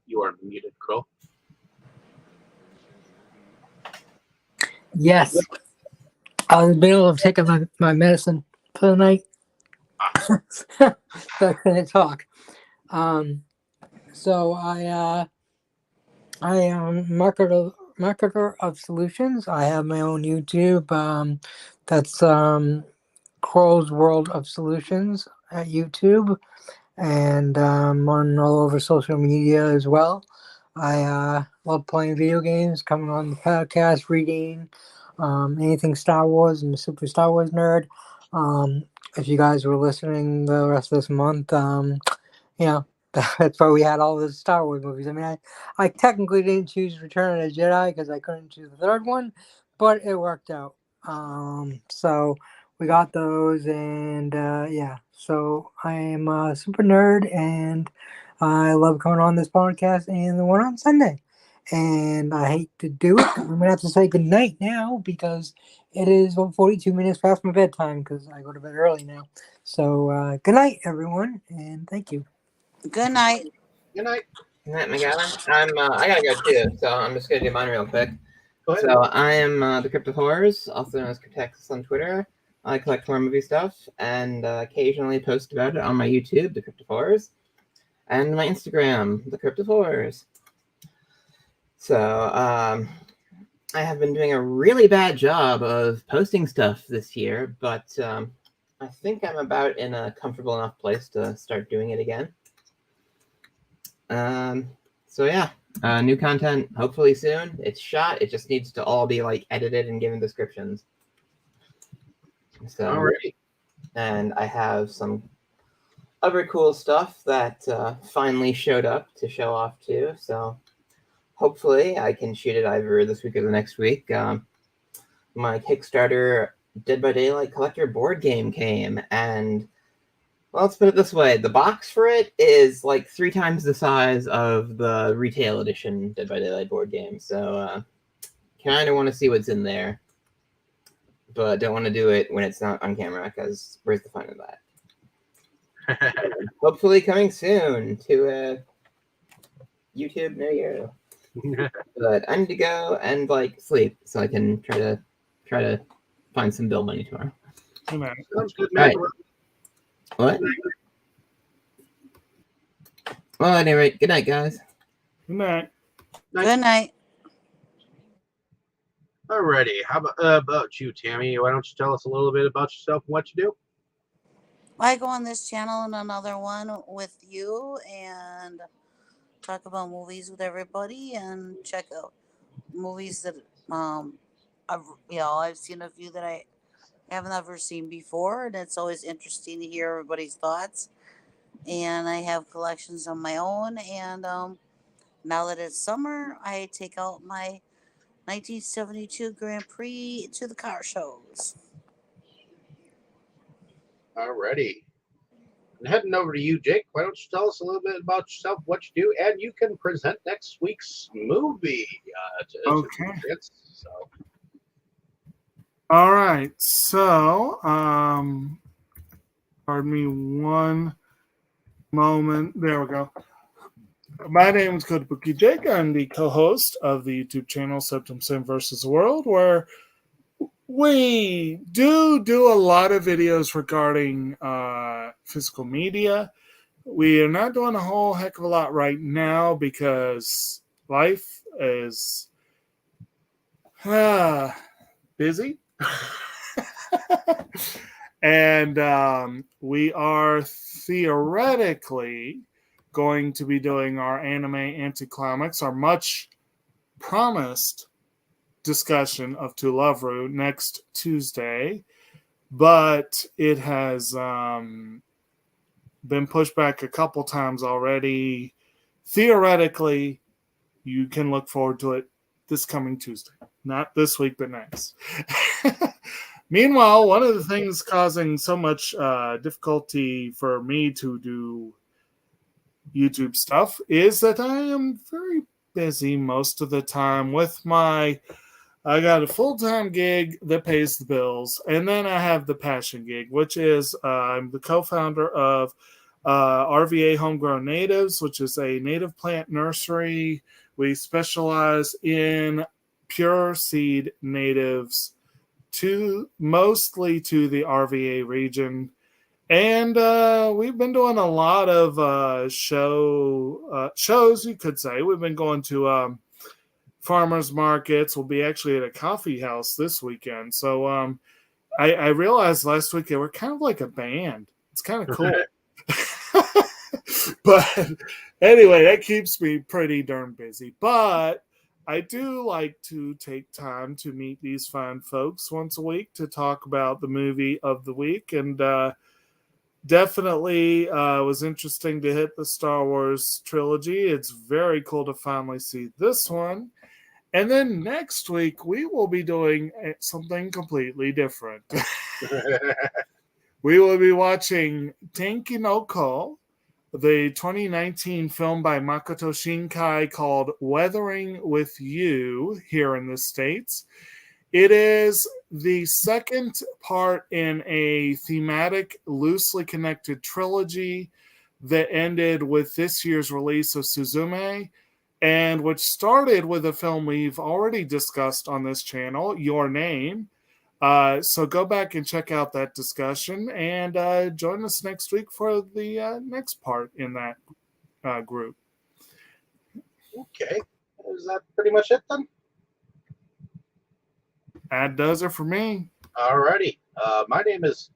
You are muted, Kroll. Yes. I was able to take my medicine for the night. So I couldn't talk. So I am marketer of solutions. I have my own YouTube. That's Kroll's World of Solutions at YouTube, and on all over social media as well. I love playing video games, coming on the podcast, reading, anything Star Wars. I'm a super Star Wars nerd. If you guys were listening the rest of this month, that's why we had all the Star Wars movies. I mean, I technically didn't choose Return of the Jedi because I couldn't choose the third one, but it worked out. So we got those, and so I am a super nerd, and I love coming on this podcast and the one on Sunday. And I hate to do it. I'm gonna have to say goodnight now because it is 42 minutes past my bedtime because I go to bed early now. So good night, everyone, and thank you. Good night. Good night. Good night, McGavin. I gotta go too, so I'm just gonna do mine real quick. Go ahead. So I am the Crypto Horrors, also known as Cryptexus on Twitter. I collect horror movie stuff and occasionally post about it on my YouTube, The Cryptophores, and my Instagram, The Cryptophores. So I have been doing a really bad job of posting stuff this year, but I think I'm about in a comfortable enough place to start doing it again. So yeah, new content hopefully soon. It's shot. It just needs to all be like edited and given descriptions. So, Alrighty. and I have some other cool stuff that finally showed up to show off too. So hopefully I can shoot it either this week or the next week. My Kickstarter Dead by Daylight collector board game came, and well, let's put it this way: the box for it is like 3 times the size of the retail edition Dead by Daylight board game. So kind of want to see what's in there, but don't want to do it when it's not on camera, because where's the fun of that? Hopefully coming soon to YouTube near you. But I need to go and like sleep so I can try to find some bill money tomorrow. Sounds good, man. All right. What? Well, at any rate, good night, guys. Good night. Good night. Alrighty. How about you, Tammy? Why don't you tell us a little bit about yourself and what you do? I go on this channel and another one with you and talk about movies with everybody and check out movies that I've seen a few that I haven't ever seen before, and it's always interesting to hear everybody's thoughts. And I have collections on my own, and now that it's summer, I take out my 1972 Grand Prix to the car shows. Alrighty. And heading over to you, Jake. Why don't you tell us a little bit about yourself, what you do, and you can present next week's movie. Okay. So. All right. So, pardon me one moment. There we go. My name is Kotobukijake. I'm the co-host of the YouTube channel SeptumSin versus the World, where we do a lot of videos regarding physical media. We are not doing a whole heck of a lot right now because life is busy. And we are theoretically going to be doing our anime anticlimax, our much promised discussion of To Love Ru next Tuesday, but it has been pushed back a couple times already. Theoretically, you can look forward to it this coming Tuesday. Not this week, but next. Meanwhile, one of the things causing so much difficulty for me to do YouTube stuff is that I am very busy most of the time with I got a full-time gig that pays the bills, and then I have the passion gig, which is I'm the co-founder of RVA Homegrown Natives, which is a native plant nursery. We specialize in pure seed natives mostly to the RVA region. And we've been doing a lot of shows, you could say. We've been going to farmers markets. We'll be actually at a coffee house this weekend. So I realized last week they were kind of like a band. It's kind of cool. But anyway, that keeps me pretty darn busy. But I do like to take time to meet these fine folks once a week to talk about the movie of the week. And definitely was interesting to hit the Star Wars trilogy. It's very cool to finally see this one. And then next week, we will be doing something completely different. We will be watching Tenki no Ko, the 2019 film by Makoto Shinkai called Weathering with You here in the States. It is the second part in a thematic, loosely connected trilogy that ended with this year's release of Suzume, and which started with a film we've already discussed on this channel, Your Name, So go back and check out that discussion and join us next week for the next part in that group. Okay. Is that pretty much it then? That does it for me. Alrighty. My name is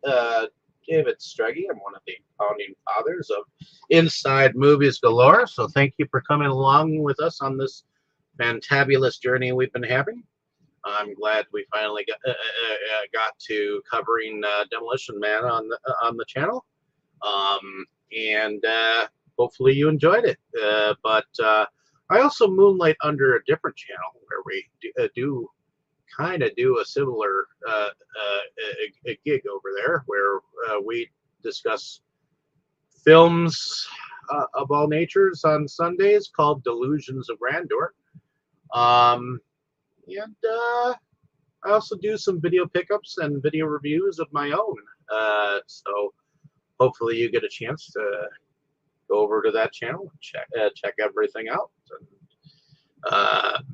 David Streggy. I'm one of the founding fathers of Inside Movies Galore. So thank you for coming along with us on this fantabulous journey we've been having. I'm glad we finally got to covering Demolition Man on the channel, and hopefully you enjoyed it. But I also moonlight under a different channel where we do kind of do a similar a gig over there, where we discuss films of all natures on Sundays called Delusions of Grandeur. And I also do some video pickups and video reviews of my own. So hopefully you get a chance to go over to that channel and check everything out. And,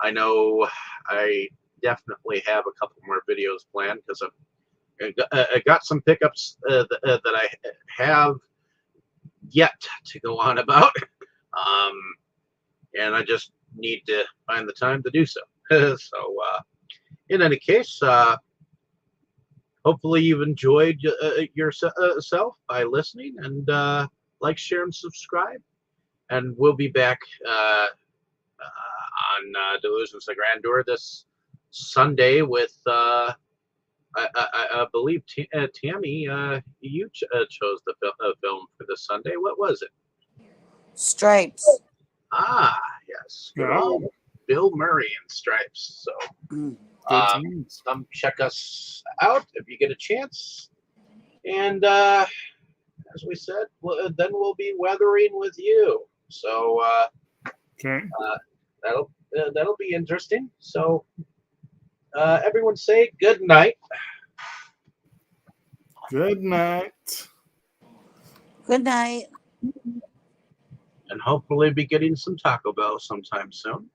I know I definitely have a couple more videos planned because I got some pickups that I have yet to go on about. And I just need to find the time to do so. So, in any case, hopefully you've enjoyed yourself by listening, and like, share, and subscribe. And we'll be back on Delusions of Grandeur this Sunday with, I believe, Tammy, you chose the film for this Sunday. What was it? Stripes. Ah, yes. Good old Bill Murray in Stripes. So come check us out if you get a chance. And as we said, then we'll be weathering with you. So Okay. that'll be interesting. So everyone say good night. Good night. Good night. And hopefully be getting some Taco Bell sometime soon.